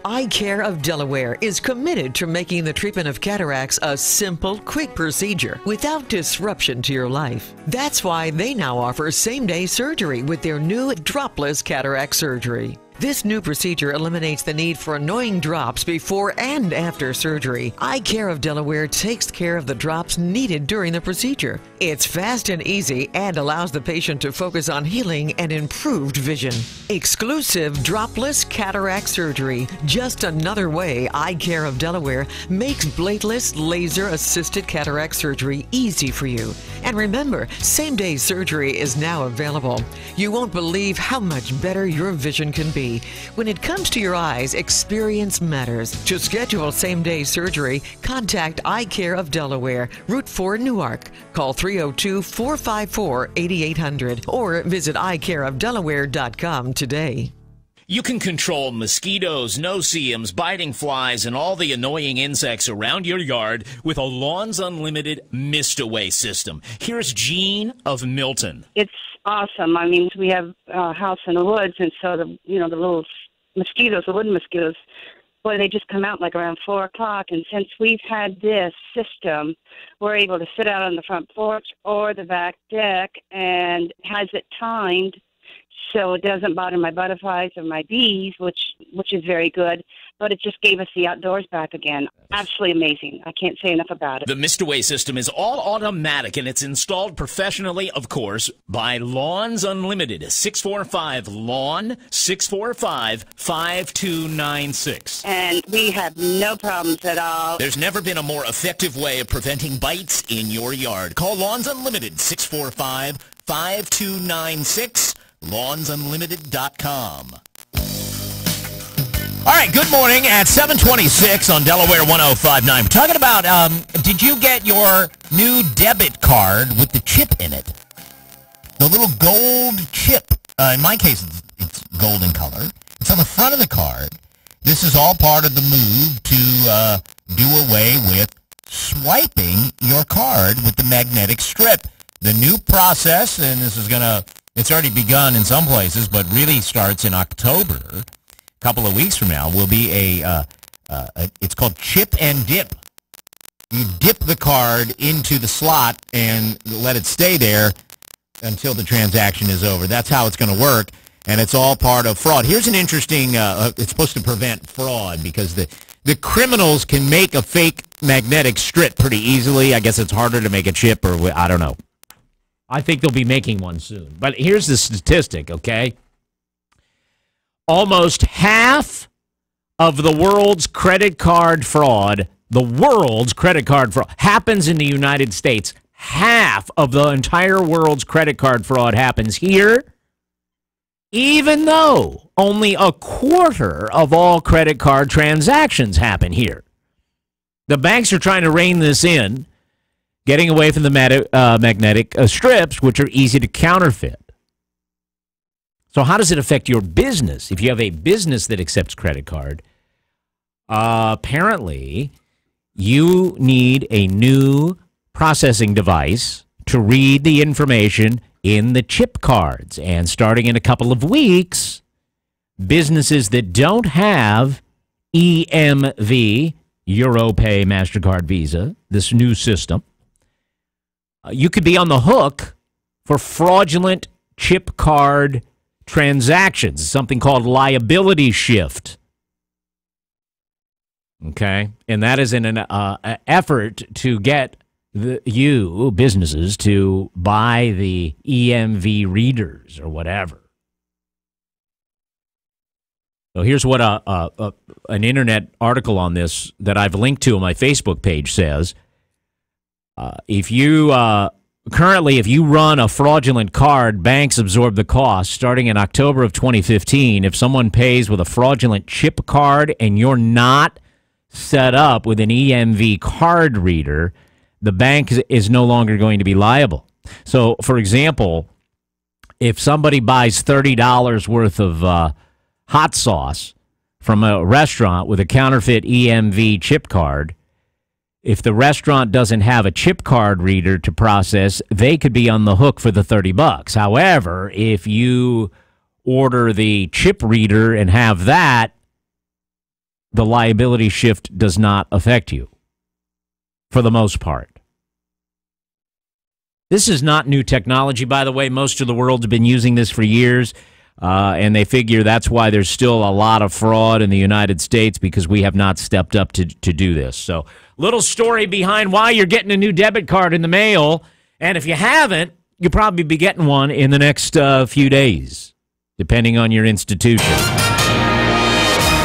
Eye Care of Delaware is committed to making the treatment of cataracts a simple, quick procedure without disruption to your life. That's why they now offer same-day surgery with their new dropless cataract surgery. This new procedure eliminates the need for annoying drops before and after surgery. Eye Care of Delaware takes care of the drops needed during the procedure. It's fast and easy and allows the patient to focus on healing and improved vision. Exclusive dropless cataract surgery. Just another way Eye Care of Delaware makes bladeless, laser-assisted cataract surgery easy for you. And remember, same-day surgery is now available. You won't believe how much better your vision can be. When it comes to your eyes, experience matters. To schedule same-day surgery, contact Eye Care of Delaware, Route 4, Newark. Call 302-454-8800 or visit eyecareofdelaware.com today. You can control mosquitoes, no-see-ums, biting flies, and all the annoying insects around your yard with a Lawns Unlimited Mist Away system. Here's Jean of Milton. It's awesome. I mean, we have a house in the woods, and so the little mosquitoes, the wooden mosquitoes, boy, they just come out like around 4 o'clock. And since we've had this system, we're able to sit out on the front porch or the back deck, and has it timed so it doesn't bother my butterflies or my bees, which is very good. But it just gave us the outdoors back again. Absolutely amazing. I can't say enough about it. The mist away system is all automatic, and it's installed professionally, of course, by Lawns Unlimited. 645-LAWN, 645-5296. And we have no problems at all. There's never been a more effective way of preventing bites in your yard. Call Lawns Unlimited, 645-5296, lawnsunlimited.com. All right, good morning at 7:26 on Delaware 105.9. We're talking about, did you get your new debit card with the chip in it? The little gold chip. In my case, it's golden color. It's on the front of the card. This is all part of the move to do away with swiping your card with the magnetic strip. The new process, and this is it's already begun in some places, but really starts in October. Couple of weeks from now will be it's called chip and dip. You dip the card into the slot and let it stay there until the transaction is over. That's how it's going to work, and it's all part of fraud. Here's an interesting, it's supposed to prevent fraud because the criminals can make a fake magnetic strip pretty easily. I guess it's harder to make a chip, or I don't know. I think they'll be making one soon. But here's the statistic, okay? Almost half of the world's credit card fraud, happens in the United States. Half of the entire world's credit card fraud happens here, even though only a quarter of all credit card transactions happen here. The banks are trying to rein this in, getting away from the magnetic strips, which are easy to counterfeit. So how does it affect your business? If you have a business that accepts credit card, apparently you need a new processing device to read the information in the chip cards. And starting in a couple of weeks, businesses that don't have EMV, EuroPay, MasterCard, Visa, this new system, you could be on the hook for fraudulent chip card transactions, something called liability shift. Okay? And that is in an effort to get businesses to buy the EMV readers or whatever. So here's what an internet article on this that I've linked to on my Facebook page says. If you run a fraudulent card, banks absorb the cost. Starting in October of 2015, if someone pays with a fraudulent chip card and you're not set up with an EMV card reader, the bank is no longer going to be liable. So, for example, if somebody buys $30 worth of hot sauce from a restaurant with a counterfeit EMV chip card, if the restaurant doesn't have a chip card reader to process, they could be on the hook for the $30. However, if you order the chip reader and have that, the liability shift does not affect you, for the most part. This is not new technology, by the way. Most of the world's been using this for years, and they figure that's why there's still a lot of fraud in the United States, because we have not stepped up to do this. So, little story behind why you're getting a new debit card in the mail, and if you haven't, you'll probably be getting one in the next few days, depending on your institution.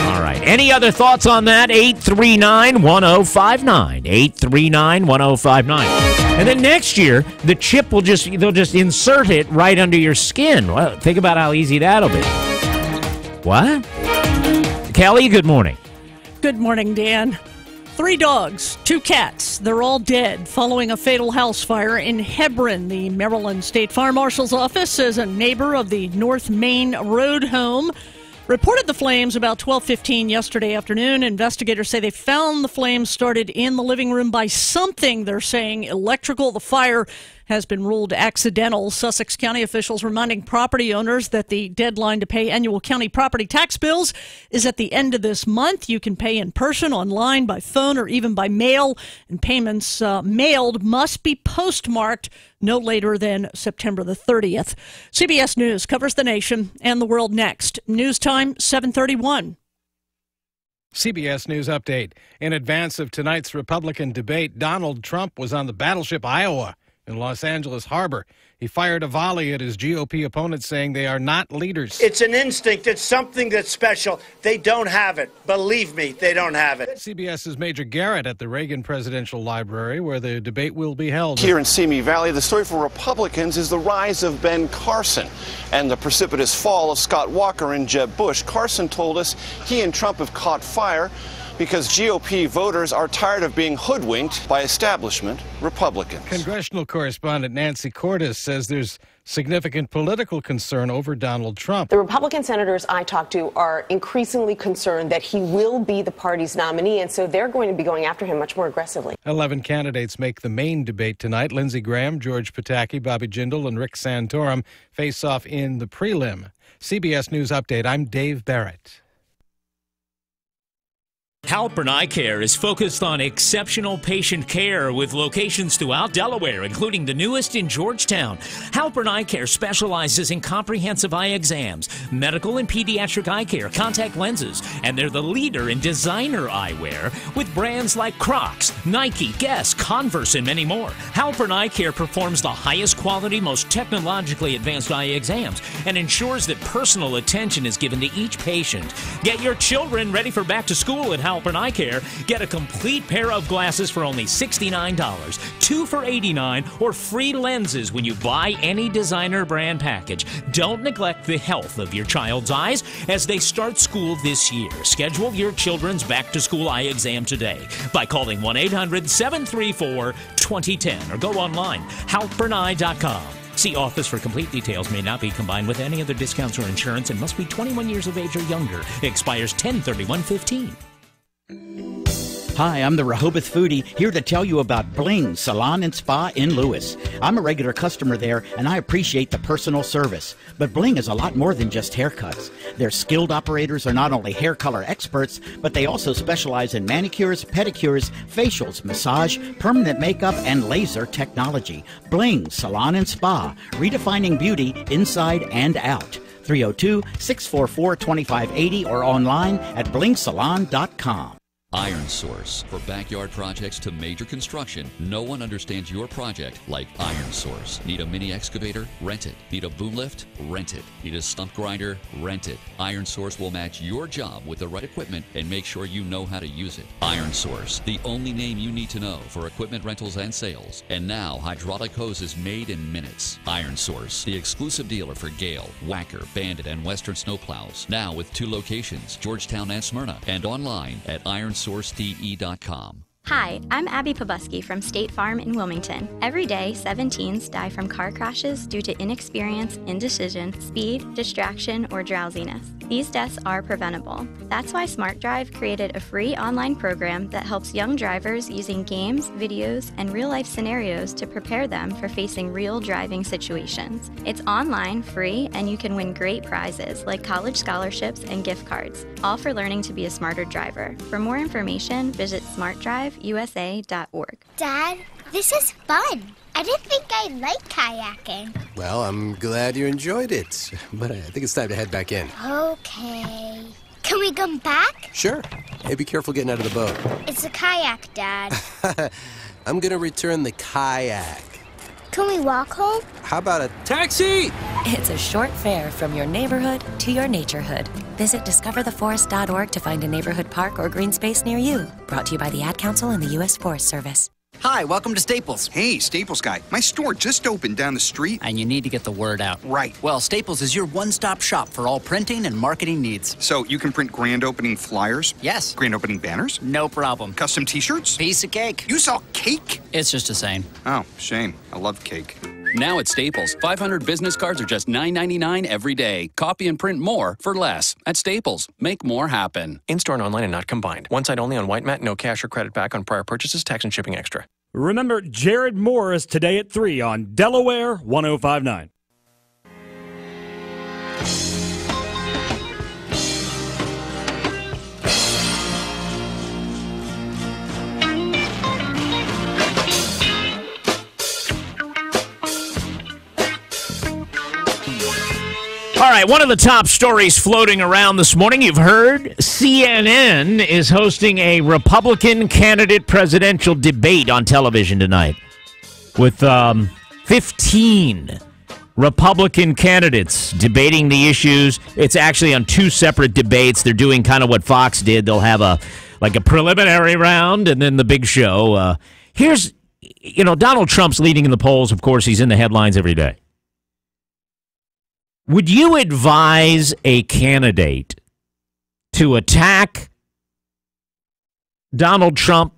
All right. Any other thoughts on that? 839-1059. 839-1059. And then next year, the chip they'll just insert it right under your skin. Well, think about how easy that'll be. What? Kelly, good morning. Good morning, Dan. 3 dogs, 2 cats. They're all dead following a fatal house fire in Hebron. The Maryland State Fire Marshal's office says a neighbor of the North Main Road home reported the flames about 12:15 yesterday afternoon. Investigators say they found the flames started in the living room by something, they're saying, electrical. The fire has been ruled accidental. Sussex County officials reminding property owners that the deadline to pay annual county property tax bills is at the end of this month. You can pay in person, online, by phone, or even by mail. And payments mailed must be postmarked no later than September the 30th. CBS News covers the nation and the world next. News time, 7:31. CBS News Update. In advance of tonight's Republican debate, Donald Trump was on the battleship Iowa in Los Angeles Harbor. He fired a volley at his GOP opponents, saying they are not leaders. It's an instinct. It's something that's special. They don't have it. Believe me, they don't have it. CBS's Major Garrett at the Reagan Presidential Library, where the debate will be held. Here in Simi Valley, the story for Republicans is the rise of Ben Carson and the precipitous fall of Scott Walker and Jeb Bush. Carson told us he and Trump have caught fire because GOP voters are tired of being hoodwinked by establishment Republicans. Congressional correspondent Nancy Cordes says there's significant political concern over Donald Trump. The Republican senators I talked to are increasingly concerned that he will be the party's nominee, and so they're going to be going after him much more aggressively. 11 candidates make the main debate tonight. Lindsey Graham, George Pataki, Bobby Jindal, and Rick Santorum face off in the prelim. CBS News Update, I'm Dave Barrett. Halpern Eye Care is focused on exceptional patient care with locations throughout Delaware, including the newest in Georgetown. Halpern Eye Care specializes in comprehensive eye exams, medical and pediatric eye care, contact lenses, and they're the leader in designer eyewear with brands like Crocs, Nike, Guess, Converse, and many more. Halpern Eye Care performs the highest quality, most technologically advanced eye exams and ensures that personal attention is given to each patient. Get your children ready for back to school at Halpern Eye Care. Get a complete pair of glasses for only $69, 2 for $89, or free lenses when you buy any designer brand package. Don't neglect the health of your child's eyes as they start school this year. Schedule your children's back-to-school eye exam today by calling 1-800-734-2010 or go online, halperneye.com. See office for complete details. May not be combined with any other discounts or insurance and must be 21 years of age or younger. Expires 10/31/15. Hi, I'm the Rehoboth Foodie, here to tell you about Bling Salon and Spa in Lewis. I'm a regular customer there, and I appreciate the personal service. But Bling is a lot more than just haircuts. Their skilled operators are not only hair color experts, but they also specialize in manicures, pedicures, facials, massage, permanent makeup, and laser technology. Bling Salon and Spa, redefining beauty inside and out. 302-644-2580 or online at blingsalon.com. Iron Source. For backyard projects to major construction, no one understands your project like Iron Source. Need a mini excavator? Rent it. Need a boom lift? Rent it. Need a stump grinder? Rent it. Iron Source will match your job with the right equipment and make sure you know how to use it. Iron Source, the only name you need to know for equipment rentals and sales. And now hydraulic hoses made in minutes. Iron Source, the exclusive dealer for Gale, Whacker, Bandit, and Western snowplows. Now with 2 locations, Georgetown and Smyrna, and online at ironsourcede.com. Hi, I'm Abby Pobuski from State Farm in Wilmington. Every day, 7 teens die from car crashes due to inexperience, indecision, speed, distraction, or drowsiness. These deaths are preventable. That's why Smart Drive created a free online program that helps young drivers using games, videos, and real-life scenarios to prepare them for facing real driving situations. It's online, free, and you can win great prizes like college scholarships and gift cards, all for learning to be a smarter driver. For more information, visit smartdriveusa.org. Dad, this is fun. I didn't think I'd like kayaking. Well, I'm glad you enjoyed it, but I think it's time to head back in. Okay. Can we come back? Sure. Hey, be careful getting out of the boat. It's a kayak, Dad. I'm gonna return the kayak. Can we walk home? How about a taxi? It's a short fare from your neighborhood to your naturehood. Visit discovertheforest.org to find a neighborhood park or green space near you. Brought to you by the Ad Council and the U.S. Forest Service. Hi, welcome to Staples. Hey, Staples guy. My store just opened down the street. And you need to get the word out. Right. Well, Staples is your one-stop shop for all printing and marketing needs. So you can print grand opening flyers? Yes. Grand opening banners? No problem. Custom t-shirts? Piece of cake. You sell cake? It's just a saying. Oh, shame. I love cake. Now at Staples, 500 business cards are just $9.99 every day. Copy and print more for less. At Staples, make more happen. In-store and online and not combined. One site only on white mat, no cash or credit back on prior purchases, tax and shipping extra. Remember Jared Morris today at 3 on Delaware 105.9. All right, one of the top stories floating around this morning, you've heard, CNN is hosting a Republican candidate presidential debate on television tonight with 15 Republican candidates debating the issues. It's actually on two separate debates. They're doing kind of what Fox did. They'll have a preliminary round and then the big show. Here's, Donald Trump's leading in the polls. Of course, he's in the headlines every day. Would you advise a candidate to attack Donald Trump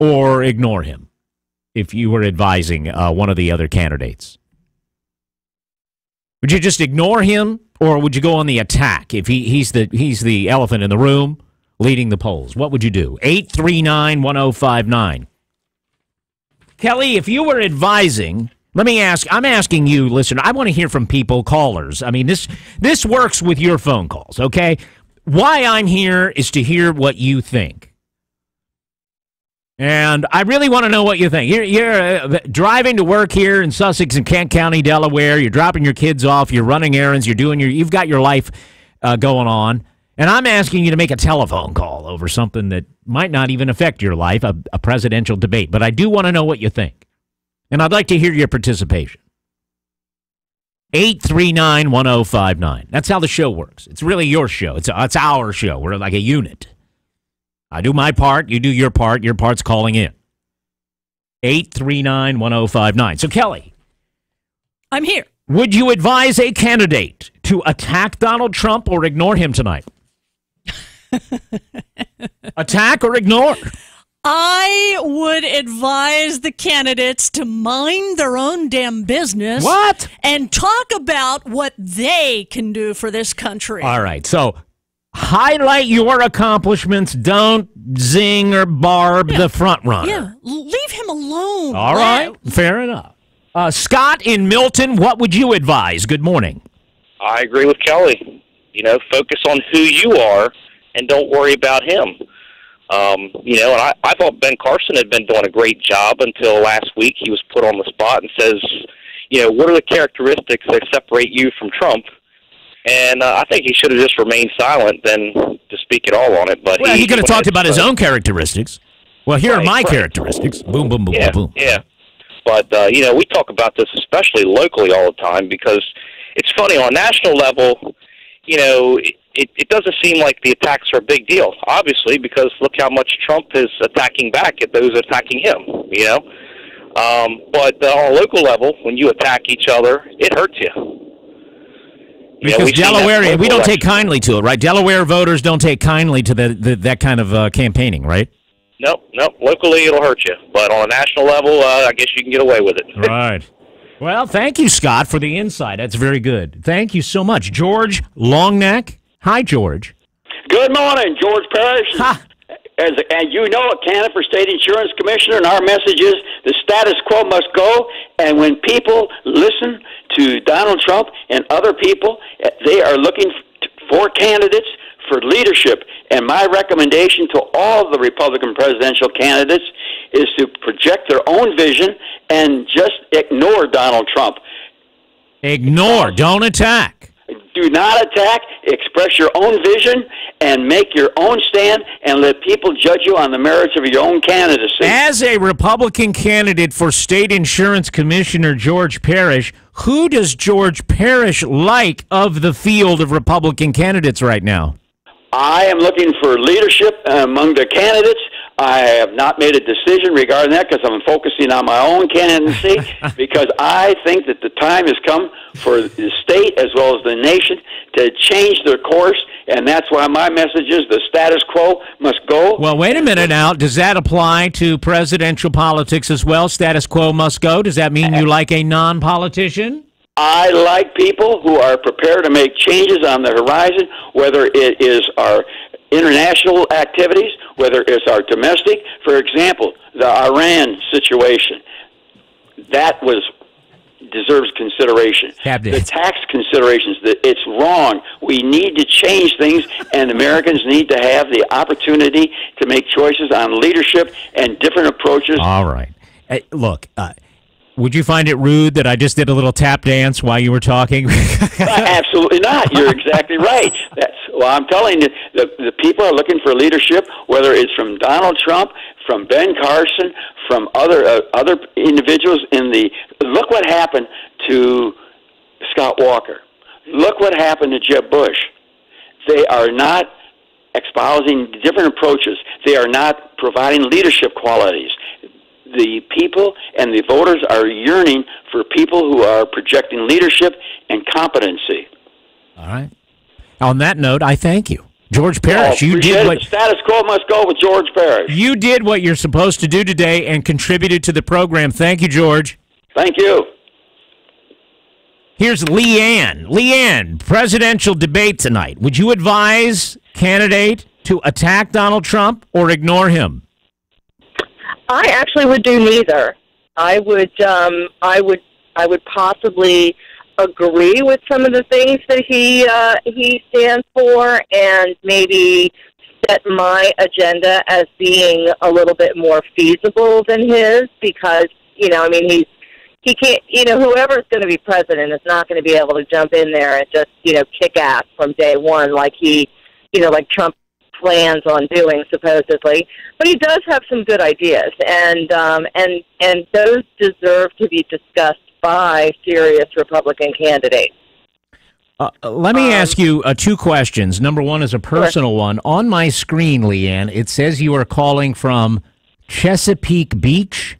or ignore him if you were advising one of the other candidates? Would you just ignore him, or would you go on the attack if he's the elephant in the room leading the polls? What would you do? 839-1059. Kelly, if you were advising... I'm asking you, listener, I want to hear from people, callers. I mean, this works with your phone calls, okay? Why I'm here is to hear what you think. And I really want to know what you think. You're driving to work here in Sussex and Kent County, Delaware. You're dropping your kids off. You're running errands. You've got your life going on. And I'm asking you to make a telephone call over something that might not even affect your life, a presidential debate. But I do want to know what you think. And I'd like to hear your participation. 839-1059. That's how the show works. It's really your show. It's our show. We're like a unit. I do my part. You do your part. Your part's calling in. 839-1059. So, Kelly. I'm here. Would you advise a candidate to attack Donald Trump or ignore him tonight? Attack or ignore? I would advise the candidates to mind their own damn business. What? And talk about what they can do for this country. All right. So highlight your accomplishments. Don't zing or barb the front runner. Yeah. Leave him alone. All right. Fair enough. Scott in Milton, what would you advise? Good morning. I agree with Kelly. Focus on who you are and don't worry about him. And I thought Ben Carson had been doing a great job until last week. He was put on the spot and says, what are the characteristics that separate you from Trump? And I think he should have just remained silent than to speak at all on it. But he could have talked about his own characteristics. Well, here are my characteristics. Boom, boom, boom, boom, boom. Yeah. But, we talk about this especially locally all the time because it's funny, on a national level, it doesn't seem like the attacks are a big deal, obviously, because look how much Trump is attacking back at those attacking him, But on a local level, when you attack each other, it hurts you. Because Delaware, we don't take kindly to it, right? Delaware voters don't take kindly to that kind of campaigning, right? Nope. Locally, it'll hurt you. But on a national level, I guess you can get away with it. Right. Well, thank you, Scott, for the insight. That's very good. Thank you so much. George Longneck. Hi, George. Good morning, George Parrish. As you know, a candidate for state insurance commissioner, and our message is the status quo must go. And when people listen to Donald Trump and other people, they are looking for candidates for leadership. And my recommendation to all the Republican presidential candidates is to project their own vision and just ignore Donald Trump. Ignore, don't attack. Do not attack, express your own vision, and make your own stand, and let people judge you on the merits of your own candidacy. As a Republican candidate for State Insurance Commissioner George Parrish, who does George Parrish like of the field of Republican candidates right now? I am looking for leadership among the candidates. I have not made a decision regarding that because I'm focusing on my own candidacy because I think that the time has come for the state as well as the nation to change their course, and that's why my message is the status quo must go. Well, wait a minute now. Does that apply to presidential politics as well? Status quo must go? Does that mean you like a non-politician? I like people who are prepared to make changes on the horizon, whether it is our international activities, whether it's our domestic. For example, the Iran situation, that deserves consideration. The tax considerations, that it's wrong. We need to change things, and Americans need to have the opportunity to make choices on leadership and different approaches. All right. Hey, look, would you find it rude that I just did a little tap dance while you were talking? Absolutely not. You're exactly right. I'm telling you, the people are looking for leadership, whether it's from Donald Trump, from Ben Carson, from other individuals look what happened to Scott Walker. Look what happened to Jeb Bush. They are not espousing different approaches. They are not providing leadership qualities. The people and the voters are yearning for people who are projecting leadership and competency. All right. On that note, I thank you. George Parrish, you did what... The status quo must go with George Parrish. You did what you're supposed to do today and contributed to the program. Thank you, George. Thank you. Here's Leanne. Leanne, presidential debate tonight. Would you advise candidate to attack Donald Trump or ignore him? I actually would do neither. I would possibly agree with some of the things that he stands for, and maybe set my agenda as being a little bit more feasible than his, because he can't, whoever's going to be president is not going to be able to jump in there and just kick ass from day one like like Trump plans on doing supposedly. But he does have some good ideas, and those deserve to be discussed by serious Republican candidates. Let me ask you two questions. Number one is a personal one. On my screen, Leanne, it says you are calling from Chesapeake Beach,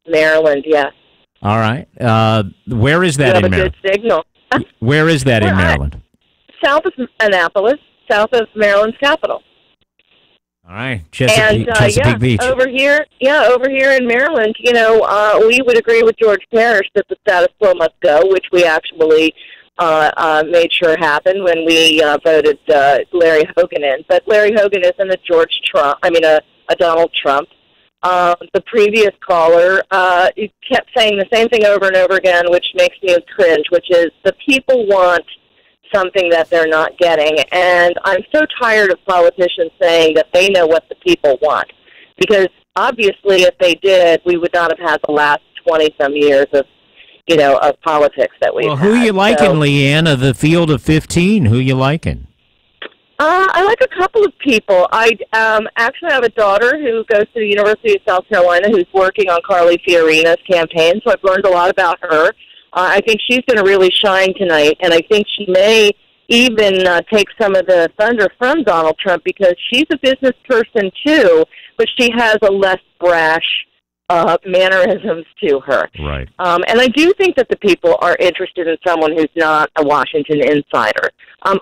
Maryland. Yes. All right. Where is that in Maryland? You have a good signal. Where is that in Maryland? South of Annapolis, south of Maryland's capital. All right, Chesapeake Beach. Over here in Maryland, we would agree with George Parrish that the status quo must go, which we actually made sure happened when we voted Larry Hogan in. But Larry Hogan isn't a Donald Trump. The previous caller kept saying the same thing over and over again, which makes me cringe, which is the people want something that they're not getting. And I'm so tired of politicians saying that they know what the people want. Because obviously if they did, we would not have had the last 20-some years of politics that we've had. Who you liking, Leanne, of the field of 15? Who you liking? I like a couple of people. I actually have a daughter who goes to the University of South Carolina who's working on Carly Fiorina's campaign, so I've learned a lot about her. I think she's going to really shine tonight, and I think she may even take some of the thunder from Donald Trump, because she's a business person too, but she has a less brash mannerisms to her. Right. And I do think that the people are interested in someone who's not a Washington insider. I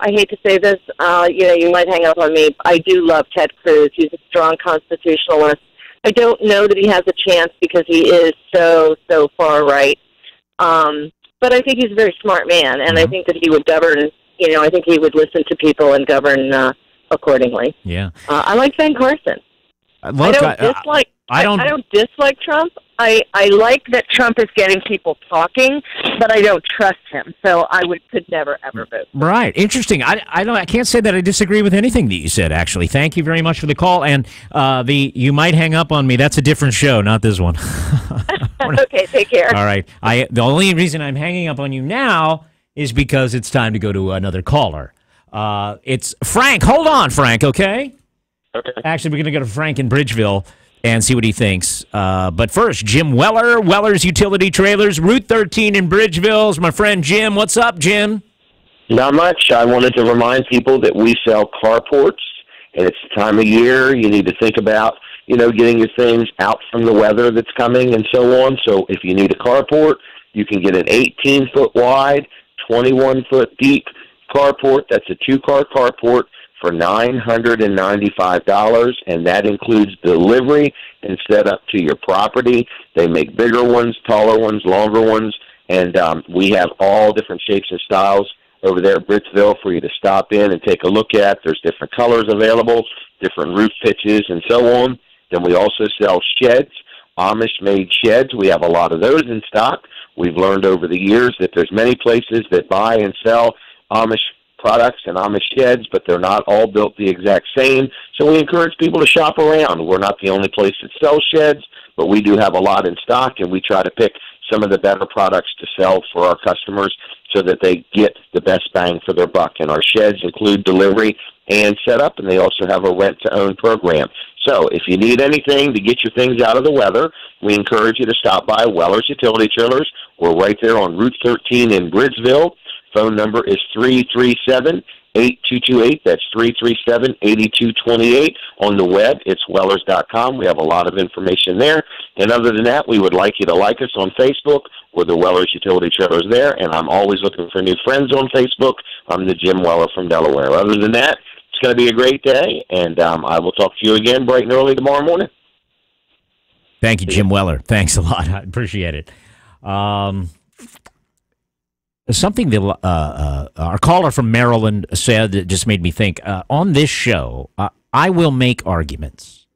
hate to say this, you might hang up on me, I do love Ted Cruz. He's a strong constitutionalist. I don't know that he has a chance because he is so far right. But I think he's a very smart man, and I think that he would govern, I think he would listen to people and govern accordingly. Yeah. I like Ben Carson. Look, I don't dislike Trump. I like that Trump is getting people talking, but I don't trust him. So I could never ever vote. Right. Interesting. I can't say that I disagree with anything that you said, actually. Thank you very much for the call. And you might hang up on me. That's a different show, not this one. Okay, take care. All right. The only reason I'm hanging up on you now is because it's time to go to another caller. It's Frank. Hold on, Frank, okay? Okay. Actually, we're going to go to Frank in Bridgeville and see what he thinks. But first, Jim Weller, Weller's Utility Trailers, Route 13 in Bridgeville. Is my friend Jim. What's up, Jim? Not much. I wanted to remind people that we sell carports, and it's the time of year you need to think about, getting your things out from the weather that's coming and so on. So if you need a carport, you can get an 18-foot wide, 21-foot deep carport. That's a two-car carport for $995, and that includes delivery and set up to your property. They make bigger ones, taller ones, longer ones, and we have all different shapes and styles over there at Brittsville for you to stop in and take a look at. There's different colors available, different roof pitches, and so on. Then we also sell sheds, Amish-made sheds. We have a lot of those in stock. We've learned over the years that there's many places that buy and sell Amish products and Amish sheds, but they're not all built the exact same. So we encourage people to shop around. We're not the only place that sells sheds, but we do have a lot in stock, and we try to pick some of the better products to sell for our customers so that they get the best bang for their buck. And our sheds include delivery and setup, and they also have a rent-to-own program. So if you need anything to get your things out of the weather, we encourage you to stop by Weller's Utility Trailers. We're right there on Route 13 in Bridgeville. Phone number is 337-8228. That's 337-8228. On the web, it's wellers.com. We have a lot of information there. And other than that, we would like you to like us on Facebook. We're the Wellers Utility Trailers there, and I'm always looking for new friends on Facebook. I'm the Jim Weller from Delaware. Other than that, it's going to be a great day, and I will talk to you again bright and early tomorrow morning. Thank you, Jim Weller. Thanks a lot. I appreciate it. Something that our caller from Maryland said that just made me think. On this show, I will make arguments,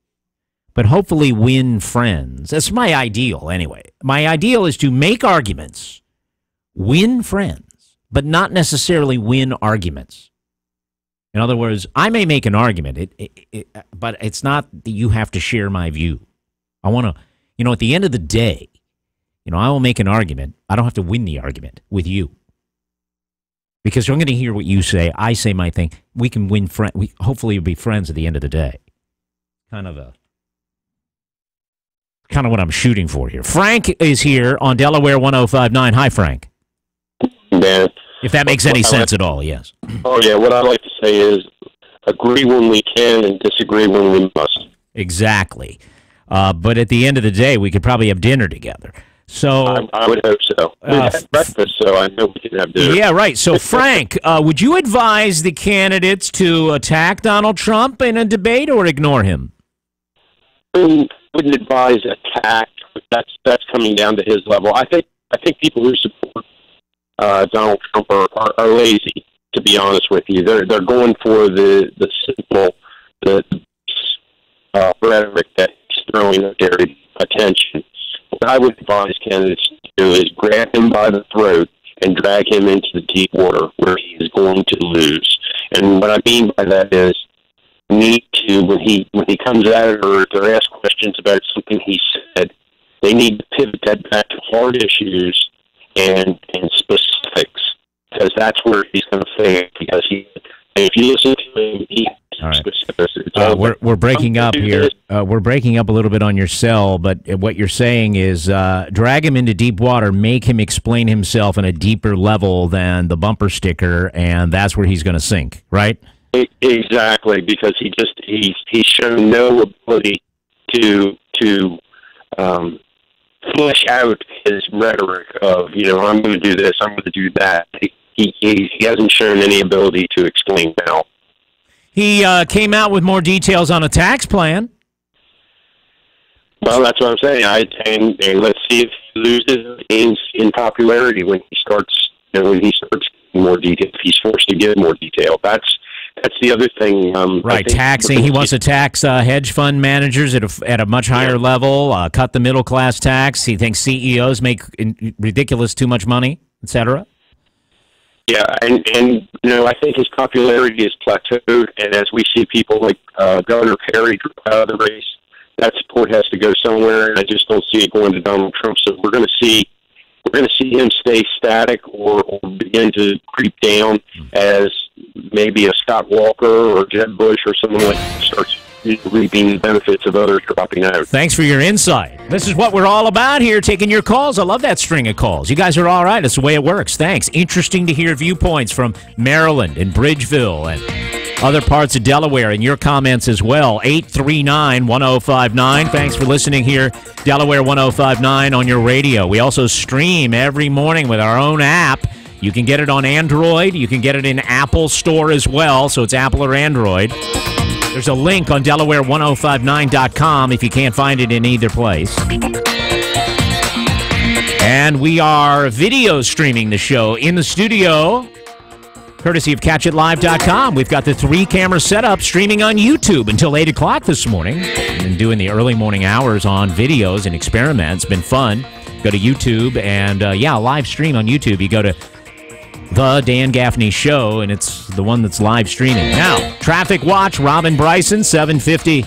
but hopefully win friends. That's my ideal, anyway. My ideal is to make arguments, win friends, but not necessarily win arguments. In other words, I may make an argument, but it's not that you have to share my view. I want to, at the end of the day, I will make an argument. I don't have to win the argument with you. Because I'm going to hear what you say. I say my thing. We can win friends. We hopefully will be friends at the end of the day. Kind of what I'm shooting for here. Frank is here on Delaware 105.9. Hi, Frank. Dan. If that makes any sense at all, yes. Oh, yeah. What I like to say is agree when we can and disagree when we must. Exactly. But at the end of the day, we could probably have dinner together. So I would hope so. We had breakfast, so I know we can have dinner. Yeah, right. So, Frank, would you advise the candidates to attack Donald Trump in a debate or ignore him? I wouldn't advise attack. That's coming down to his level. I think people who support Donald Trump are lazy. To be honest with you, they're going for the simple rhetoric that he's throwing at their attention. What I would advise candidates to do is grab him by the throat and drag him into the deep water where he is going to lose. And what I mean by that is need to, when he comes at it or if they're asked questions about something he said, they need to pivot that back to hard issues and specifics, because that's where he's going to fail. Because if you listen to him, he all right. We're breaking up here. We're breaking up a little bit on your cell, but what you're saying is drag him into deep water, make him explain himself in a deeper level than the bumper sticker, and that's where he's going to sink, right? Exactly, because he's shown no ability to flesh out his rhetoric of, I'm going to do this, I'm going to do that. He hasn't shown any ability to explain how. He came out with more details on a tax plan. Well, that's what I'm saying. And let's see if he loses in popularity when he starts. When he starts getting more detail, if he's forced to give more detail. That's the other thing. Right, taxing. He wants to tax hedge fund managers at a much higher level. Cut the middle class tax. He thinks CEOs make ridiculous too much money, etc. Yeah, and I think his popularity is plateaued, and as we see people like Governor Perry drop out of the race, that support has to go somewhere, and I just don't see it going to Donald Trump. So we're going to see him stay static or begin to creep down as maybe a Scott Walker or Jeb Bush or someone like that starts reaping the benefits of others dropping out. Thanks for your insight. This is what we're all about here, taking your calls. I love that string of calls. You guys are all right. That's the way it works. Thanks. Interesting to hear viewpoints from Maryland and Bridgeville and other parts of Delaware, and your comments as well. 839-1059. Thanks for listening here, Delaware 105.9 on your radio. We also stream every morning with our own app. You can get it on Android. You can get it in Apple Store as well, so it's Apple or Android. There's a link on Delaware1059.com if you can't find it in either place. And we are video streaming the show in the studio Courtesy of CatchItLive.com. We've got the 3-camera setup streaming on YouTube until 8 o'clock this morning. Been doing the early morning hours on videos and experiments. Been fun. Go to YouTube and, live stream on YouTube. You go to The Dan Gaffney Show, and it's the one that's live streaming. Now, Traffic Watch, Robin Bryson, 750.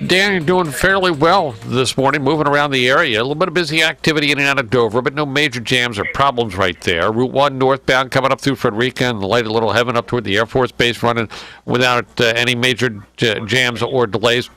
Dan, you're doing fairly well this morning, moving around the area. A little bit of busy activity in and out of Dover, but no major jams or problems right there. Route 1 northbound coming up through Frederica and the light of Little Heaven up toward the Air Force Base running without any major jams or delays.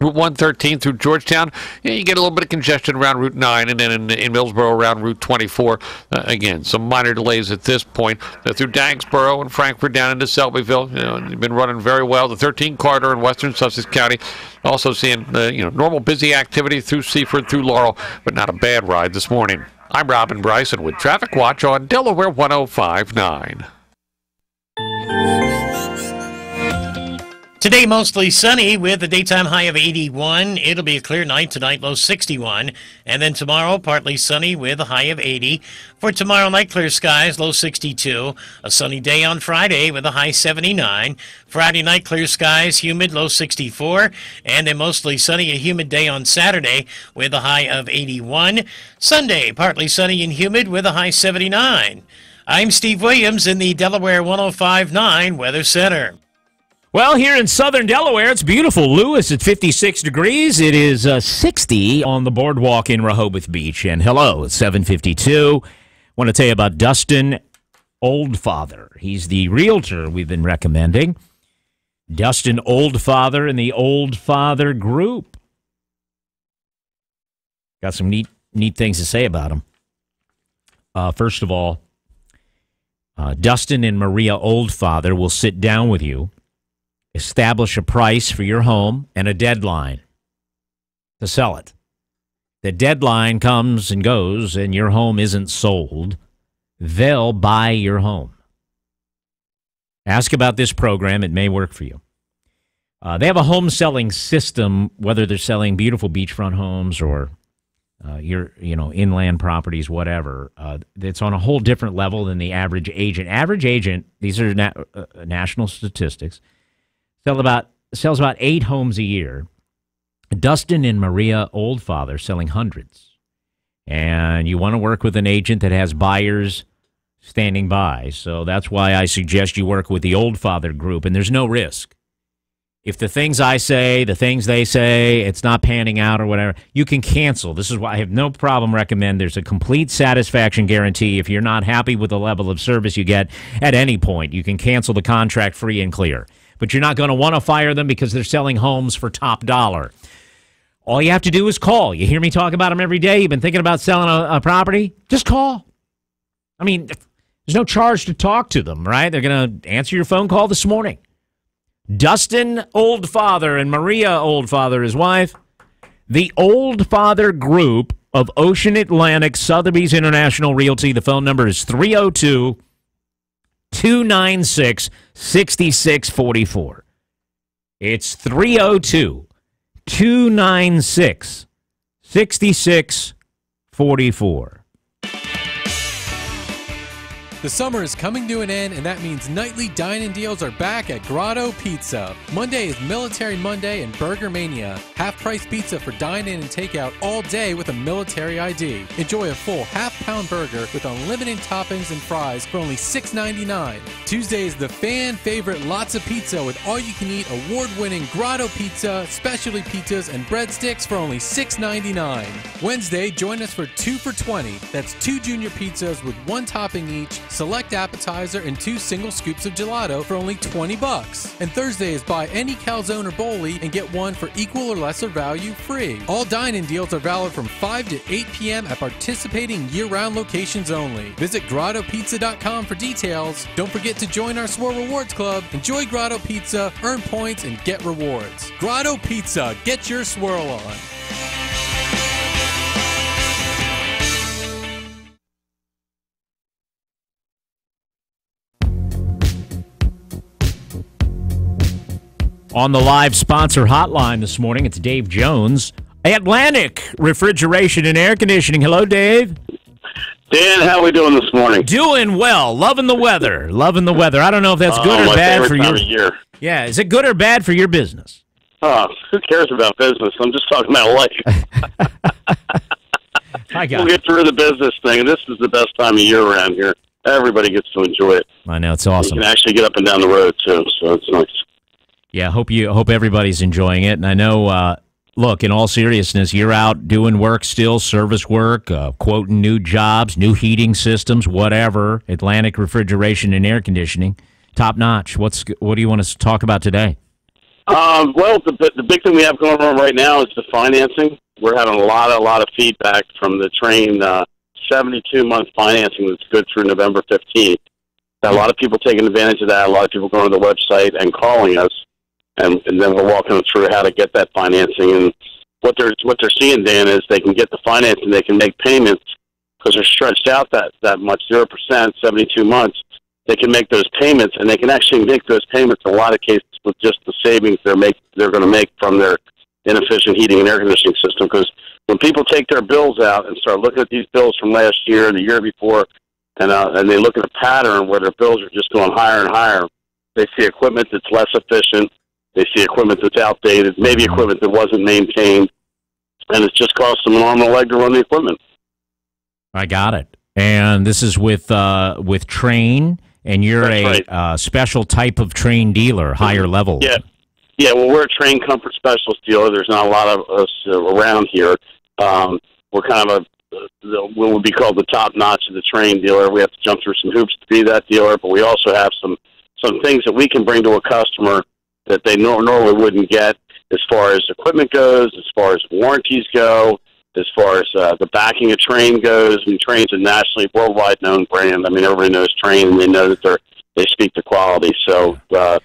Route 113 through Georgetown, you get a little bit of congestion around Route 9, and then in Millsboro around Route 24. Again, some minor delays at this point. Through Dangsboro and Frankfort down into Selbyville, you've been running very well. The 13 corridor in western Sussex County, also seeing normal busy activity through Seaford, through Laurel, but not a bad ride this morning. I'm Robin Bryson with Traffic Watch on Delaware 105.9. Today, mostly sunny with a daytime high of 81. It'll be a clear night tonight, low 61. And then tomorrow, partly sunny with a high of 80. For tomorrow night, clear skies, low 62. A sunny day on Friday with a high 79. Friday night, clear skies, humid, low 64. And then mostly sunny, a humid day on Saturday with a high of 81. Sunday, partly sunny and humid with a high 79. I'm Steve Williams in the Delaware 105.9 Weather Center. Well, here in southern Delaware, it's beautiful. Lewis at 56 degrees. It is 60 on the boardwalk in Rehoboth Beach. And hello, it's 7:52. Want to tell you about Dustin Oldfather. He's the realtor we've been recommending. Dustin Oldfather and the Oldfather Group. Got some neat things to say about him. First of all, Dustin and Maria Oldfather will sit down with you, establish a price for your home and a deadline to sell it. The deadline comes and goes and your home isn't sold. They'll buy your home. Ask about this program. It may work for you. They have a home selling system, whether they're selling beautiful beachfront homes or inland properties, whatever. It's on a whole different level than the average agent. Average agent, these are national statistics, sells about 8 homes a year. Dustin and Maria Oldfather selling hundreds. And you want to work with an agent that has buyers standing by. So that's why I suggest you work with the Oldfather Group, and there's no risk. If the things I say, the things they say, it's not panning out or whatever, you can cancel. This is why I have no problem recommend. There's a complete satisfaction guarantee. If you're not happy with the level of service you get at any point, you can cancel the contract free and clear. But you're not going to want to fire them because they're selling homes for top dollar. All you have to do is call. You hear me talk about them every day. You've been thinking about selling a property? Just call. I mean, there's no charge to talk to them, right? They're going to answer your phone call this morning. Dustin Oldfather and Maria Oldfather, his wife. The Oldfather Group of Ocean Atlantic Sotheby's International Realty. The phone number is 302-296-6644. It's 302-296-6644. The summer is coming to an end, and that means nightly dine-in deals are back at Grotto Pizza. Monday is Military Monday and Burger Mania. Half-price pizza for dine-in and takeout all day with a military ID. Enjoy a full half-pound burger with unlimited toppings and fries for only $6.99. Tuesday is the fan-favorite Lots of Pizza with all-you-can-eat award-winning Grotto Pizza, specialty pizzas, and breadsticks for only $6.99. Wednesday, join us for 2 for $20. That's 2 junior pizzas with 1 topping each, select appetizer, and 2 single scoops of gelato for only $20. And Thursday is buy any calzone or bowlie and get 1 for equal or lesser value free. All dine-in deals are valid from 5 to 8 p.m. at participating year-round locations only. Visit GrottoPizza.com for details. Don't forget to join our Swirl Rewards Club. Enjoy Grotto Pizza, earn points, and get rewards. Grotto Pizza, get your swirl on. On the live sponsor hotline this morning, it's Dave Jones, Atlantic Refrigeration and Air Conditioning. Hello, Dave. Dan, how are we doing this morning? Doing well. Loving the weather. Loving the weather. I don't know if that's good or bad for your year. Yeah, is it good or bad for your business? Who cares about business? I'm just talking about life. We'll get through the business thing. This is the best time of year around here. Everybody gets to enjoy it. I know, it's awesome. You can actually get up and down the road, too, so it's nice. Yeah, hope everybody's enjoying it. And I know, look, in all seriousness, you're out doing work still, service work, quoting new jobs, new heating systems, whatever, Atlantic Refrigeration and Air Conditioning, top notch. What do you want us to talk about today? Well, the big thing we have going on right now is the financing. We're having a lot of feedback from the Train 72-month financing that's good through November 15th. Got a lot of people taking advantage of that. A lot of people going to the website and calling us, and then we're walking them through how to get that financing. And what they're seeing, Dan, is they can get the financing, they can make payments because they're stretched out that much, 0%, 72 months. They can make those payments, and they can actually make those payments in a lot of cases with just the savings they're going to make from their inefficient heating and air conditioning system. Because when people take their bills out and start looking at these bills from last year and the year before, and they look at a pattern where their bills are just going higher and higher, they see equipment that's less efficient, they see equipment that's outdated, maybe equipment that wasn't maintained, and it's just cost them an arm and a leg to run the equipment. I got it. And this is with Train. And you're a special type of Train dealer, higher level. Yeah. Well, we're a Train comfort specialist dealer. There's not a lot of us around here. We're kind of what would be called the top notch of the Train dealer. We have to jump through some hoops to be that dealer, but we also have some things that we can bring to a customer that they normally wouldn't get, as far as equipment goes, as far as warranties go, as far as the backing of Train goes. I mean, Train's a nationally, worldwide known brand. I mean, everybody knows Train, and they know that they speak to quality. So, we're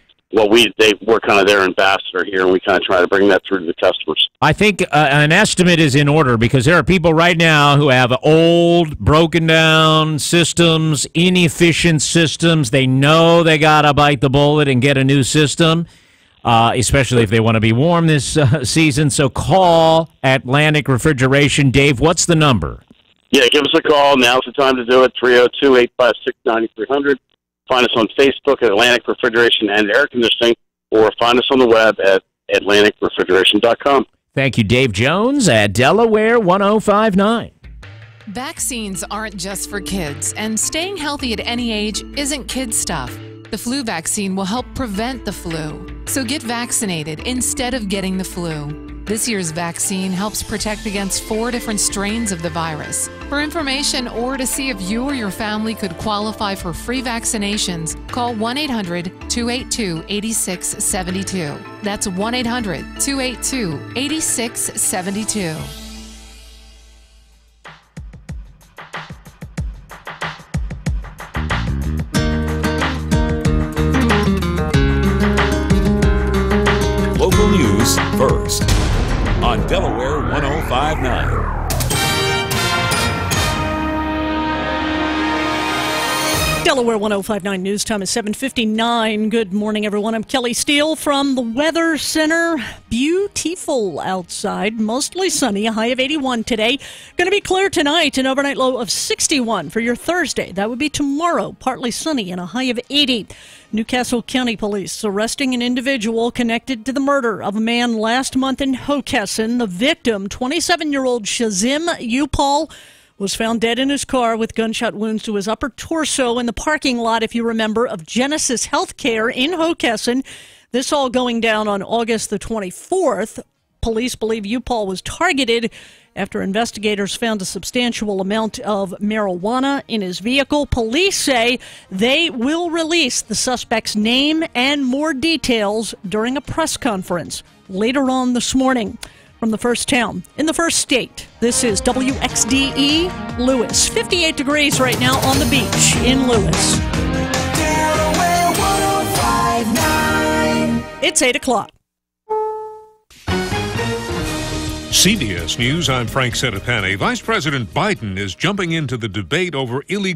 kind of their ambassador here, and we kind of try to bring that through to the customers. I think an estimate is in order because there are people right now who have old, broken down systems, inefficient systems. They know they got to bite the bullet and get a new system. Especially if they want to be warm this season. So call Atlantic Refrigeration. Dave, what's the number? Yeah, give us a call. Now's the time to do it, 302-856-9300. Find us on Facebook at Atlantic Refrigeration and Air Conditioning, or find us on the web at atlanticrefrigeration.com. Thank you, Dave Jones at Delaware 105.9. Vaccines aren't just for kids, and staying healthy at any age isn't kid stuff. The flu vaccine will help prevent the flu. So get vaccinated instead of getting the flu. This year's vaccine helps protect against 4 different strains of the virus. For information or to see if you or your family could qualify for free vaccinations, call 1-800-282-8672. That's 1-800-282-8672. Local news first on Delaware 105.9. Delaware 105.9 news time is 7:59. Good morning, everyone. I'm Kelly Steele from the Weather Center. Beautiful outside, mostly sunny, a high of 81 today. Going to be clear tonight, an overnight low of 61 for your Thursday. That would be tomorrow, partly sunny and a high of 80. Newcastle County Police arresting an individual connected to the murder of a man last month in Hockessin. The victim, 27-year-old Shazim Upal, was found dead in his car with gunshot wounds to his upper torso in the parking lot, if you remember, of Genesis Healthcare in Hockessin. This all going down on August the 24th. Police believe Upal was targeted after investigators found a substantial amount of marijuana in his vehicle. Police say they will release the suspect's name and more details during a press conference later on this morning. From the first town in the first state, this is WXDE Lewis. 58 degrees right now on the beach in Lewis. Delaware 105.9. It's 8 o'clock. CBS News, I'm Frank Centopani. Vice President Biden is jumping into the debate over illegal